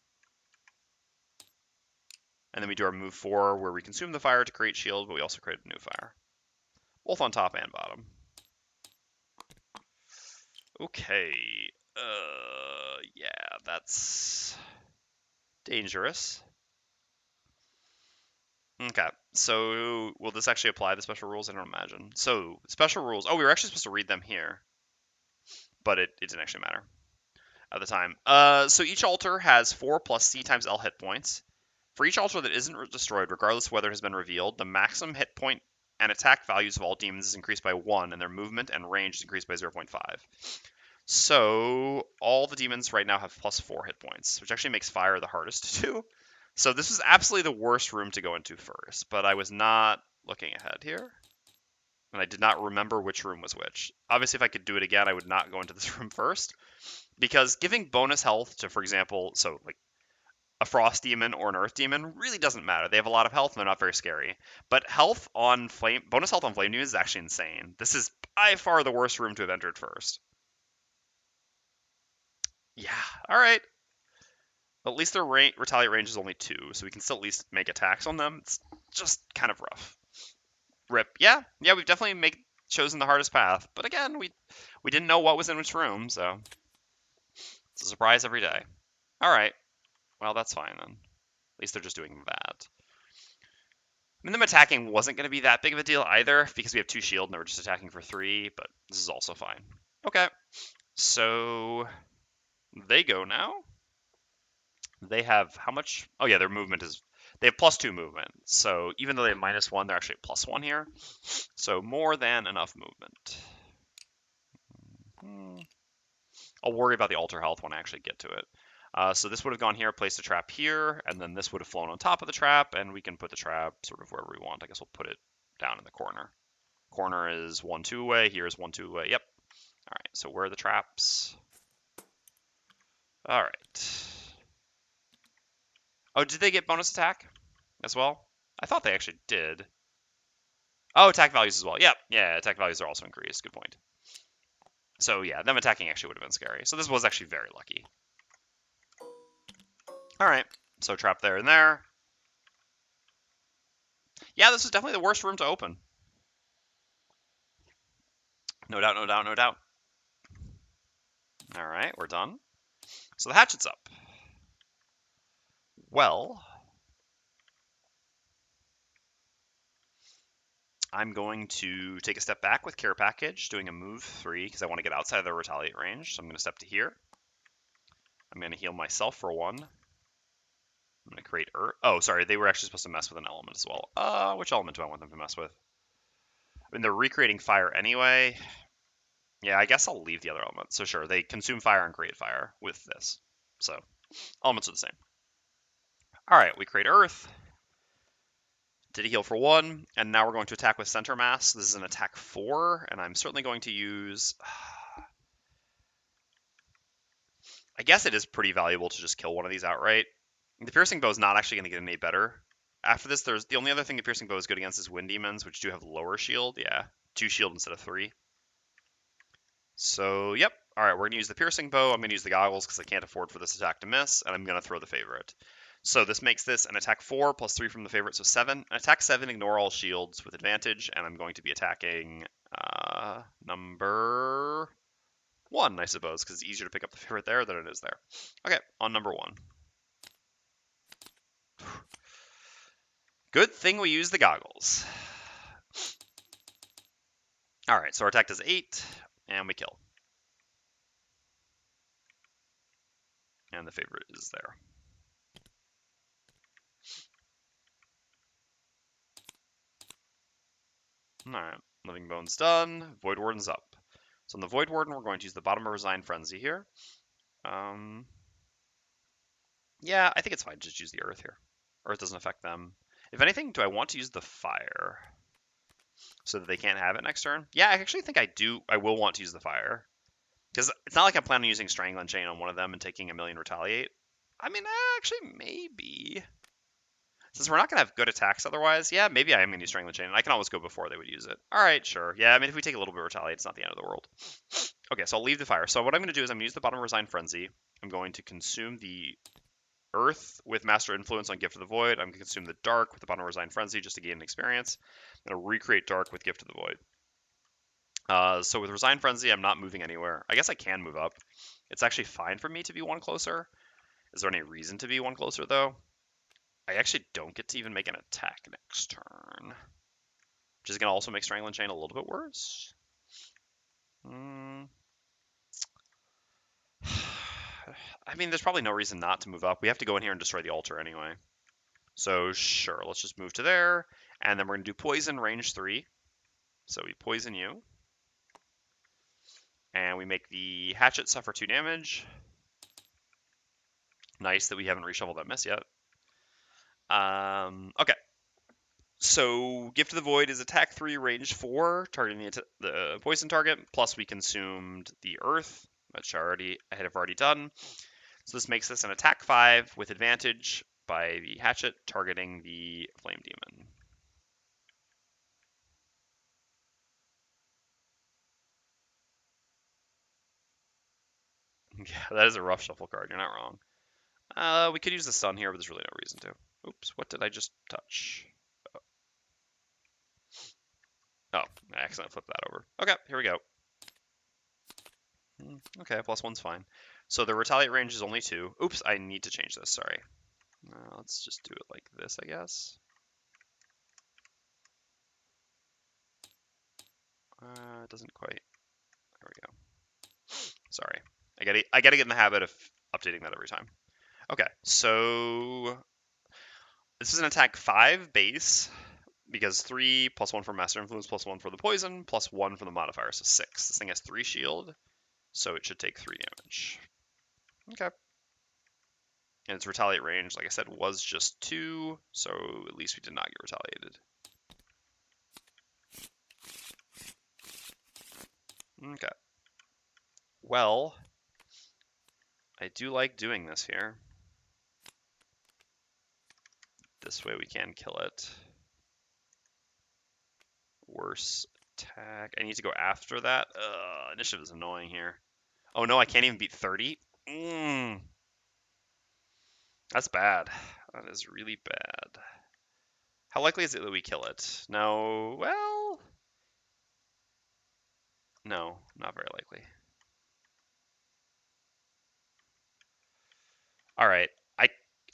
And then we do our move 4, where we consume the fire to create shield, but we also create a new fire. Both on top and bottom. Okay. Yeah, that's dangerous. Okay, so will this actually apply the special rules? I don't imagine. So, special rules. Oh, we were actually supposed to read them here, but it didn't actually matter at the time. So each altar has 4 plus C times L hit points. For each altar that isn't destroyed, regardless of whether it has been revealed, the maximum hit point and attack values of all demons is increased by 1, and their movement and range is increased by 0.5. So all the demons right now have +4 hit points, which actually makes fire the hardest to do. So this was absolutely the worst room to go into first, but I was not looking ahead here. And I did not remember which room was which. Obviously, if I could do it again, I would not go into this room first. Because giving bonus health to, for example, so like a frost demon or an earth demon really doesn't matter. They have a lot of health and they're not very scary. But bonus health on flame demons is actually insane. This is by far the worst room to have entered first. Yeah, alright. At least their retaliate range is only 2, so we can still at least make attacks on them. It's just kind of rough. Rip. Yeah, we've definitely chosen the hardest path. But again, we didn't know what was in which room, so it's a surprise every day. Alright. Well, that's fine then. At least they're just doing that. I mean, them attacking wasn't going to be that big of a deal either, because we have 2 shield and they were just attacking for 3, but this is also fine. Okay. So they go now. They have how much? Oh yeah, their movement is They have +2 movement, so even though they have -1, they're actually +1 here. So more than enough movement. I'll worry about the altar health when I actually get to it. So this would have gone here, placed a trap here, and then this would have flown on top of the trap, and we can put the trap sort of wherever we want. I guess we'll put it down in the corner. Corner is 1-2 away. Here is 1-2 away. Yep. All right. So where are the traps? All right. Oh, did they get bonus attack as well? I thought they actually did. Oh, attack values as well. Yep. Yeah, attack values are also increased. Good point. So yeah, them attacking actually would have been scary. So this was actually very lucky. All right. So trap there and there. Yeah, this is definitely the worst room to open. No doubt, no doubt, no doubt. All right, we're done. So the hatchet's up. Well, I'm going to take a step back with Care Package, doing a move 3, because I want to get outside of the retaliate range. So I'm going to step to here. I'm going to heal myself for 1. I'm going to create Earth. Oh, sorry, they were actually supposed to mess with an element as well. Which element do I want them to mess with? I mean, they're recreating fire anyway. Yeah, I guess I'll leave the other element. So sure, they consume fire and create fire with this. So elements are the same. All right, we create Earth. Did he heal for 1? And now we're going to attack with Center Mass. This is an attack 4, and I'm certainly going to use... I guess it is pretty valuable to just kill one of these outright. The Piercing Bow is not actually going to get any better. After this, there's the only other thing the Piercing Bow is good against is Wind Demons, which do have lower shield. Yeah, 2 shield instead of 3. So, yep. All right, we're going to use the Piercing Bow. I'm going to use the Goggles because I can't afford for this attack to miss, and I'm going to throw the Favorite. So this makes this an attack 4 plus 3 from the Favorite, so 7. Attack 7, ignore all shields with advantage, and I'm going to be attacking number 1, I suppose, because it's easier to pick up the Favorite there than it is there. Okay, on number 1. Good thing we use the Goggles. All right, so our attack does 8, and we kill. And the Favorite is there. Alright, Living Bone's done. Voidwarden's up. So on the Voidwarden, we're going to use the bottom of Resign Frenzy here. Yeah, I think it's fine to just use the Earth here. Earth doesn't affect them. If anything, do I want to use the Fire? So that they can't have it next turn? Yeah, I actually think I do. I will want to use the Fire. Because it's not like I'm planning on using Strangling Chain on one of them and taking a million Retaliate. I mean, actually, maybe. Since we're not going to have good attacks otherwise, yeah, maybe I am going to use Strangling Chain, and I can always go before they would use it. All right, sure. Yeah, I mean, if we take a little bit of Retaliate, it's not the end of the world. Okay, so I'll leave the Fire. So what I'm going to do is I'm going to use the bottom Resign Frenzy. I'm going to consume the Earth with Master Influence on Gift of the Void. I'm going to consume the Dark with the bottom Resign Frenzy just to gain an experience. I'm going to recreate Dark with Gift of the Void. So with Resign Frenzy, I'm not moving anywhere. I guess I can move up. It's actually fine for me to be 1 closer. Is there any reason to be 1 closer, though? I actually don't get to even make an attack next turn, which is going to also make Strangling Chain a little bit worse. I mean, there's probably no reason not to move up. We have to go in here and destroy the altar anyway. So sure, let's just move to there, and then we're going to do Poison range 3. So we poison you, and we make the Hatchet suffer 2 damage. Nice that we haven't reshuffled that mess yet. Okay. So Gift of the Void is attack 3, range 4, targeting the poison target, plus we consumed the Earth, which I have already done. So this makes this an attack 5 with advantage by the Hatchet, targeting the Flame Demon. Yeah, that is a rough shuffle card, you're not wrong. We could use the Sun here, but there's really no reason to. Oops, what did I just touch? Oh, I accidentally flipped that over. Okay, here we go. Okay, +1's fine. So the Retaliate range is only 2. Oops, I need to change this, sorry. Let's just do it like this, I guess. It doesn't quite. There we go. Sorry. I gotta get in the habit of updating that every time. Okay, so This is an attack 5 base, because 3 plus 1 for Master Influence, plus 1 for the poison, plus 1 for the modifier, so 6. This thing has 3 shield, so it should take 3 damage. Okay. And its retaliate range, like I said, was just 2, so at least we did not get retaliated. Okay. Well, I do like doing this here. This way we can kill it. Worse attack. I need to go after that. Initiative is annoying here. Oh no, I can't even beat 30? That's bad. That is really bad. How likely is it that we kill it? No, well... No, not very likely. Alright,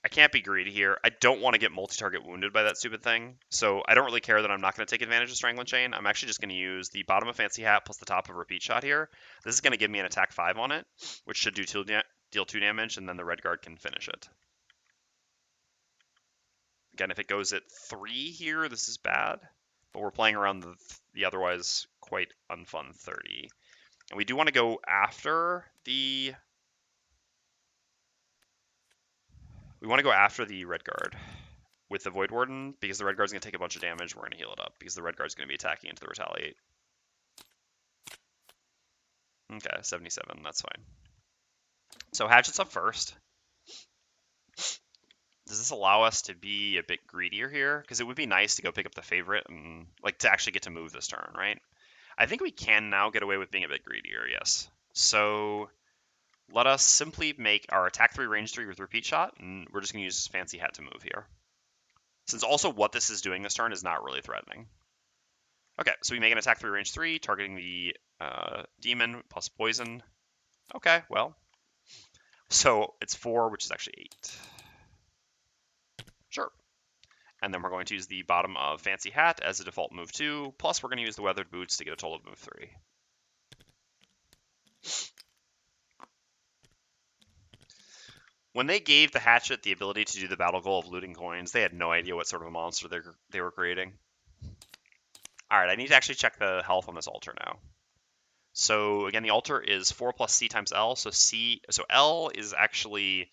I can't be greedy here. I don't want to get multi-target wounded by that stupid thing, so I don't really care that I'm not going to take advantage of Strangling Chain. I'm actually just going to use the bottom of Fancy Hat plus the top of Repeat Shot here. This is going to give me an attack 5 on it, which should deal 2 damage, and then the Red Guard can finish it. Again, if it goes at 3 here, this is bad, but we're playing around the otherwise quite unfun 30. And we do want to go after the... We want to go after the Red Guard with the Voidwarden, because the Red Guard's going to take a bunch of damage. We're going to heal it up, because the Red Guard's going to be attacking into the Retaliate. Okay, 77, that's fine. So Hatchet's up first. Does this allow us to be a bit greedier here? Because it would be nice to go pick up the favorite and, like, to actually get to move this turn, right? I think we can now get away with being a bit greedier, yes. So let us simply make our attack 3, range 3 with Repeat Shot, and we're just going to use Fancy Hat to move here. Since also what this is doing this turn is not really threatening. Okay, so we make an attack 3, range 3, targeting the demon plus poison. Okay, well. So it's 4, which is actually 8. Sure. And then we're going to use the bottom of Fancy Hat as a default move 2, plus we're going to use the Weathered Boots to get a total of move 3. When they gave the Hatchet the ability to do the battle goal of looting coins, they had no idea what sort of a monster they were creating. Alright, I need to actually check the health on this altar now. So again, the altar is 4 plus C times L, so L is actually...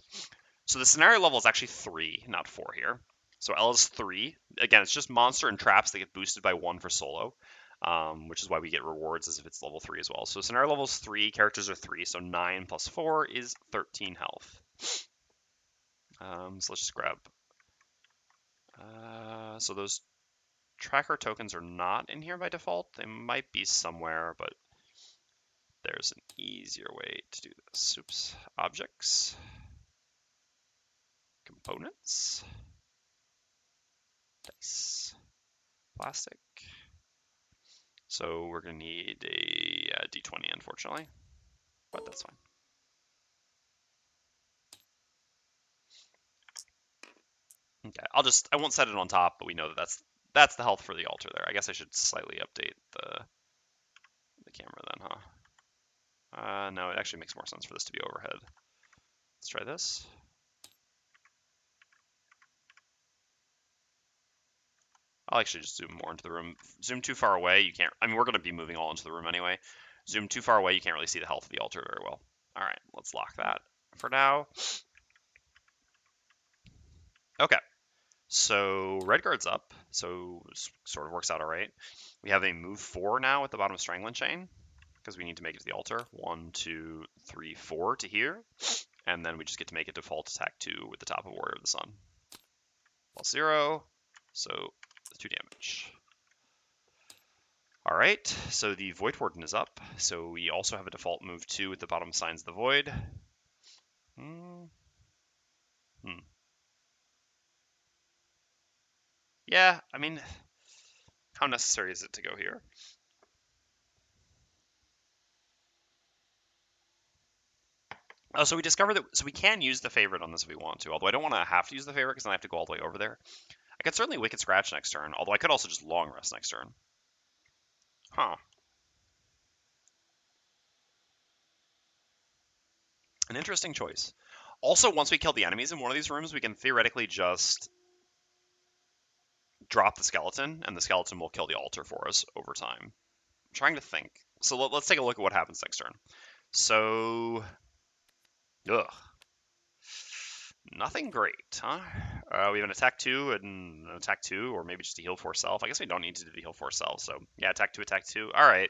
So the scenario level is actually 3, not 4 here. So L is 3. Again, it's just monster and traps that get boosted by 1 for solo, which is why we get rewards as if it's level 3 as well. So scenario level is 3, characters are 3, so 9 plus 4 is 13 health. So let's just grab... so those tracker tokens are not in here by default. They might be somewhere, but there's an easier way to do this. Oops. Objects. Components. Dice. Plastic. So we're going to need a D20, unfortunately, but that's fine. Okay, I won't set it on top, but we know that that's the health for the altar there. I guess I should slightly update the camera then, huh? No, it actually makes more sense for this to be overhead. Let's try this. I'll actually just zoom more into the room. Zoom too far away, you can't... I mean, we're going to be moving all into the room anyway. Zoom too far away, you can't really see the health of the altar very well. All right, let's lock that for now. Okay, so Red Guard's up, so sort of works out all right. We have a move 4 now at the bottom of Strangling Chain, because we need to make it to the altar. 1, 2, 3, 4 to here. And then we just get to make a default attack 2 with the top of Warrior of the Sun. Plus 0, so 2 damage. All right, so the Voidwarden is up. So we also have a default move 2 at the bottom of Signs of the Void. Yeah, I mean, how necessary is it to go here? Oh, so we discovered that so we can use the favorite on this if we want to, although I don't want to have to use the favorite because then I have to go all the way over there. I could certainly Wicked Scratch next turn, although I could also just Long Rest next turn. Huh. An interesting choice. Also, once we kill the enemies in one of these rooms, we can theoretically just drop the skeleton, and the skeleton will kill the altar for us over time. I'm trying to think. So let's take a look at what happens next turn. So, ugh. Nothing great, huh? We have an attack 2 and an attack 2, or maybe just a heal 4 self. I guess we don't need to do the heal 4 self, so yeah, attack 2, attack 2. All right.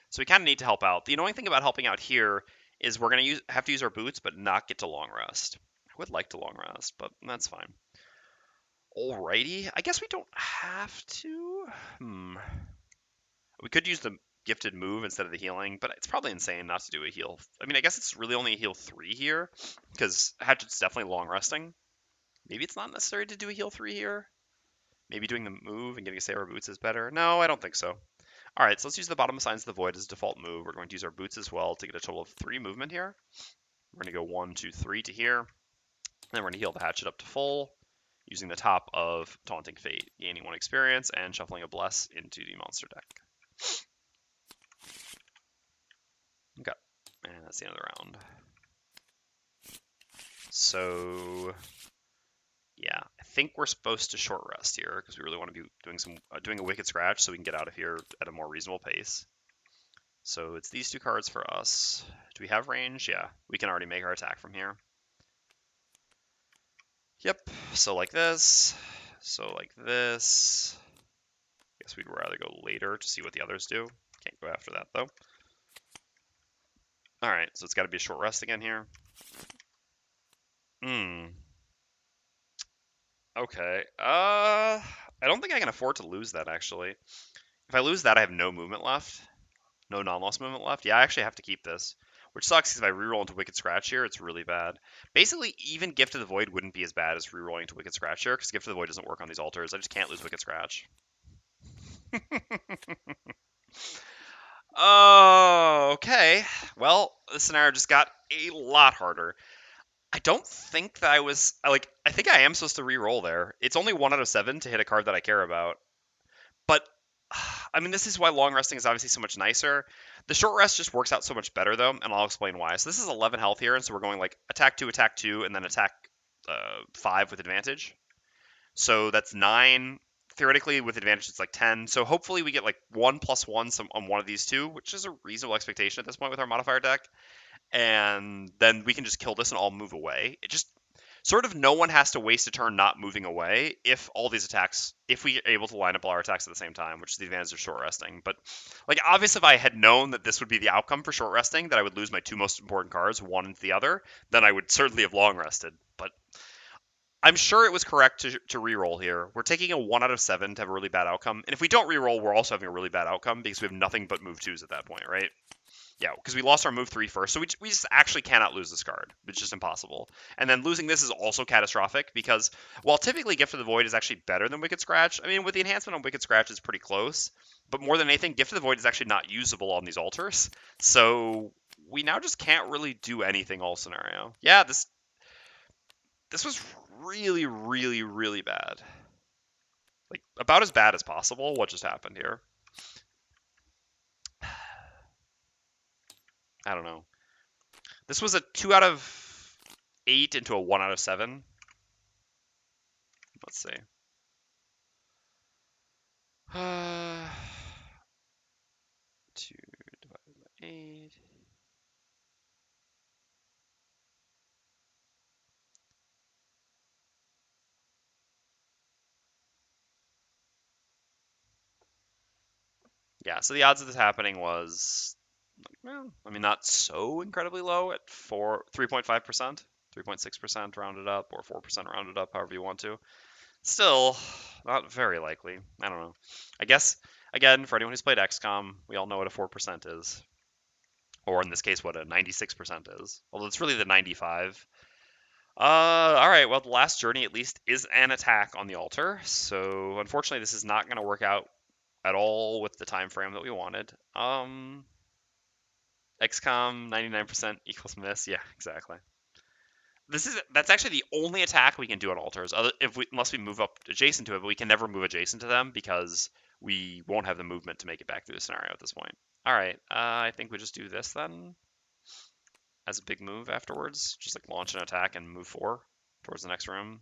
So we kind of need to help out. The annoying thing about helping out here is we're going to have to use our boots, but not get to long rest. I would like to long rest, but that's fine. Alrighty. I guess we don't have to. We could use the gifted move instead of the healing, but it's probably insane not to do a heal. I mean, I guess it's really only a heal 3 here, because Hatchet's definitely long resting. Maybe it's not necessary to do a heal 3 here. Maybe doing the move and getting a Saber Boots is better. No, I don't think so. All right, so let's use the bottom of Signs of the Void as a default move. We're going to use our boots as well to get a total of 3 movement here. We're going to go 1, 2, 3 to here. Then we're going to heal the Hatchet up to full, using the top of Taunting Fate, gaining 1 experience, and shuffling a Bless into the monster deck. Okay, and that's the end of the round. So, yeah, I think we're supposed to short rest here because we really want to be doing a Wicked Scratch so we can get out of here at a more reasonable pace. So it's these 2 cards for us. Do we have range? Yeah, we can already make our attack from here. Yep, so like this, so like this. I guess we'd rather go later to see what the others do. Can't go after that though. All right, so it's got to be a short rest again here. Okay. I don't think I can afford to lose that actually. If I lose that, I have no movement left. No non-loss movement left. Yeah, I actually have to keep this. Which sucks because if I reroll into Wicked Scratch here, it's really bad. Basically, even Gift of the Void wouldn't be as bad as rerolling into Wicked Scratch here, because Gift of the Void doesn't work on these altars. I just can't lose Wicked Scratch. Oh, okay. Well, this scenario just got a lot harder. I don't think that I think I am supposed to re-roll there. It's only 1 out of 7 to hit a card that I care about. But, I mean, this is why long resting is obviously so much nicer. The short rest just works out so much better, though, and I'll explain why. So this is 11 health here, and so we're going like attack 2, and then attack 5 with advantage. So that's 9. Theoretically, with advantage, it's like 10. So hopefully we get like 1 + 1 on one of these 2, which is a reasonable expectation at this point with our modifier deck. And then we can just kill this and all move away. It just sort of no one has to waste a turn not moving away if all these attacks, if we are able to line up all our attacks at the same time, which is the advantage of short resting. But like, obviously, if I had known that this would be the outcome for short resting, that I would lose my 2 most important cards, one into the other, then I would certainly have long rested. But I'm sure it was correct to re-roll here. We're taking a 1 out of 7 to have a really bad outcome. And if we don't re-roll, we're also having a really bad outcome because we have nothing but move 2s at that point, right? Yeah, because we lost our move 3 first, so we just actually cannot lose this card. It's just impossible. And then losing this is also catastrophic because while typically Gift of the Void is actually better than Wicked Scratch, I mean, with the enhancement on Wicked Scratch, it's pretty close. But more than anything, Gift of the Void is actually not usable on these altars. So we now just can't really do anything all scenario. Yeah, this was really, really, really bad. Like, about as bad as possible, what just happened here. I don't know. This was a 2 out of 8 into a 1 out of 7. Let's see. 2 divided by 8. Yeah, so the odds of this happening was, well, I mean, not so incredibly low at 3.5%, 3.6% rounded up, or 4% rounded up, however you want to. Still, not very likely. I don't know. I guess, again, for anyone who's played XCOM, we all know what a 4% is. Or in this case, what a 96% is. Although it's really the 95. All right. Well, the last journey at least is an attack on the altar. So unfortunately, this is not going to work out at all with the time frame that we wanted. XCOM 99% equals miss. Yeah, exactly. That's actually the only attack we can do on altars, unless we move up adjacent to it. But we can never move adjacent to them because we won't have the movement to make it back through the scenario at this point. All right. I think we just do this then as a big move afterwards. Just like launch an attack and move 4 towards the next room.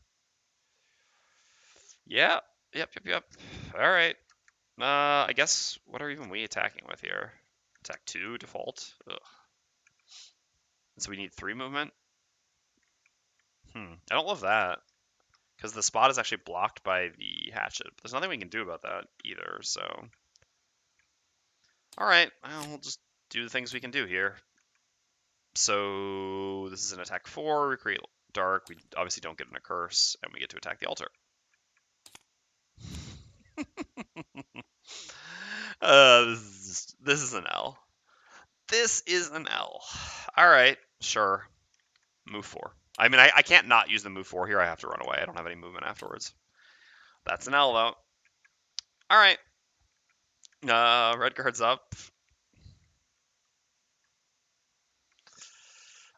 Yeah, Yep. All right. I guess, what are even we attacking with here? Attack 2, default. Ugh. So we need 3 movement? I don't love that. Because the spot is actually blocked by the hatchet. But there's nothing we can do about that either, so... Alright, well, we'll just do the things we can do here. So this is an attack 4, we create dark, we obviously don't get a curse, and we get to attack the altar. This is an L. This is an L. Alright, sure. Move 4. I mean, I can't not use the move 4 here, I have to run away, I don't have any movement afterwards. That's an L, though. Alright. Red guard's up.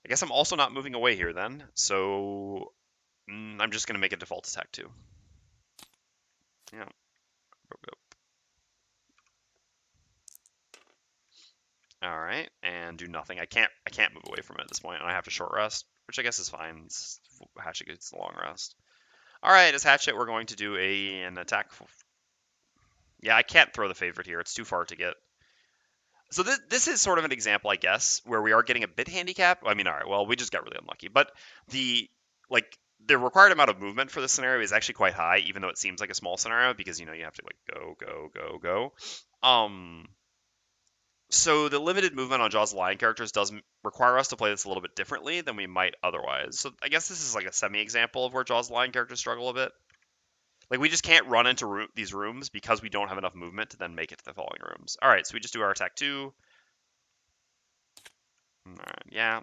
I guess I'm also not moving away here then, so I'm just going to make a default attack 2. Yeah. All right, and do nothing. I can't move away from it at this point, and I have to short rest, which I guess is fine. Hatchet gets the long rest. All right, as Hatchet, we're going to do an attack. Yeah, I can't throw the favorite here. It's too far to get. So this is sort of an example, I guess, where we are getting a bit handicapped. I mean, all right, well, we just got really unlucky, but the the required amount of movement for this scenario is actually quite high, even though it seems like a small scenario because you have to go. So the limited movement on Jaws of the Lion characters does require us to play this a little bit differently than we might otherwise. So I guess this is like a semi-example of where Jaws of the Lion characters struggle a bit. Like we just can't run into these rooms because we don't have enough movement to then make it to the following rooms. All right, so we just do our attack 2. All right, yeah.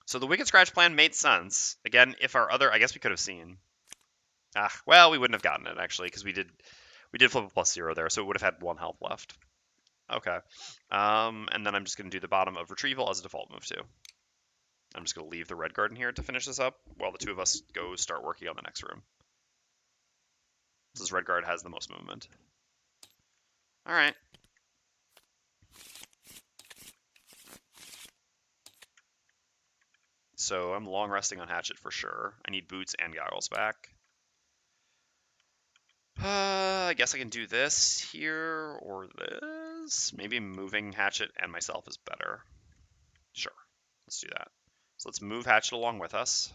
So the Wicked Scratch plan made sense. Again, if our other, I guess we could have seen. Well, we wouldn't have gotten it actually because we did flip a +0 there, so it would have had 1 health left. Okay. And then I'm just going to do the bottom of retrieval as a default move too. I'm just going to leave the red garden here to finish this up while the two of us go start working on the next room. This red guard has the most movement. All right. So I'm long resting on Hatchet for sure. I need boots and goggles back. I guess I can do this here or this. Maybe moving Hatchet and myself is better. Sure, let's do that. So let's move Hatchet along with us.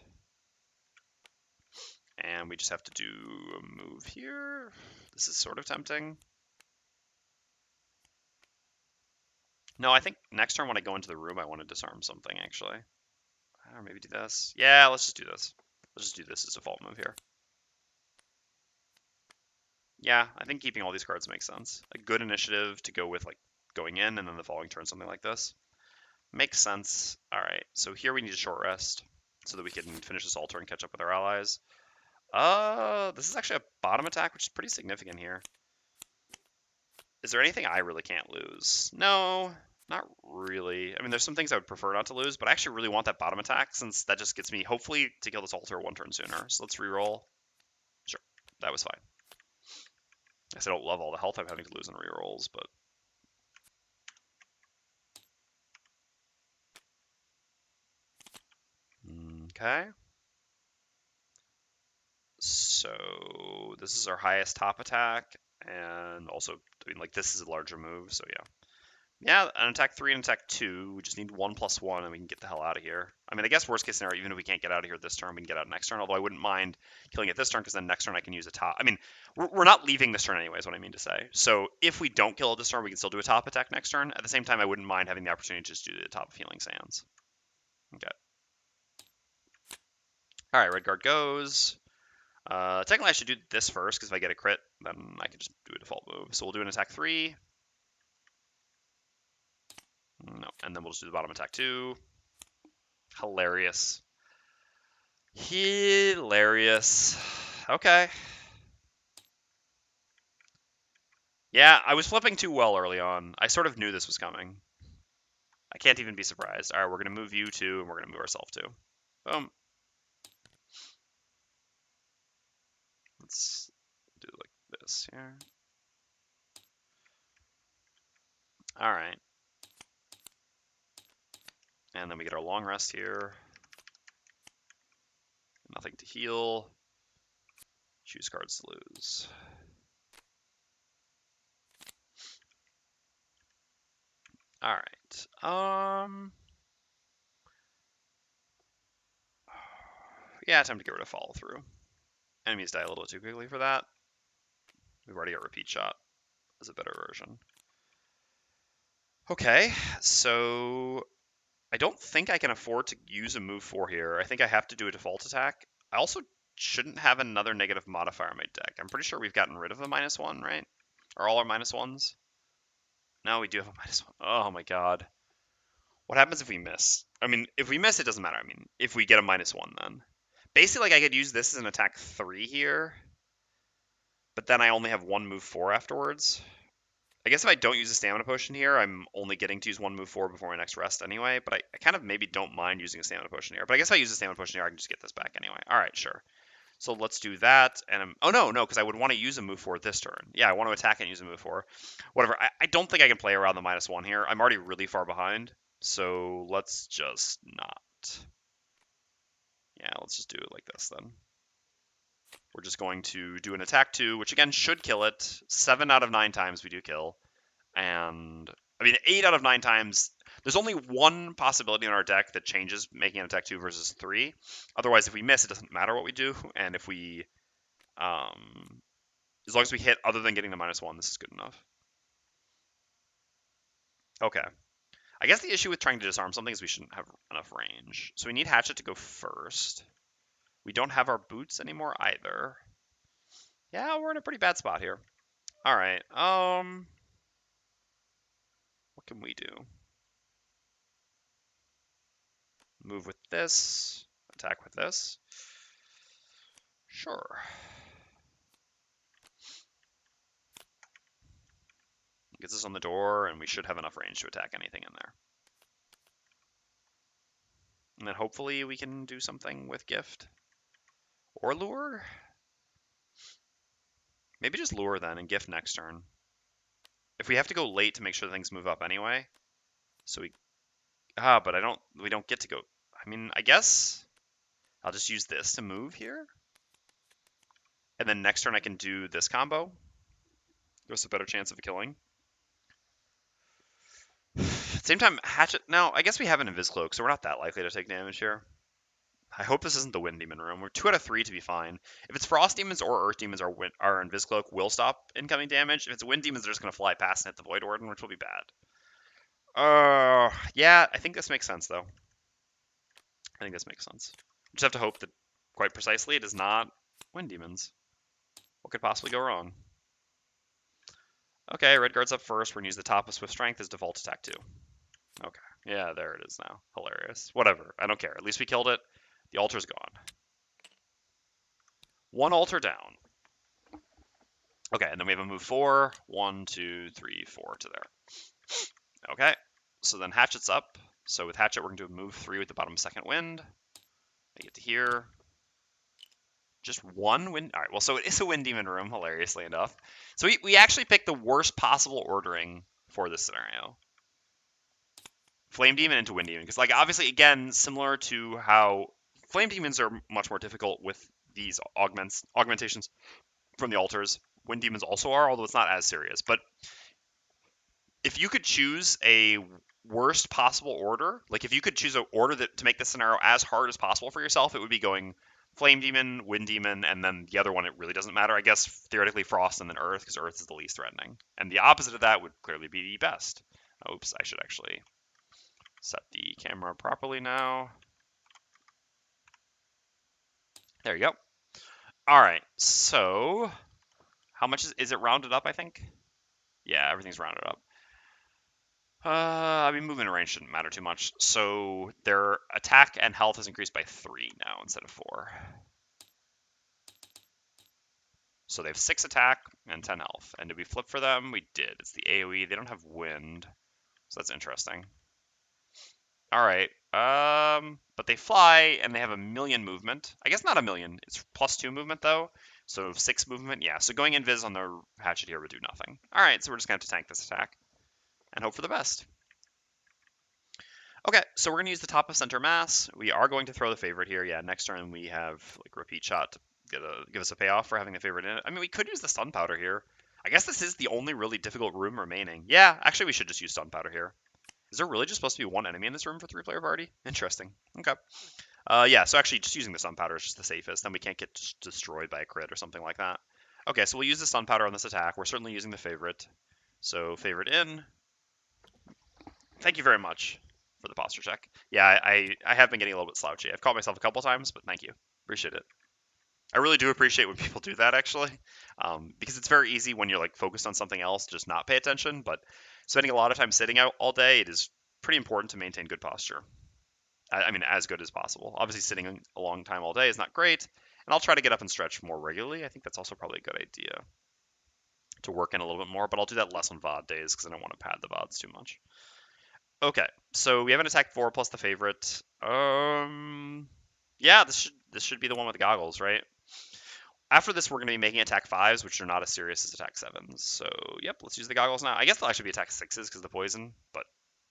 And we just have to do a move here. This is sort of tempting. No, I think next turn when I go into the room, I want to disarm something, actually. Or maybe do this. Yeah, let's just do this. Let's just do this as a default move here. Yeah, I think keeping all these cards makes sense. A good initiative to go with, like, going in, and then the following turn, something like this. Makes sense. All right, so here we need a short rest so that we can finish this altar and catch up with our allies. This is actually a bottom attack, which is pretty significant here. Is there anything I really can't lose? No, not really. I mean, there's some things I would prefer not to lose, but I actually really want that bottom attack since that just gets me, hopefully, to kill this altar 1 turn sooner. So let's reroll. Sure, that was fine. I guess I don't love all the health I'm having to lose in rerolls, but... Okay. So this is our highest top attack, and also, I mean, like, this is a larger move, so yeah. Yeah, an attack 3 and attack 2. We just need 1+1 and we can get the hell out of here. I mean, I guess worst case scenario, even if we can't get out of here this turn, we can get out next turn. Although I wouldn't mind killing it this turn because then next turn I can use a top. I mean, we're not leaving this turn anyway, is what I mean to say. So if we don't kill it this turn, we can still do a top attack next turn. At the same time, I wouldn't mind having the opportunity to just do the top of Healing Sands. Okay. All right, red guard goes. Technically, I should do this first because if I get a crit, then I can just do a default move. So we'll do an attack 3. No, and then we'll just do the bottom attack 2. Hilarious. Hilarious. Okay. Yeah, I was flipping too well early on. I sort of knew this was coming. I can't even be surprised. All right, we're going to move you too, and we're going to move ourselves too. Boom. Let's do like this here. All right. And then we get our long rest here. nothing to heal. Choose cards to lose. All right. Yeah, time to get rid of follow through. Enemies die a little too quickly for that. We've already got repeat shot as a better version. Okay, so I don't think I can afford to use a move 4 here. I think I have to do a default attack. I also shouldn't have another negative modifier on my deck. I'm pretty sure we've gotten rid of the -1, right? Are all our -1s? No, we do have a -1. Oh my god. What happens if we miss? I mean, if we miss, it doesn't matter. I mean, if we get a -1, then. Basically, like, I could use this as an attack 3 here, but then I only have one move 4 afterwards. I guess if I don't use a stamina potion here, I'm only getting to use one move 4 before my next rest anyway, but I kind of maybe don't mind using a stamina potion here. But I guess if I use a stamina potion here, I can just get this back anyway. All right, sure. So let's do that. And oh, no, because I would want to use a move 4 this turn. Yeah, I want to attack and use a move 4. Whatever. I don't think I can play around the -1 here. I'm already really far behind. So let's just not. Yeah, let's just do it like this then. We're just going to do an attack 2, which again should kill it. 7 out of 9 times we do kill. And I mean, 8 out of 9 times, there's only one possibility in our deck that changes making an attack 2 versus 3. Otherwise, if we miss, it doesn't matter what we do. And if we, as long as we hit other than getting the -1, this is good enough. Okay. I guess the issue with trying to disarm something is we shouldn't have enough range. So we need Hatchet to go first. We don't have our boots anymore either. Yeah, we're in a pretty bad spot here. All right. What can we do? Move with this. Attack with this. Sure. Gets us on the door, and we should have enough range to attack anything in there. And then hopefully we can do something with Gift. Or Lure? Maybe just Lure then, and Gift next turn. If we have to go late to make sure things move up anyway. So we... but we don't get to go... I mean, I guess I'll just use this to move here. And then next turn I can do this combo. Give us a better chance of killing. At the same time, Hatchet... Now, I guess we have an Invis Cloak, so we're not that likely to take damage here. I hope this isn't the Wind Demon room. We're 2 out of 3 to be fine. If it's Frost Demons or Earth Demons, our Invis Cloak will stop incoming damage. If it's Wind Demons, they're just going to fly past and hit the Voidwarden, which will be bad. Yeah, I think this makes sense, though. I think this makes sense. We just have to hope that, quite precisely, it is not Wind Demons. What could possibly go wrong? Okay, Red Guard's up first. We're going to use the top of Swift Strength as default attack 2. Okay. Yeah, there it is now. Hilarious. Whatever. I don't care. At least we killed it. The altar's gone. One altar down. Okay, and then we have a move 4. 1, 2, 3, 4 to there. Okay, so then Hatchet's up. So with Hatchet, we're going to do a move 3 with the bottom second wind. I get to here. Just one wind. All right, well, so it is a Wind Demon room, hilariously enough. So we actually picked the worst possible ordering for this scenario. Flame Demon into Wind Demon. Because, like, obviously, again, similar to how Flame Demons are much more difficult with these augmentations from the altars. Wind Demons also are, although it's not as serious. But if you could choose a worst possible order, like if you could choose an order to make this scenario as hard as possible for yourself, it would be going Flame Demon, Wind Demon, and then the other one, it really doesn't matter. I guess theoretically Frost and then Earth, because Earth is the least threatening. And the opposite of that would clearly be the best. Oops, I should actually set the camera properly now. There you go. All right, so how much is it rounded up, I think? Yeah, everything's rounded up. I mean, movement and range shouldn't matter too much. So their attack and health is increased by 3 now instead of 4. So they have 6 attack and 10 health. And did we flip for them? We did. It's the AoE. They don't have wind. So that's interesting. All right. But they fly and they have 1,000,000 movement. I guess not 1,000,000. It's +2 movement though. So 6 movement. Yeah. So going invis on the Hatchet here would do nothing. All right. So we're just going to have to tank this attack and hope for the best. Okay, so we're going to use the top of center mass. We are going to throw the favorite here. Yeah, next turn we have like repeat shot to give us a payoff for having the favorite in it. I mean, we could use the stun powder here. I guess this is the only really difficult room remaining. Yeah, actually we should just use stun powder here. Is there really just supposed to be one enemy in this room for 3-player party? Interesting. Okay. Yeah, so actually just using the stun powder is just the safest. Then we can't get destroyed by a crit or something like that. Okay, so we'll use the stun powder on this attack. We're certainly using the favorite. So favorite in. Thank you very much for the posture check. Yeah, I have been getting a little bit slouchy. I've caught myself a couple times, but thank you. Appreciate it. I really do appreciate when people do that, actually, because it's very easy when you're like focused on something else to just not pay attention. But spending a lot of time sitting out all day, it is pretty important to maintain good posture. I mean, as good as possible. Obviously, sitting a long time all day is not great, and I'll try to get up and stretch more regularly. I think that's also probably a good idea to work in a little bit more, but I'll do that less on VOD days because I don't want to pad the VODs too much. Okay, so we have an attack 4 plus the favorite. Yeah, this should be the one with the goggles, right? After this, we're going to be making attack 5s, which are not as serious as attack 7s. So, yep, let's use the goggles now. I guess they'll actually be attack 6s because of the poison, but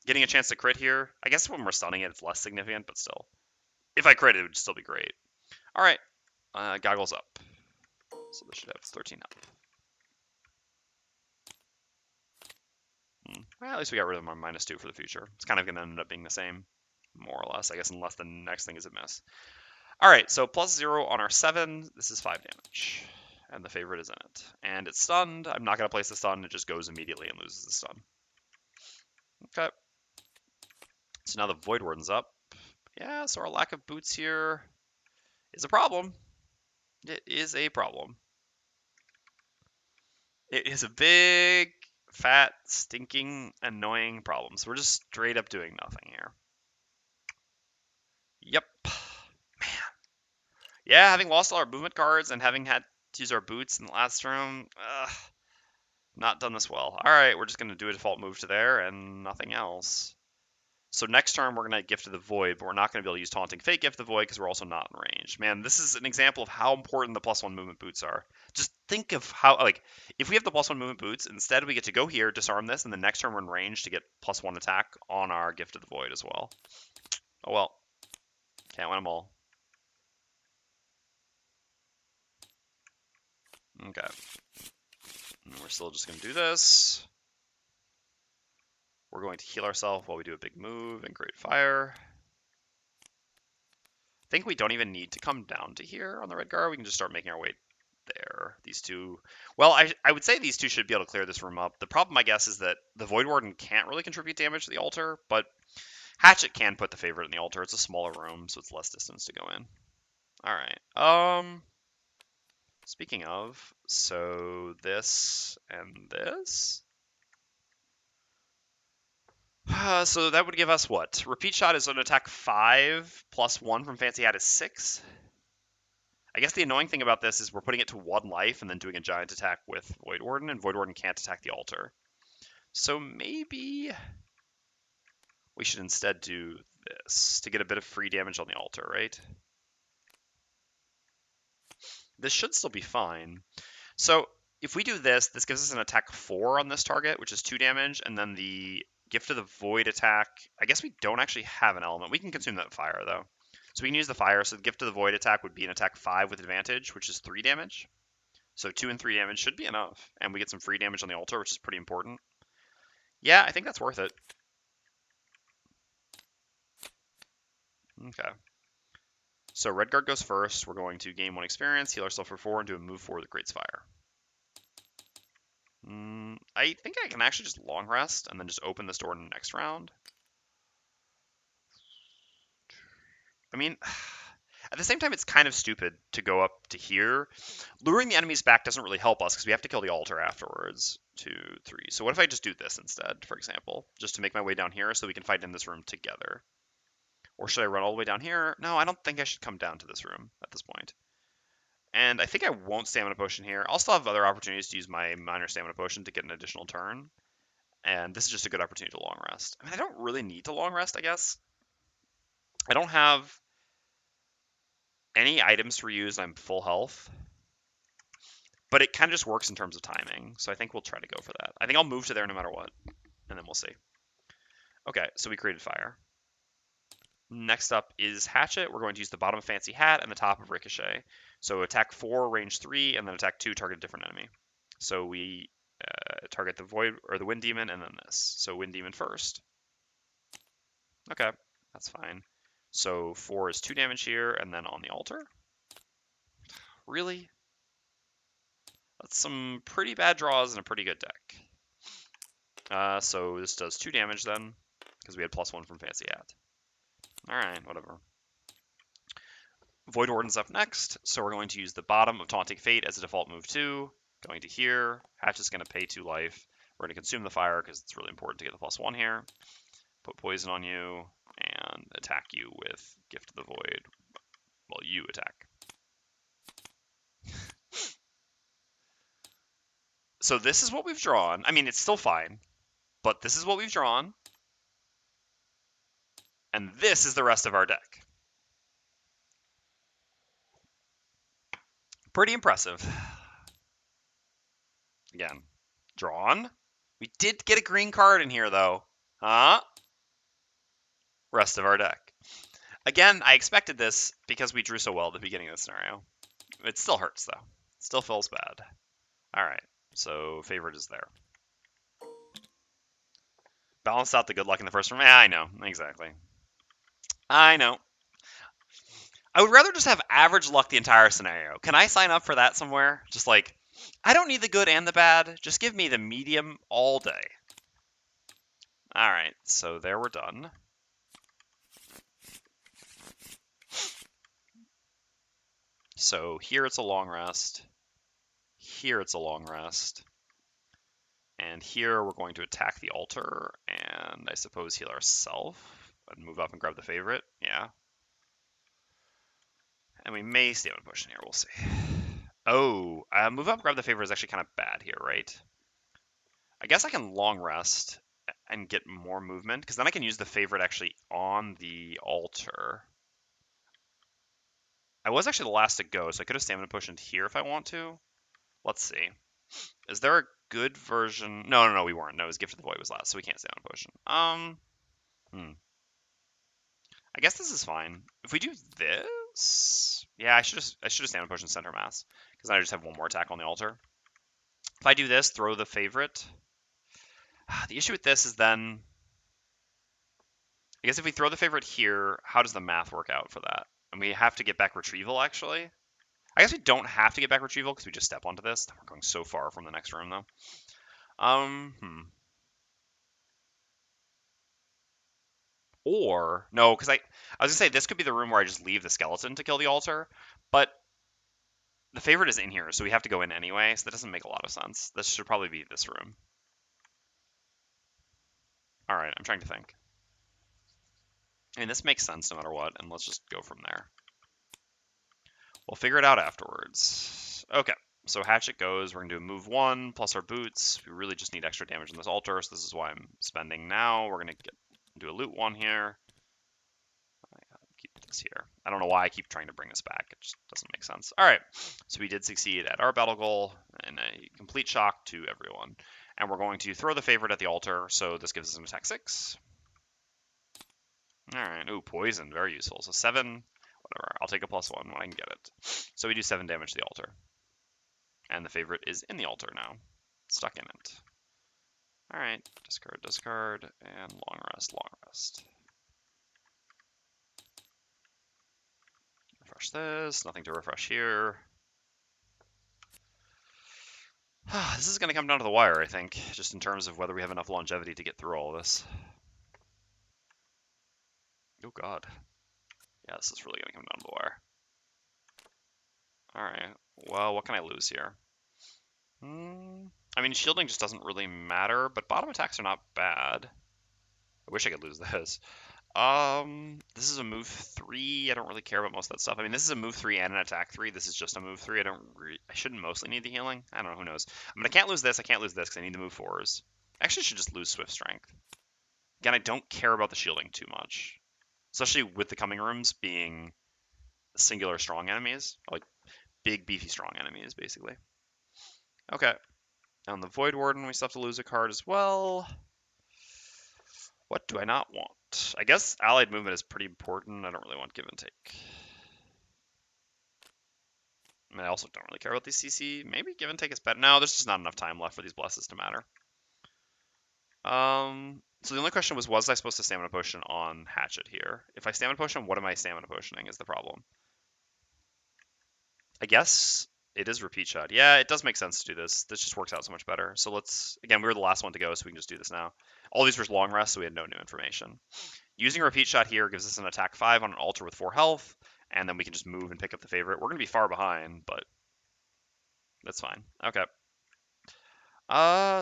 getting a chance to crit here, I guess when we're stunning it, it's less significant, but still. If I crit, it would still be great. All right, goggles up. So this should have 13 up. Well, at least we got rid of our -2 for the future. It's kind of going to end up being the same, more or less, I guess, unless the next thing is a miss. All right, so +0 on our 7. This is 5 damage, and the favorite is in it. And it's stunned. I'm not going to place the stun. It just goes immediately and loses the stun. Okay. So now the Voidwarden's up. Yeah, so our lack of boots here is a problem. It is a problem. It is a big, fat, stinking, annoying problem. So we're just straight up doing nothing here. Yep. Man. Yeah, having lost all our movement cards and having had to use our boots in the last room, not done this well. All right, we're just going to do a default move to there and nothing else. So next turn, we're going to Gift of the Void, but we're not going to be able to use Taunting Fate Gift of the Void because we're also not in range. Man, this is an example of how important the +1 movement boots are. Just think of how, like, if we have the +1 movement boots, instead we get to go here, disarm this, and the next turn we're in range to get +1 attack on our Gift of the Void as well. Oh well. Can't win them all. Okay. And we're still just going to do this. We're going to heal ourselves while we do a big move and create fire. I think we don't even need to come down to here on the red guard. We can just start making our way there. These two, well, I would say these two should be able to clear this room up. The problem, I guess, is that the Voidwarden can't really contribute damage to the altar, but Hatchet can put the favorite in the altar. It's a smaller room, so it's less distance to go in. All right. Speaking of, so this and this. So that would give us what? Repeat shot is an attack 5 plus 1 from Fancy Hat is 6. I guess the annoying thing about this is we're putting it to 1 life and then doing a giant attack with Voidwarden, and Voidwarden can't attack the altar. So maybe we should instead do this to get a bit of free damage on the altar, right? This should still be fine. So if we do this, this gives us an attack 4 on this target, which is 2 damage, and then the Gift of the Void attack, I guess we don't actually have an element. We can consume that fire, though. So we can use the fire. So the Gift of the Void attack would be an attack 5 with advantage, which is 3 damage. So 2 and 3 damage should be enough. And we get some free damage on the altar, which is pretty important. Yeah, I think that's worth it. Okay. So red guard goes first. We're going to gain 1 experience, heal ourselves for 4, and do a move forward that creates fire. I think I can actually just long rest and then just open this door in the next round. I mean, at the same time, it's kind of stupid to go up to here. Luring the enemies back doesn't really help us because we have to kill the altar afterwards. 2, 3. So what if I just do this instead, for example, just to make my way down here so we can fight in this room together? Or should I run all the way down here? No, I don't think I should come down to this room at this point. And I think I won't Stamina Potion here. I'll still have other opportunities to use my minor Stamina Potion to get an additional turn. And this is just a good opportunity to long rest. I mean, I don't really need to long rest, I guess. I don't have any items to reuse. I'm full health. But it kind of just works in terms of timing. So I think we'll try to go for that. I think I'll move to there no matter what. And then we'll see. Okay, so we created fire. Next up is Hatchet. We're going to use the bottom of Fancy Hat and the top of Ricochet. So attack 4, range 3, and then attack 2, target a different enemy. So we target the Void or the Wind Demon and then this. So Wind Demon first. Okay, that's fine. So 4 is 2 damage here, and then on the altar. Really? That's some pretty bad draws and a pretty good deck. So this does 2 damage then, because we had +1 from Fancy Hat. Alright, whatever. Voidwarden's up next, so we're going to use the bottom of Taunting Fate as a default move 2. Going to here. Hatchet's going to pay 2 life. We're going to consume the fire because it's really important to get the +1 here. Put poison on you and attack you with Gift of the Void. Well, you attack. So this is what we've drawn. I mean, it's still fine, but this is what we've drawn. And this is the rest of our deck. Pretty impressive. Again, drawn. We did get a green card in here, though. Huh? Rest of our deck. Again, I expected this because we drew so well at the beginning of the scenario. It still hurts, though. It still feels bad. Alright, so favorite is there. Balanced out the good luck in the first room. Yeah, I know. Exactly. I know. I would rather just have average luck the entire scenario. Can I sign up for that somewhere? Just like, I don't need the good and the bad. Just give me the medium all day. Alright, so there we're done. So here it's a long rest. Here it's a long rest. And here we're going to attack the altar and I suppose heal ourselves and move up and grab the favorite. Yeah. And we may stay on push in here. We'll see. Oh, move up, grab the favorite is actually kind of bad here, right? I guess I can long rest and get more movement because then I can use the favorite actually on the altar. I was actually the last to go, so I could have stamina push into here if I want to. Let's see. Is there a good version? No, we weren't. No, it was Gift of the Void was last, so we can't stamina push. I guess this is fine. If we do this, yeah, I should have stamina push in center mass because then I just have one more attack on the altar. If I do this, throw the favorite. The issue with this is then, I guess if we throw the favorite here, how does the math work out for that? And we have to get back retrieval actually. I guess we don't have to get back retrieval because we just step onto this. We're going so far from the next room though. Or, no, because I was going to say this could be the room where I just leave the skeleton to kill the altar, but the favorite is in here, so we have to go in anyway, so that doesn't make a lot of sense. This should probably be this room. Alright, I'm trying to think. I mean, this makes sense no matter what, and let's just go from there. We'll figure it out afterwards. Okay, so Hatchet goes. We're going to do a move 1 plus our boots. We really just need extra damage on this altar, so this is why I'm spending now. We're going to do a loot 1 here. Keep this here. I don't know why I keep trying to bring this back. It just doesn't make sense. All right, so we did succeed at our battle goal and a complete shock to everyone. And we're going to throw the favorite at the altar, so this gives us an attack 6. All right, ooh, poison, very useful. So 7, whatever, I'll take a +1 when I can get it. So we do 7 damage to the altar. And the favorite is in the altar now, stuck in it. All right, discard, and long rest. Refresh this, nothing to refresh here. This is going to come down to the wire, I think, just in terms of whether we have enough longevity to get through all of this. Oh god. Yeah, this is really going to come down to the wire. Alright, well, what can I lose here? I mean, shielding just doesn't really matter, but bottom attacks are not bad. I wish I could lose this. This is a move 3. I don't really care about most of that stuff. I mean, this is a move 3 and an attack 3. This is just a move 3. I shouldn't mostly need the healing. I don't know, who knows. I mean, I can't lose this. I can't lose this because I need to move 4s. Actually, I should just lose Swift Strength. Again, I don't care about the shielding too much. Especially with the coming rooms being singular strong enemies. Like, big, beefy, strong enemies, basically. Okay. On the Voidwarden, we still have to lose a card as well. What do I not want? I guess allied movement is pretty important. I don't really want give and take. I mean, I also don't really care about these CC. Maybe give and take is better. No, there's just not enough time left for these blesses to matter. So the only question was I supposed to stamina potion on Hatchet here? If I stamina potion, what am I stamina potioning is the problem. I guess it is repeat shot. Yeah, it does make sense to do this. This just works out so much better. So let's, again, we were the last one to go, so we can just do this now. All these were long rests, so we had no new information. Using a repeat shot here gives us an attack 5 on an altar with 4 health, and then we can just move and pick up the favorite. We're going to be far behind, but that's fine. Okay.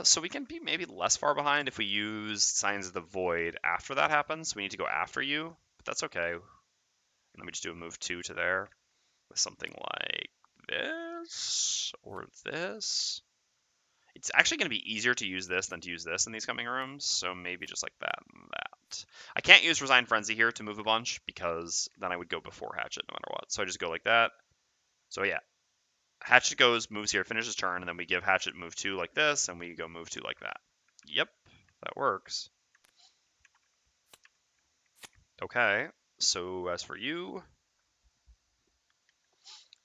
So we can be maybe less far behind if we use Signs of the Void after that happens. We need to go after you, but that's okay. And then we just do a move 2 to there with something like this or this. It's actually going to be easier to use this than to use this in these coming rooms, so maybe just like that and that. I can't use Resign Frenzy here to move a bunch because then I would go before Hatchet no matter what. So I just go like that. So yeah, Hatchet goes, moves here, finishes turn, and then we give Hatchet move 2 like this, and we go move 2 like that. Yep, that works. Okay, so as for you,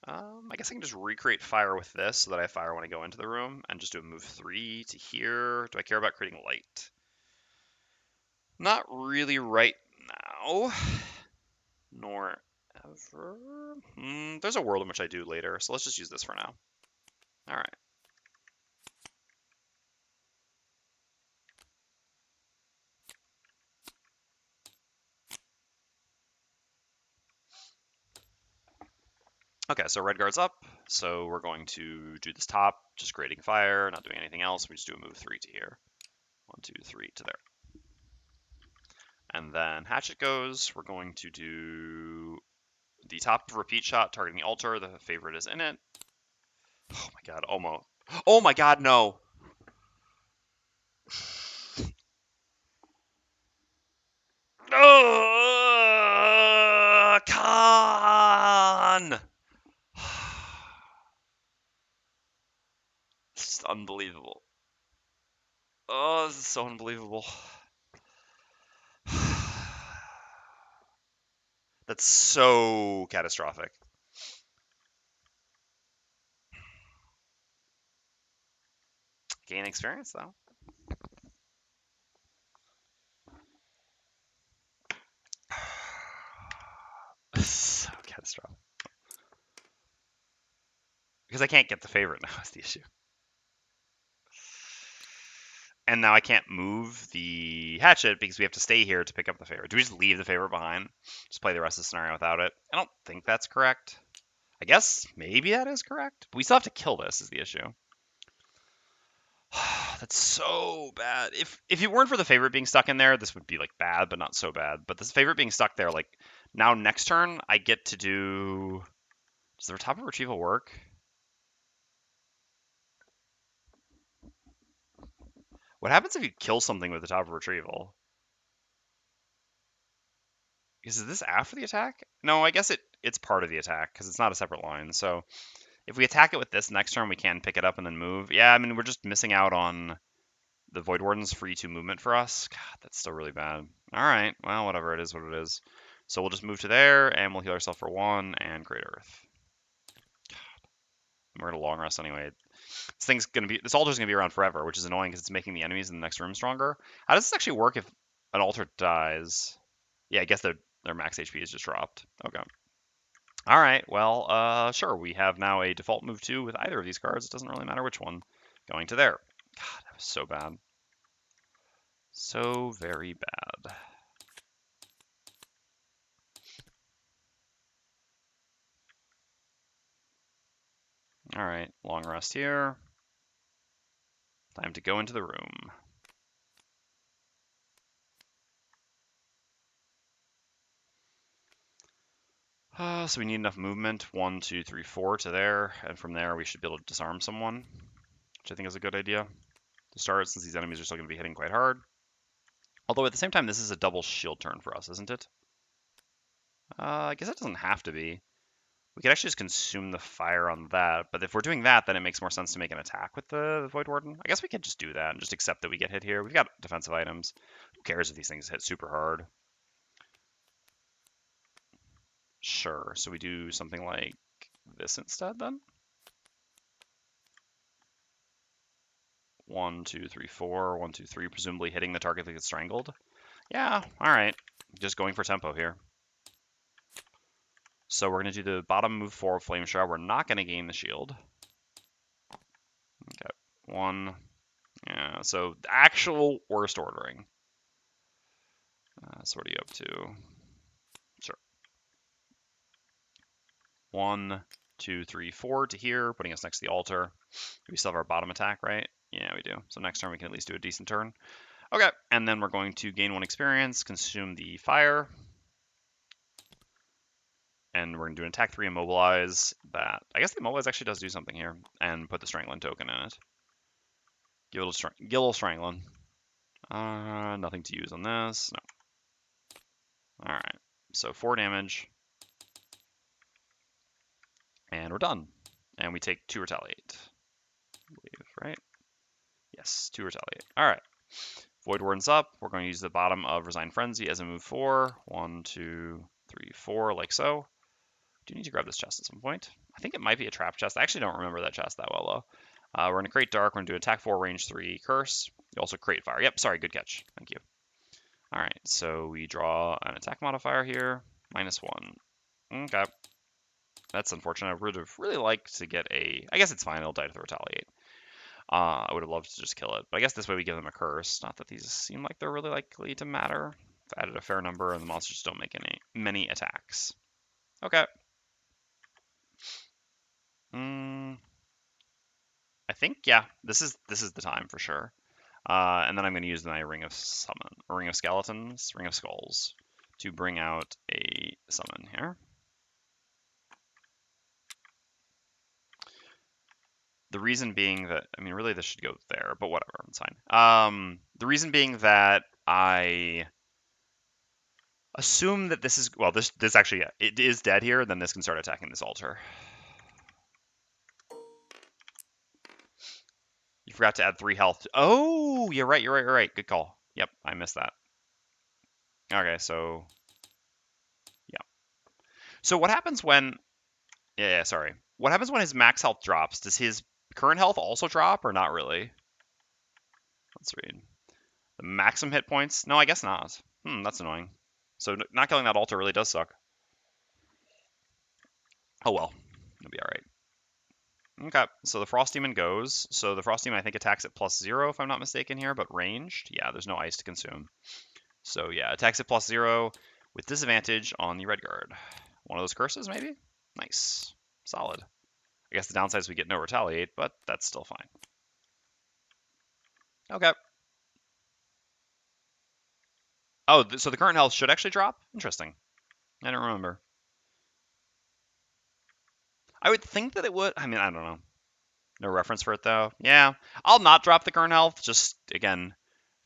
I guess I can just recreate fire with this so that I have fire when I go into the room, and just do a move 3 to here. Do I care about creating light? Not really right now, nor ever. There's a world in which I do later, so let's just use this for now. All right. Okay, so red guard's up, so we're going to do this top, just creating fire, not doing anything else. We just do a move 3 to here. 1, 2, 3 to there. And then Hatchet goes. We're going to do the top repeat shot targeting the altar. The favorite is in it. Oh my god, almost. Oh my god, no! Khan! This is unbelievable. Oh, this is so unbelievable. That's so catastrophic. Gain experience, though. So catastrophic. Because I can't get the favorite now is the issue. And now I can't move the Hatchet because we have to stay here to pick up the favorite. Do we just leave the favorite behind? Just play the rest of the scenario without it? I don't think that's correct. I guess maybe that is correct. But we still have to kill this is the issue. That's so bad. If it weren't for the favorite being stuck in there, this would be like bad, but not so bad. But this favorite being stuck there, like now next turn I get to do. Does the top of retrieval work? What happens if you kill something with the top of retrieval? Is this after the attack? No, I guess it's part of the attack because it's not a separate line. So if we attack it with this next turn, we can pick it up and then move. Yeah, I mean, we're just missing out on the Voidwarden's free 2 movement for us. God, that's still really bad. All right, well, whatever, it is what it is. So we'll just move to there, and we'll heal ourselves for 1 and Great Earth. God, we're gonna long rest anyway. This altar's gonna be around forever, which is annoying because it's making the enemies in the next room stronger. How does this actually work if an altar dies? Yeah, I guess their max HP is just dropped. Okay. All right, well, sure. We have now a default move 2 with either of these cards. It doesn't really matter which one. Going to there. God, that was so bad. So very bad. All right, long rest here. Time to go into the room. So we need enough movement, 1, 2, 3, 4 to there, and from there we should be able to disarm someone, which I think is a good idea to start since these enemies are still going to be hitting quite hard. Although at the same time, this is a double shield turn for us, isn't it? I guess it doesn't have to be. We could actually just consume the fire on that, but if we're doing that, then it makes more sense to make an attack with the Voidwarden. I guess we could just do that and just accept that we get hit here. We've got defensive items. Who cares if these things hit super hard? Sure. So we do something like this instead then? 1, 2, 3, 4. 1, 2, 3, presumably hitting the target that gets strangled. Yeah, all right. Just going for tempo here. So we're going to do the bottom move 4 Flame Shroud. We're not going to gain the shield. Okay, 1. Yeah, so actual worst ordering. So what are you up to? Sure. 1, 2, 3, 4 to here, putting us next to the altar. We still have our bottom attack, right? Yeah, we do. So next turn we can at least do a decent turn. Okay, and then we're going to gain 1 experience, consume the fire, and we're going to do an attack 3 immobilize. That I guess the immobilize actually does do something here, and put the strangling token in it. Give it a little strangling. Nothing to use on this. No. All right, so 4 damage, and we're done. And we take 2 retaliate. I believe, right? Yes, 2 retaliate. All right. Voidwarden's up. We're going to use the bottom of Resign Frenzy as a move 4. 1, 2, 3, 4, like so. Do need to grab this chest at some point. I think it might be a trap chest. I actually don't remember that chest that well, though. We're going to create Dark. We're going to do attack 4, range 3, curse. You also create fire. Yep, sorry, good catch. Thank you. All right, so we draw an attack modifier here, -1. Okay. That's unfortunate. I would have really liked to get a... I guess it's fine. It'll die to the retaliate. I would have loved to just kill it. But I guess this way we give them a curse. Not that these seem like they're really likely to matter. I've added a fair number, and the monsters don't make many attacks. Okay. I think, yeah, this is the time for sure. And then I'm going to use my Ring of Skeletons, Ring of Skulls, to bring out a summon here. The reason being that, I mean, really this should go there, but whatever, it's fine. The reason being that I assume that this is, well, this actually, yeah, it is dead here, then this can start attacking this altar. You forgot to add 3 health. Oh, you're right. Good call. Yep, I missed that. Okay, so, yeah. So what happens when, yeah, sorry. What happens when his max health drops? Does his current health also drop or not really? Let's read. The maximum hit points? No, I guess not. That's annoying. So not killing that altar really does suck. Oh well, it'll be alright. Okay, so the Frost Demon goes. So the Frost Demon I think attacks at +0 if I'm not mistaken here, but ranged. Yeah, there's no ice to consume. So yeah, attacks at +0 with disadvantage on the red guard. One of those curses maybe? Nice. Solid. I guess the downside is we get no retaliate, but that's still fine. Okay. Oh, so the current health should actually drop? Interesting. I don't remember. I would think that it would. I mean, I don't know. No reference for it, though. Yeah. I'll not drop the current health. Just, again,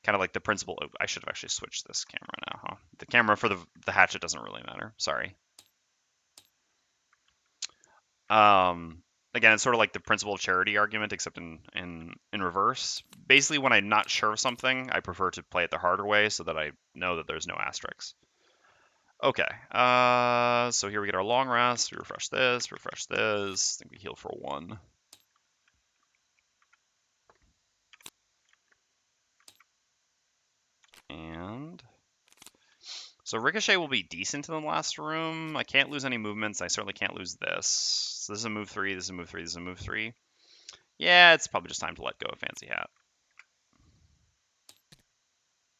kind of like the principle. I should have actually switched this camera now, huh? The camera for the hatchet doesn't really matter. Sorry. Again, it's sort of like the principle of charity argument, except in reverse. Basically, when I'm not sure of something, I prefer to play it the harder way so that I know that there's no asterisks. Okay, so here we get our long rest. We refresh this, I think we heal for 1. And so Ricochet will be decent in the last room. I can't lose any movements. I certainly can't lose this. So this is a move 3, this is a move 3, this is a move 3. Yeah, it's probably just time to let go of Fancy Hat.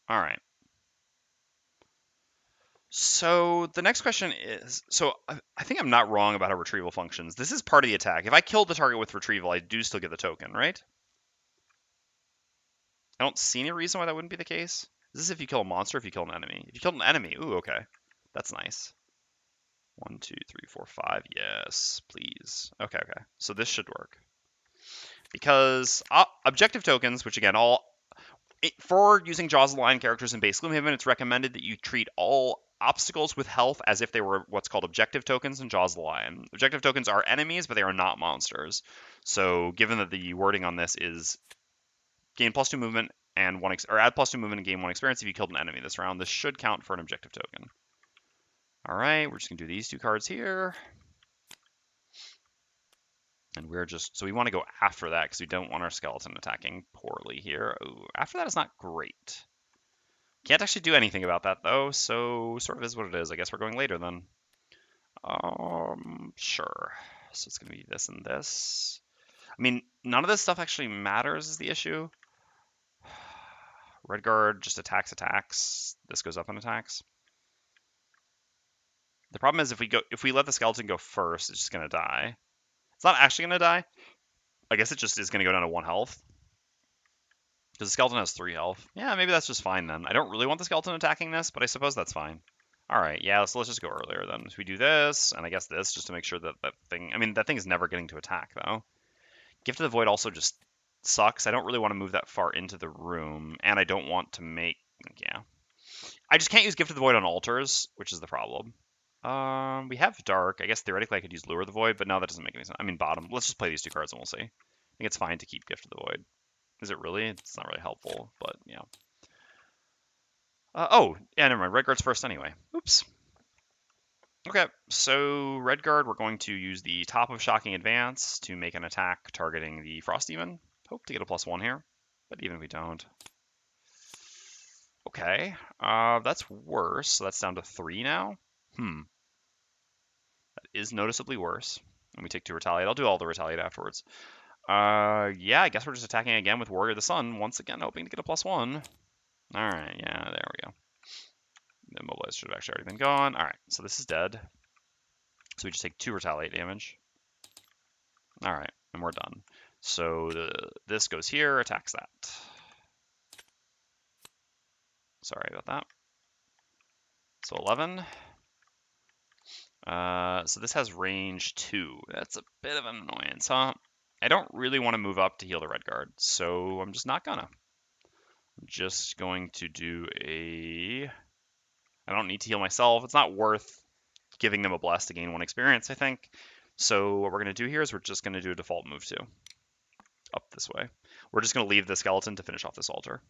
All right. So the next question is, so I think I'm not wrong about how retrieval functions. This is part of the attack. If I kill the target with retrieval, I do still get the token, right? I don't see any reason why that wouldn't be the case. Is this if you kill a monster, if you kill an enemy? If you kill an enemy, ooh, okay. That's nice. 1, 2, 3, 4, 5. Yes, please. Okay. So this should work. Because objective tokens, which again, for using Jaws of the Lion characters in base Gloomhaven, it's recommended that you treat all obstacles with health as if they were what's called objective tokens in Jaws of the Lion. Objective tokens are enemies, but they are not monsters. So given that the wording on this is gain +2 movement and or add +2 movement and gain 1 experience if you killed an enemy this round, this should count for an objective token. All right, we're just gonna do these 2 cards here. And we're just, so we want to go after that because we don't want our skeleton attacking poorly here. Ooh, after that is not great. Can't actually do anything about that though, so sort of is what it is. I guess we're going later then. Sure. So it's gonna be this and this. I mean, none of this stuff actually matters is the issue. Red guard just attacks. This goes up and attacks. The problem is if we let the skeleton go first, it's just gonna die. It's not actually gonna die. I guess it just is gonna go down to 1 health. Because the skeleton has 3 health. Yeah, maybe that's just fine then. I don't really want the skeleton attacking this, but I suppose that's fine. Alright, yeah, so let's just go earlier then. So we do this, and I guess this, just to make sure that that thing... I mean, that thing is never getting to attack, though. Gift of the Void also just sucks. I don't really want to move that far into the room, and I don't want to make... Yeah. I just can't use Gift of the Void on altars, which is the problem. We have Dark. I guess theoretically I could use Lure of the Void, but no, that doesn't make any sense. I mean, bottom. Let's just play these 2 cards and we'll see. I think it's fine to keep Gift of the Void. Is it really? It's not really helpful, but yeah. Oh, yeah, never mind. Red guard's first anyway. Oops. Okay, so red guard, we're going to use the top of Shocking Advance to make an attack targeting the Frost Demon. Hope to get a +1 here, but even if we don't. Okay, that's worse. So that's down to 3 now. That is noticeably worse. And we take 2 retaliate. I'll do all the retaliate afterwards. Yeah, I guess we're just attacking again with Warrior of the Sun, once again hoping to get a +1. Alright, yeah, there we go. The Mobilize should have actually already been gone. Alright, so this is dead. So we just take 2 retaliate damage. Alright, and we're done. So this goes here, attacks that. Sorry about that. So 11. So this has range 2. That's a bit of an annoyance, huh? I don't really want to move up to heal the red guard, so I'm just not gonna. I'm just going to do a... I don't need to heal myself. It's not worth giving them a blast to gain 1 experience, I think. So what we're going to do here is we're just going to do a default move 2. Up this way. We're just going to leave the skeleton to finish off this altar.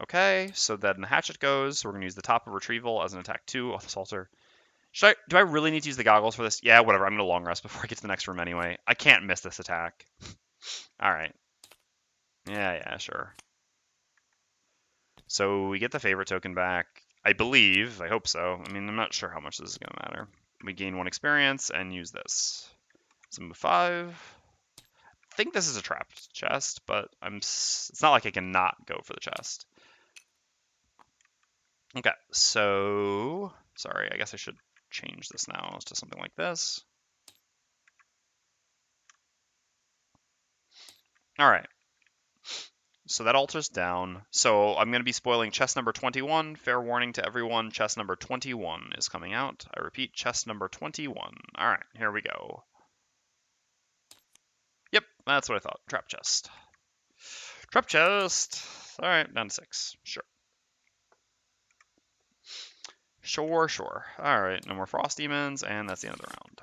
Okay, so then the hatchet goes. So we're going to use the top of retrieval as an attack 2 off this altar. Do I really need to use the goggles for this? Yeah, whatever. I'm going to long rest before I get to the next room anyway. I can't miss this attack. All right. Yeah, sure. So we get the favorite token back. I believe. I hope so. I mean, I'm not sure how much this is going to matter. We gain 1 experience and use this. So move 5. I think this is a trapped chest, but it's not like I can not go for the chest. Okay, so sorry, I guess I should change this now to something like this. All right. So that altar's down. So I'm going to be spoiling chest number 21. Fair warning to everyone, chest number 21 is coming out. I repeat, chest number 21. All right, here we go. Yep, that's what I thought. Trap chest. Trap chest. All right, down to 6. Sure. Sure. All right, no more frost demons, and that's the end of the round.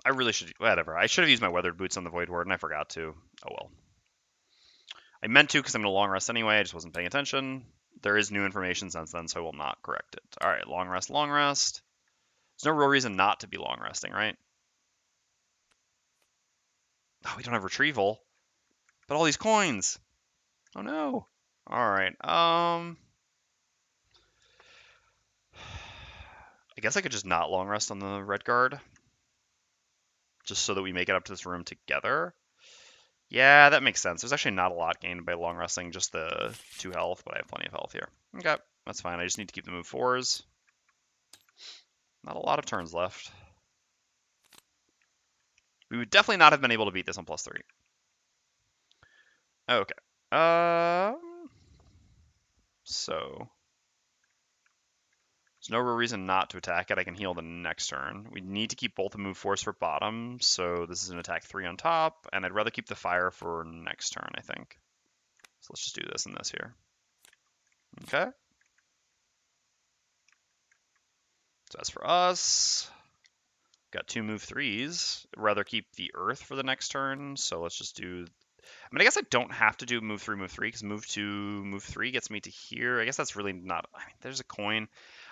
I really should, whatever. I should have used my weathered boots on the Voidwarden. I forgot to. Oh well. I meant to because I'm going to long rest anyway. I just wasn't paying attention. There is new information since then, so I will not correct it. All right, long rest. There's no real reason not to be long resting, right? Oh, we don't have retrieval. But all these coins. Oh no. All right. I guess I could just not long rest on the red guard. Just so that we make it up to this room together. Yeah, that makes sense. There's actually not a lot gained by long resting, just the 2 health, but I have plenty of health here. Okay, that's fine. I just need to keep the move 4s. Not a lot of turns left. We would definitely not have been able to beat this on +3. Okay. So there's no real reason not to attack it. I can heal the next turn. We need to keep both the move 4s for bottom, so this is an attack 3 on top, and I'd rather keep the fire for next turn, I think. So let's just do this and this here. Okay. So as for us, Got 2 move 3s. Rather keep the Earth for the next turn, so let's just do... I mean, I guess I don't have to do move 3, because move 2, move 3 gets me to here. I guess that's really not... I mean, there's a coin.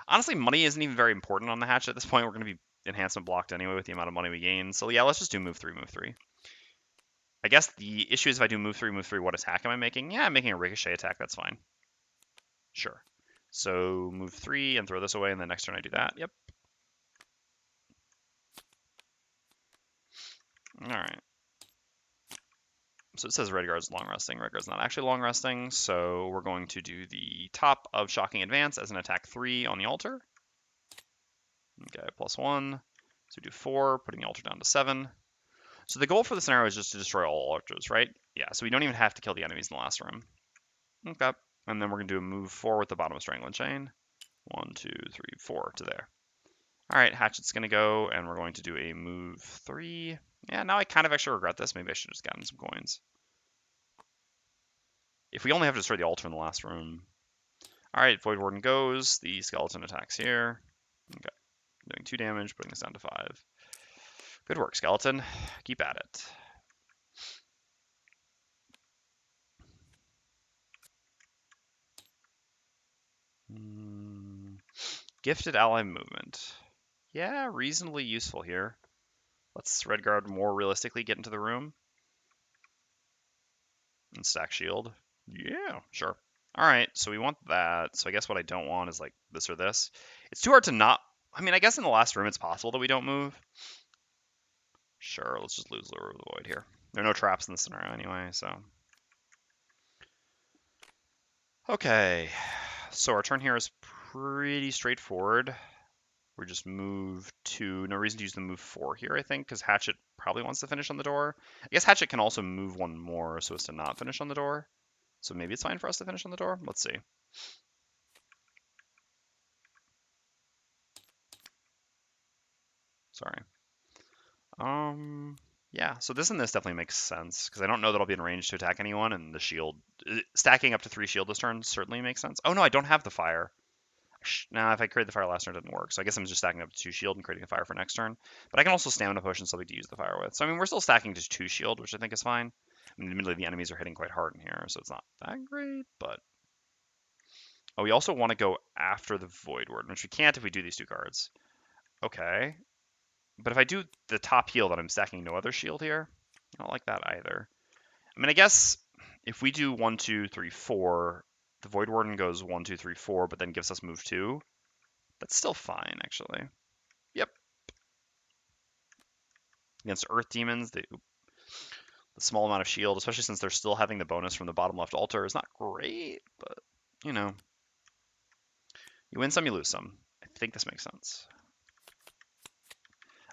Honestly, money isn't even very important on the Hatchet at this point. We're going to be enhancement blocked anyway with the amount of money we gain. So yeah, let's just do move 3, move 3. I guess the issue is if I do move 3, what attack am I making? Yeah, I'm making a ricochet attack. That's fine. Sure. So move 3 and throw this away, and then next turn I do that. Yep. All right. So it says Redguard's long resting. Redguard's not actually long resting, so we're going to do the top of Shocking Advance as an attack 3 on the altar. Okay, +1. So we do 4, putting the altar down to 7. So the goal for the scenario is just to destroy all altars, right? Yeah, so we don't even have to kill the enemies in the last room. Okay. And then we're going to do a move 4 with the bottom of Strangling Chain. 1, 2, 3, 4 to there. All right, Hatchet's going to go, and we're going to do a move 3. Yeah, now I kind of actually regret this. Maybe I should have just gotten some coins. If we only have to destroy the altar in the last room. All right, Voidwarden goes. The skeleton attacks here. Okay, doing 2 damage, putting this down to 5. Good work, skeleton. Keep at it. Gifted ally movement. Yeah, reasonably useful here. Let's Redguard more realistically get into the room. And stack shield. Yeah, sure. Alright, so we want that. So I guess what I don't want is like this or this. It's too hard to not... I mean, I guess in the last room it's possible that we don't move. Sure, let's just lose Lure of the Void here. There are no traps in this scenario anyway, so... Okay, so our turn here is pretty straightforward. We just move 2. No reason to use the move 4 here, I think, because Hatchet probably wants to finish on the door. I guess Hatchet can also move 1 more so as to not finish on the door. So maybe it's fine for us to finish on the door. Let's see. Sorry. Yeah, so this and this definitely makes sense, because I don't know that I'll be in range to attack anyone, and the shield... Stacking up to 3 shield this turn certainly makes sense. Oh no, I don't have the fire. Nah, if I created the fire last turn, it didn't work. So I guess I'm just stacking up to 2 shield and creating a fire for next turn. But I can also stamina push and something to use the fire with. So I mean, we're still stacking to 2 shield, which I think is fine. I mean, admittedly, the enemies are hitting quite hard in here, so it's not that great, but... Oh, we also want to go after the Voidwarden, which we can't if we do these 2 cards. Okay. But if I do the top heal, then I'm stacking no other shield here. I don't like that either. I mean, I guess if we do 1, 2, 3, 4, the Voidwarden goes 1, 2, 3, 4, but then gives us move 2. That's still fine, actually. Yep. Against Earth Demons, the small amount of shield, especially since they're still having the bonus from the bottom left altar, is not great, but, you know. You win some, you lose some. I think this makes sense.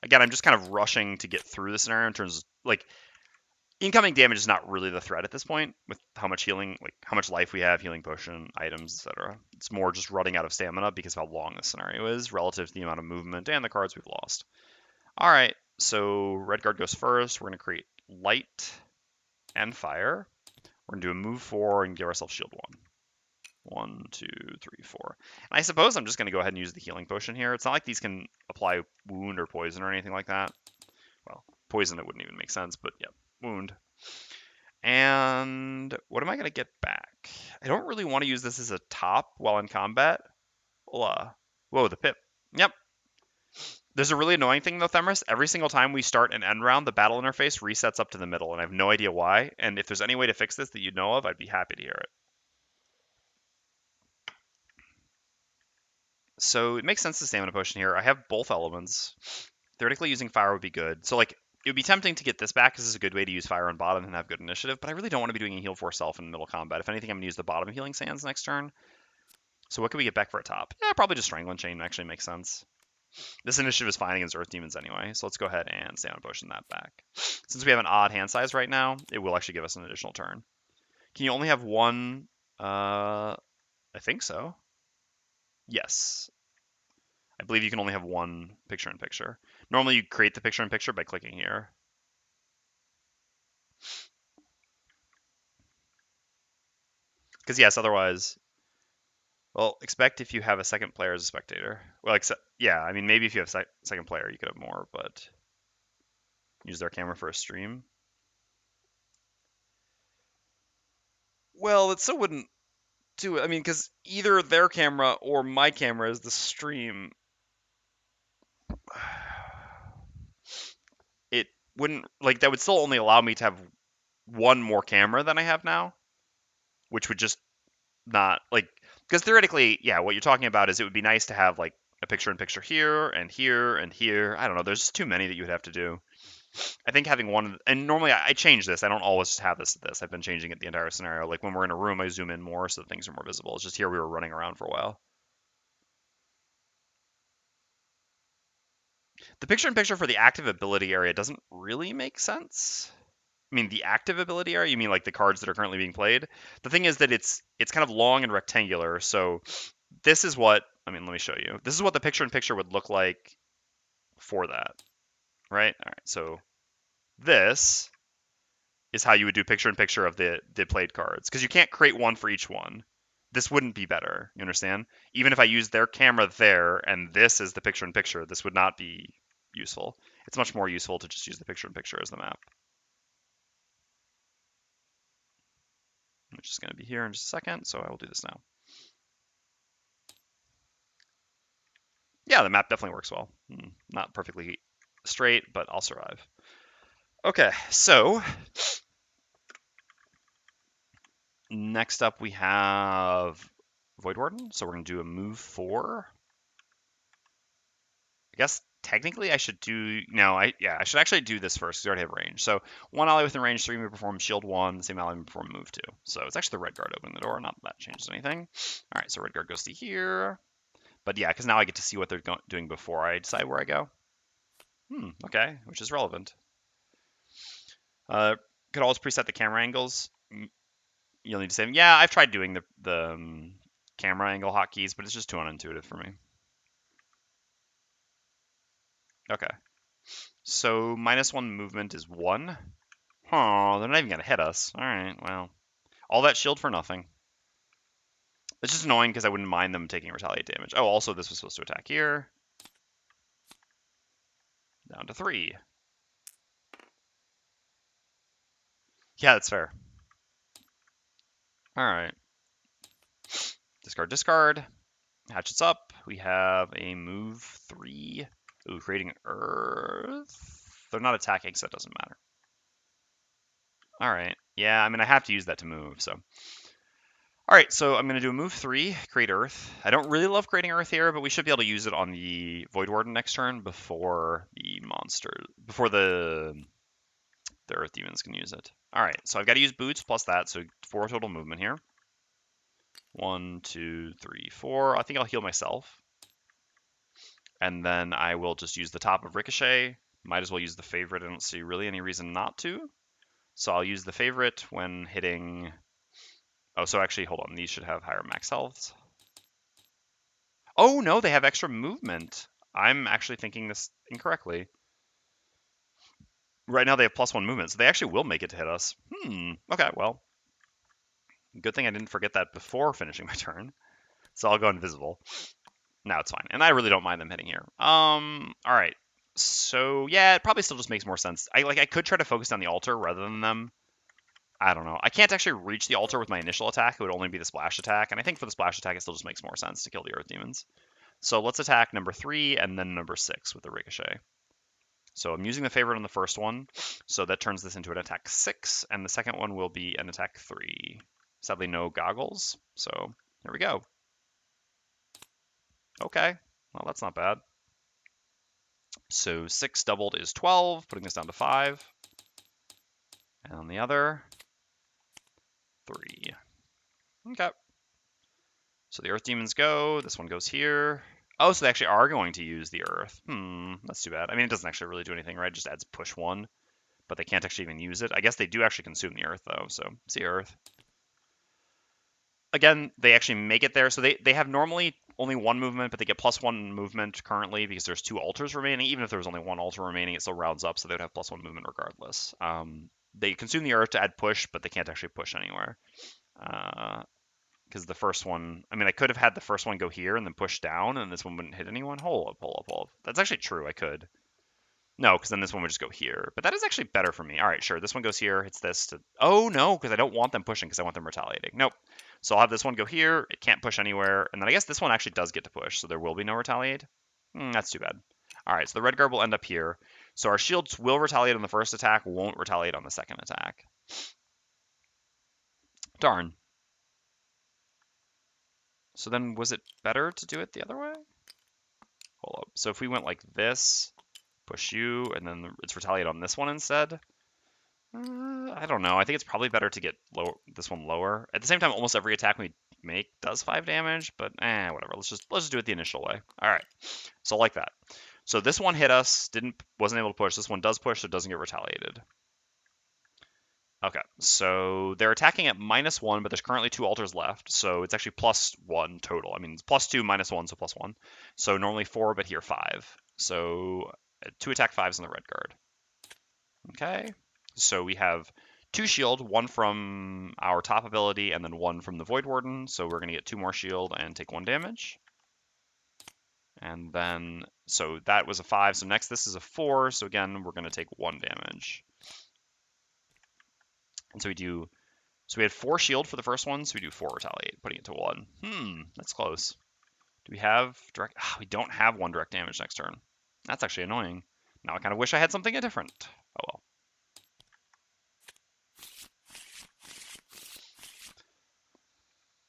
Again, I'm just kind of rushing to get through the scenario in terms of, like, incoming damage is not really the threat at this point with how much healing, like, how much life we have, healing potion, items, etc. It's more just running out of stamina because of how long the scenario is relative to the amount of movement and the cards we've lost. All right, so Redguard goes first. We're going to create light and fire. We're going to do a move 4 and give ourselves shield 1. 1, 2, 3, 4. And I suppose I'm just going to go ahead and use the healing potion here. It's not like these can apply wound or poison or anything like that. Well, poison, it wouldn't even make sense, but yeah, wound. And what am I going to get back? I don't really want to use this as a top while in combat. Whoa, the pip. Yep. There's a really annoying thing though, Themris. Every single time we start an end round, the battle interface resets up to the middle, and I have no idea why. And if there's any way to fix this that you know of, I'd be happy to hear it. So it makes sense to stamina potion here. I have both elements. Theoretically, using fire would be good. So, like, it would be tempting to get this back because this is a good way to use fire on bottom and have good initiative, but I really don't want to be doing a heal for self in middle combat. If anything, I'm going to use the bottom healing sands next turn. So what can we get back for a top? Yeah, probably just Strangling Chain actually makes sense. This initiative is fine against Earth Demons anyway, so let's go ahead and stamina potion that back. Since we have an odd hand size right now, it will actually give us an additional turn. Can you only have one? I think so. Yes. I believe you can only have one picture-in-picture. Normally you create the picture-in-picture by clicking here. Because yes, otherwise... Well, expect if you have a second player as a spectator. Well, yeah, I mean, maybe if you have second player, you could have more, but use their camera for a stream. Well, it still wouldn't do it. I mean, because either their camera or my camera is the stream. It wouldn't, like, that would still only allow me to have one more camera than I have now, which would just not, like, because theoretically, yeah, what you're talking about is it would be nice to have, like, a picture-in-picture here and here and here. I don't know. There's just too many that you would have to do. I think having one, and normally I change this. I don't always have this. I've been changing it the entire scenario. Like when we're in a room, I zoom in more so that things are more visible. It's just here we were running around for a while. The picture-in-picture for the active ability area doesn't really make sense. I mean, the active ability area, you mean like the cards that are currently being played? The thing is that it's kind of long and rectangular. So this is what, I mean, let me show you. This is what the picture-in-picture would look like for that, right? All right, so this is how you would do picture-in-picture of the played cards, because you can't create one for each one. This wouldn't be better, you understand? Even if I use their camera there and this is the picture-in-picture, this would not be useful. It's much more useful to just use the picture-in-picture as the map. Which is going to be here in just a second, so I will do this now. Yeah, the map definitely works well. Not perfectly straight, but I'll survive. Okay, so next up we have Voidwarden. So we're going to do a move 4. I guess technically I should do, no, I should actually do this first because we already have range. So one ally within range 3 may perform shield 1, the same ally may perform move 2. So it's actually the red guard opening the door, not that changes anything. All right, so red guard goes to here. But yeah, because now I get to see what they're doing before I decide where I go. Okay, which is relevant. Could always preset the camera angles. You'll need to say, yeah, I've tried doing the camera angle hotkeys, but it's just too unintuitive for me. Okay. So -1 movement is 1. Oh, they're not even going to hit us. All right, well. All that shield for nothing. It's just annoying because I wouldn't mind them taking retaliate damage. Oh, also this was supposed to attack here. Down to 3. Yeah, that's fair. All right. Discard, discard. Hatchet's up. We have a move 3. Ooh, creating Earth. They're not attacking, so it doesn't matter. All right. Yeah, I mean, I have to use that to move, so. All right, so I'm going to do a move 3, create Earth. I don't really love creating Earth here, but we should be able to use it on the Voidwarden next turn before the monster, before the Earth Demons can use it. All right, so I've got to use boots plus that, so 4 total movement here. 1, 2, 3, 4. I think I'll heal myself. And then I will just use the top of Ricochet. Might as well use the favorite. I don't see really any reason not to. So I'll use the favorite when hitting... Oh, so actually, hold on. These should have higher max healths. Oh, no, they have extra movement. I'm actually thinking this incorrectly. Right now they have +1 movement, so they actually will make it to hit us. Okay, well. Good thing I didn't forget that before finishing my turn. So I'll go invisible. Now it's fine. And I really don't mind them hitting here. All right. So, yeah, it probably still just makes more sense. I could try to focus on the altar rather than them. I don't know. I can't actually reach the altar with my initial attack. It would only be the splash attack. And I think for the splash attack, it still just makes more sense to kill the Earth Demons. So let's attack number 3 and then number 6 with the Ricochet. So I'm using the favorite on the first one. So that turns this into an attack 6. And the second one will be an attack 3. Sadly, no goggles. So here we go. Okay. Well, that's not bad. So 6 doubled is 12, putting this down to 5. And on the other, 3. Okay. So the Earth Demons go. This one goes here. Oh, so they actually are going to use the Earth. That's too bad. I mean, it doesn't actually really do anything, right? It just adds push 1. But they can't actually even use it. I guess they do actually consume the Earth, though. So, see Earth. Again, they actually make it there. So they have normally only 1 movement, but they get +1 movement currently because there's 2 altars remaining. Even if there was only 1 altar remaining, it still rounds up, so they would have +1 movement regardless. They consume the Earth to add push, but they can't actually push anywhere. Because because the first one, I mean, I could have had the first one go here and then push down, and this one wouldn't hit anyone. Hold up, hold up, hold up. That's actually true. I could. No, because then this one would just go here. But that is actually better for me. All right, sure. This one goes here, hits this to... Oh, no, because I don't want them pushing because I want them retaliating. Nope. So I'll have this one go here. It can't push anywhere. And then I guess this one actually does get to push, so there will be no retaliate. That's too bad. All right, so the red guard will end up here. So our shields will retaliate on the first attack, won't retaliate on the second attack. Darn. So then was it better to do it the other way? Hold up. So if we went like this, push you, and then it's retaliate on this one instead. I don't know. I think it's probably better to get this one lower. At the same time, almost every attack we make does 5 damage, but whatever. Let's just do it the initial way. All right. So like that. So this one hit us, wasn't able to push. This one does push, so it doesn't get retaliated. Okay, so they're attacking at -1, but there's currently 2 altars left, so it's actually +1 total. I mean, it's +2, -1, so +1. So normally 4, but here 5. So 2 attack 5s on the red guard. Okay, so we have 2 shield, 1 from our top ability, and then 1 from the Voidwarden. So we're going to get 2 more shield and take 1 damage. And then, so that was a 5. So next this is a 4. So again, we're going to take 1 damage. And so we had 4 shield for the first one, so we do 4 retaliate, putting it to 1. That's close. Do we have direct? We don't have 1 direct damage next turn. That's actually annoying. Now I kind of wish I had something different. Oh well.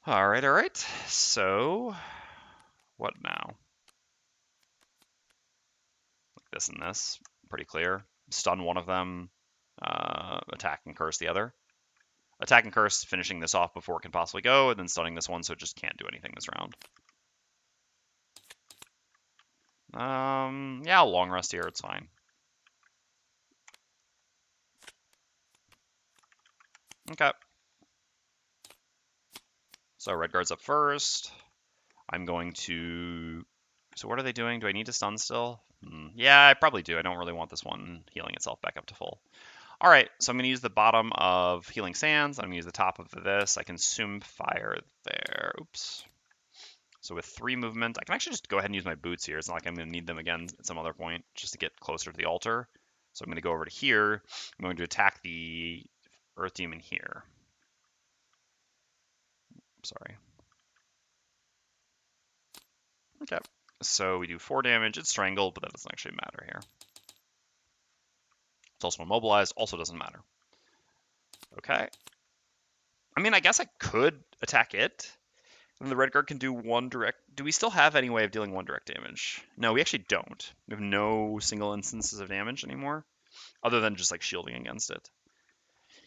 All right. So what now? Like this and this. Pretty clear. Stun one of them. Attack and curse the other. Attack and curse, finishing this off before it can possibly go, and then stunning this one, so it just can't do anything this round. Yeah, I'll long rest here. It's fine. Okay. So red guard's up first. I'm going to... So what are they doing? Do I need to stun still? Yeah, I probably do. I don't really want this one healing itself back up to full. All right, so I'm going to use the bottom of Healing Sands. I'm going to use the top of this. I consume fire there. Oops. So with 3 movement, I can actually just go ahead and use my boots here. It's not like I'm going to need them again at some other point just to get closer to the altar. So I'm going to go over to here. I'm going to attack the Earth Demon here. Sorry. Okay. So we do 4 damage. It's strangled, but that doesn't actually matter here. It's also immobilized. Also doesn't matter. Okay. I mean, I guess I could attack it. And the red guard can do 1 direct. Do we still have any way of dealing 1 direct damage? No, we actually don't. We have no single instances of damage anymore, other than just like shielding against it.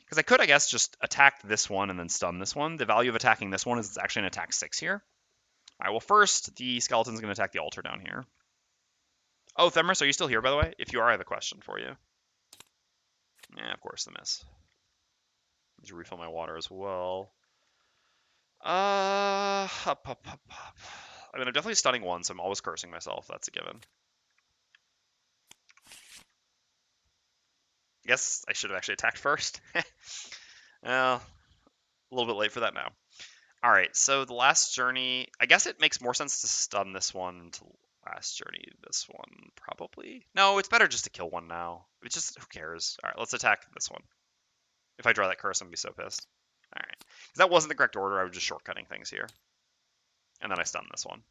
Because I could, I guess, just attack this one and then stun this one. The value of attacking this one is it's actually an attack 6 here. All right, well, first, the skeleton's going to attack the altar down here. Oh, Themris, are you still here, by the way? If you are, I have a question for you. Yeah, of course, the miss. Need to refill my water as well. I mean, I'm definitely stunning one, so I'm always cursing myself. That's a given. I guess I should have actually attacked first. Well, a little bit late for that now. All right, so the last journey, I guess it makes more sense to stun this one to last journey this one, probably. No, it's better just to kill one now. It's just, who cares? All right, let's attack this one. If I draw that curse, I'm going to be so pissed. All right, because that wasn't the correct order. I was just shortcutting things here. And then I stun this one,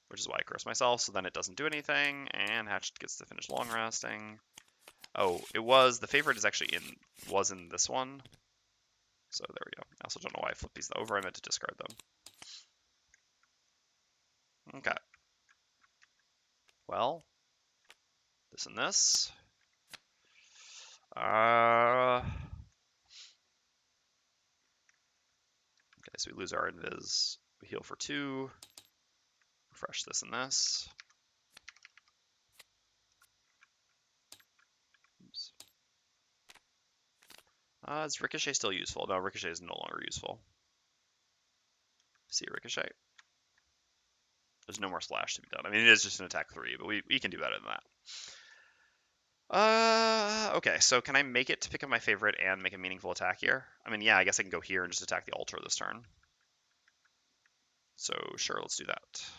which is why I curse myself. So then it doesn't do anything, and Hatchet gets to finish long resting. Oh, the favorite is actually was in this one. So there we go. I also don't know why I flipped these over. I meant to discard them. Okay. Well, this and this. Okay, so we lose our invis. We heal for 2. Refresh this and this. Oops. Is Ricochet still useful? No, Ricochet is no longer useful. See Ricochet. There's no more slash to be done. I mean, it is just an attack 3, but we can do better than that. Okay, so can I make it to pick up my favorite and make a meaningful attack here? I mean, yeah, I guess I can go here and just attack the altar this turn. So sure, let's do that.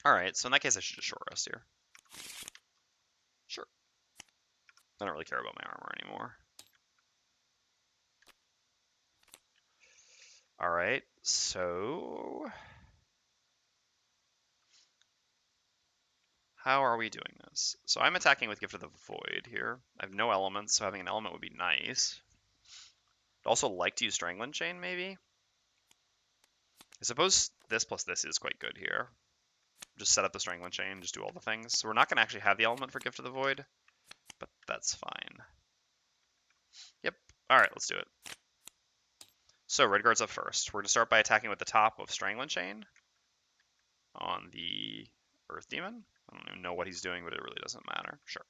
All right, so in that case, I should just short rest here. Sure. I don't really care about my armor anymore. All right, so how are we doing this? So I'm attacking with Gift of the Void here. I have no elements, so having an element would be nice. I'd also like to use Strangling Chain, maybe. I suppose this plus this is quite good here. Just set up the Strangling Chain, just do all the things. So we're not going to actually have the element for Gift of the Void, but that's fine. Yep. All right, let's do it. So red guard's up first. We're going to start by attacking with the top of Strangling Chain on the Earth Demon. I don't even know what he's doing, but it really doesn't matter. Sure.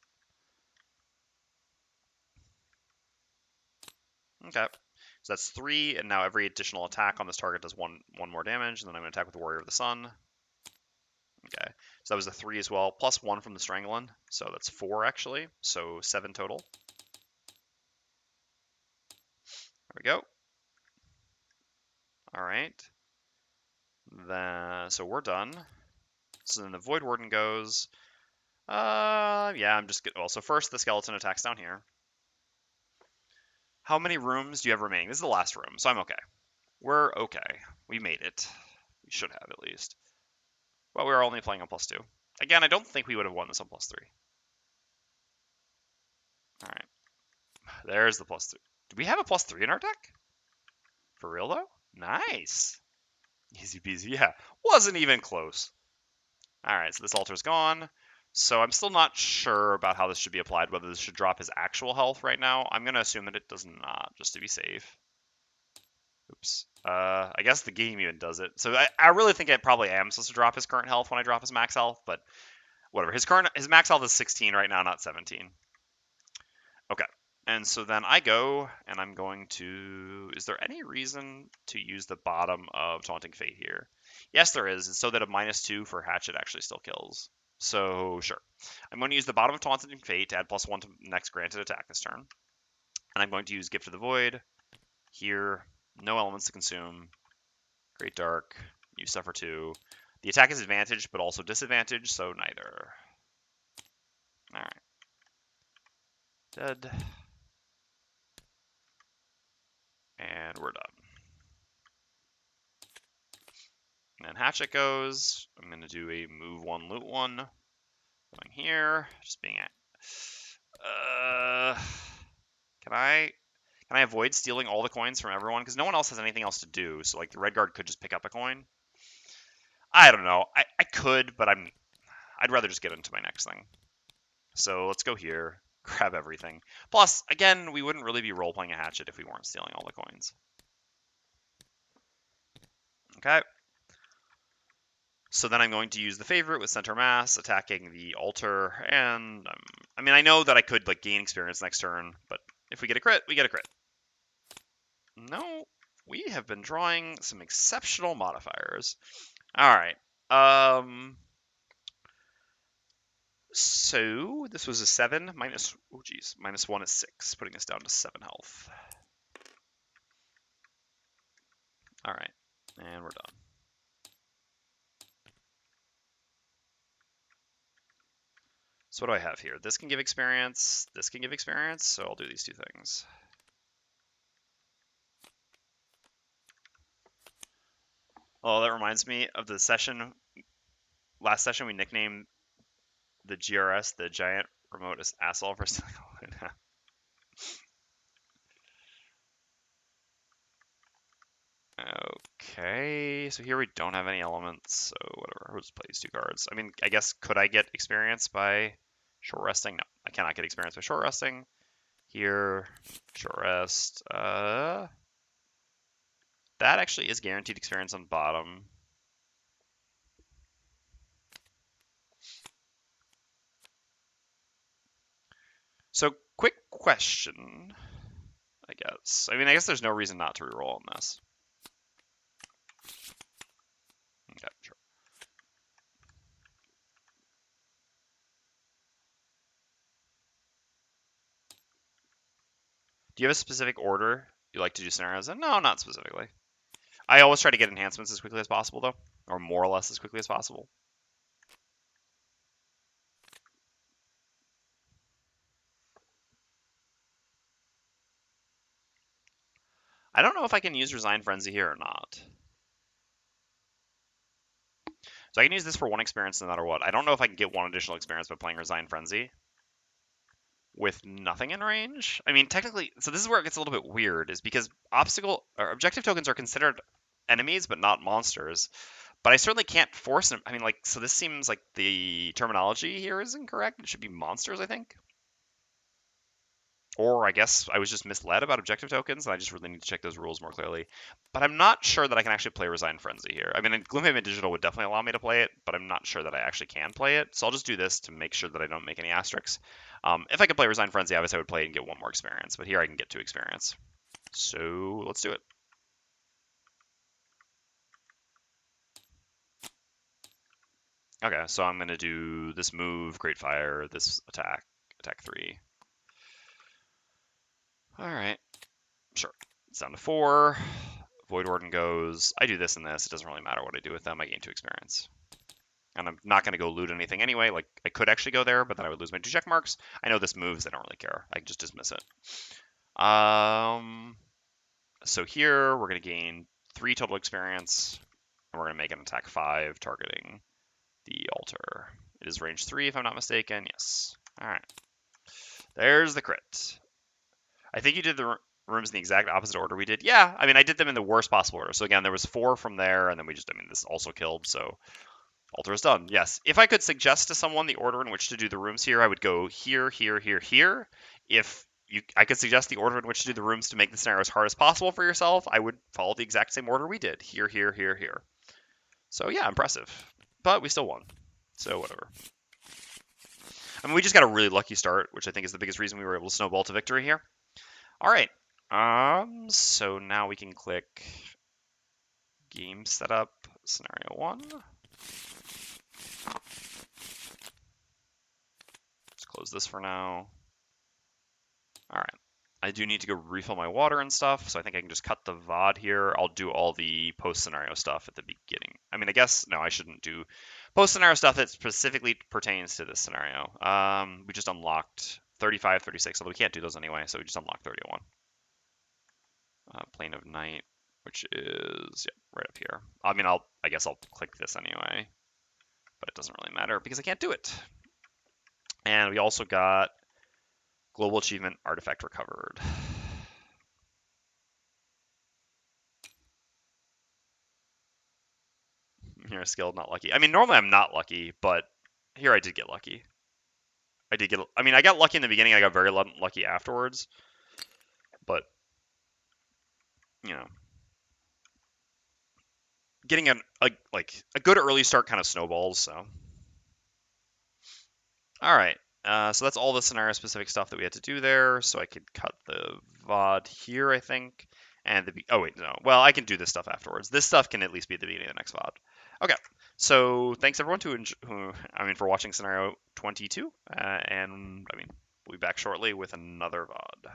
Okay. So that's 3, and now every additional attack on this target does one more damage, and then I'm going to attack with the Warrior of the Sun. Okay. So that was a 3 as well, plus 1 from the Strangling. So that's 4 actually. So 7 total. There we go. All right. So we're done. So then the Voidwarden goes. Yeah, I'm just getting. Well, so first the skeleton attacks down here. How many rooms do you have remaining? This is the last room, so I'm okay. We're okay. We made it. We should have at least. But we were only playing on +2. Again, I don't think we would have won this on +3. All right. There's the +3. Do we have a +3 in our deck? For real though? Nice. Easy peasy. Yeah. Wasn't even close. All right, so this altar's gone. So I'm still not sure about how this should be applied, whether this should drop his actual health right now. I'm going to assume that it does not, just to be safe. Oops. I guess the game even does it. So I really think I probably am supposed to drop his current health when I drop his max health, but whatever. His max health is 16 right now, not 17. Okay. And so then I go, and I'm going to... Is there any reason to use the bottom of Taunting Fate here? Yes, there is. It's so that a -2 for Hatchet actually still kills. So, sure. I'm going to use the bottom of Taunting Fate to add +1 to next granted attack this turn. And I'm going to use Gift of the Void here. No elements to consume. Great Dark. You suffer 2. The attack is advantage, but also disadvantage, so neither. Alright. Dead. And we're done. And then Hatchet goes. I'm going to do a move 1, loot 1. Going here. Just being at... Can I avoid stealing all the coins from everyone? Because no one else has anything else to do. So, like, the red guard could just pick up a coin. I don't know. I could, but I'd rather just get into my next thing. So let's go here. Grab everything. Plus, again, we wouldn't really be role-playing a Hatchet if we weren't stealing all the coins. Okay. So then I'm going to use the favorite with Center Mass, attacking the altar, and I mean, I know that I could like gain experience next turn, but if we get a crit, we get a crit. No, we have been drawing some exceptional modifiers. All right. So this was a 7 minus. Oh geez, -1 is 6, putting us down to 7 health. All right, and we're done. So what do I have here? This can give experience. This can give experience. So I'll do these 2 things. Oh, that reminds me of the session. Last session we nicknamed the GRS the Giant Remote Asshole for stealing all of it. Okay, so here we don't have any elements, so whatever. We'll just play these 2 cards. I mean, I guess could I get experience by short resting? No, I cannot get experience by short resting. Here, short rest. That actually is guaranteed experience on bottom. So, quick question, I guess. I mean, I guess there's no reason not to reroll on this. Okay, sure. Do you have a specific order you like to do scenarios in? No, not specifically. I always try to get enhancements as quickly as possible, though, or more or less as quickly as possible. I don't know if I can use Resign Frenzy here or not. So I can use this for 1 experience no matter what. I don't know if I can get 1 additional experience by playing Resign Frenzy with nothing in range. I mean, technically, so this is where it gets a little bit weird, is because obstacle or objective tokens are considered enemies but not monsters. But I certainly can't force them. I mean, like, so this seems like the terminology here is incorrect. It should be monsters, I think. Or I guess I was just misled about objective tokens, and I just really need to check those rules more clearly. But I'm not sure that I can actually play Resign Frenzy here. I mean, Gloomhaven Digital would definitely allow me to play it, but I'm not sure that I actually can play it. So I'll just do this to make sure that I don't make any asterisks. If I could play Resign Frenzy, obviously I would play it and get 1 more experience. But here I can get 2 experience. So let's do it. Okay, so I'm going to do this move, Great Fire, this attack 3. All right, sure. It's down to 4. Voidwarden goes. I do this and this. It doesn't really matter what I do with them. I gain 2 experience. And I'm not going to go loot anything anyway. Like, I could actually go there, but then I would lose my 2 check marks. I know this moves. I don't really care. I can just dismiss it. So here, we're going to gain 3 total experience. And we're going to make an attack 5 targeting the altar. It is range 3, if I'm not mistaken. Yes. All right. There's the crit. I think you did the rooms in the exact opposite order we did. Yeah, I mean, I did them in the worst possible order. So again, there was 4 from there, and then this also killed, so altar is done. Yes. If I could suggest to someone the order in which to do the rooms here, I would go here, here, here, here. If I could suggest the order in which to do the rooms to make the scenario as hard as possible for yourself, I would follow the exact same order we did. Here, here, here, here. So yeah, impressive. But we still won. So whatever. I mean, we just got a really lucky start, which I think is the biggest reason we were able to snowball to victory here. All right. So now we can click game setup, scenario 1. Let's close this for now. All right. I do need to go refill my water and stuff, so I think I can just cut the VOD here. I'll do all the post-scenario stuff at the beginning. I mean, I guess, no, I shouldn't do post-scenario stuff that specifically pertains to this scenario. We just unlocked 35, 36, although we can't do those anyway, so we just unlocked 31. Plane of Night, which is right up here. I mean, I guess I'll click this anyway, but it doesn't really matter because I can't do it. And we also got Global Achievement Artifact recovered. You're skilled, not lucky. I mean, normally I'm not lucky, but here I did get lucky. I mean, I got lucky in the beginning. I got very lucky afterwards, but you know, getting a good early start kind of snowballs. So, all right. So that's all the scenario-specific stuff that we had to do there. So I could cut the VOD here, I think. And oh wait, no. Well, I can do this stuff afterwards. This stuff can at least be at the beginning of the next VOD. Okay. So thanks everyone for watching scenario 22. And I mean, we'll be back shortly with another VOD.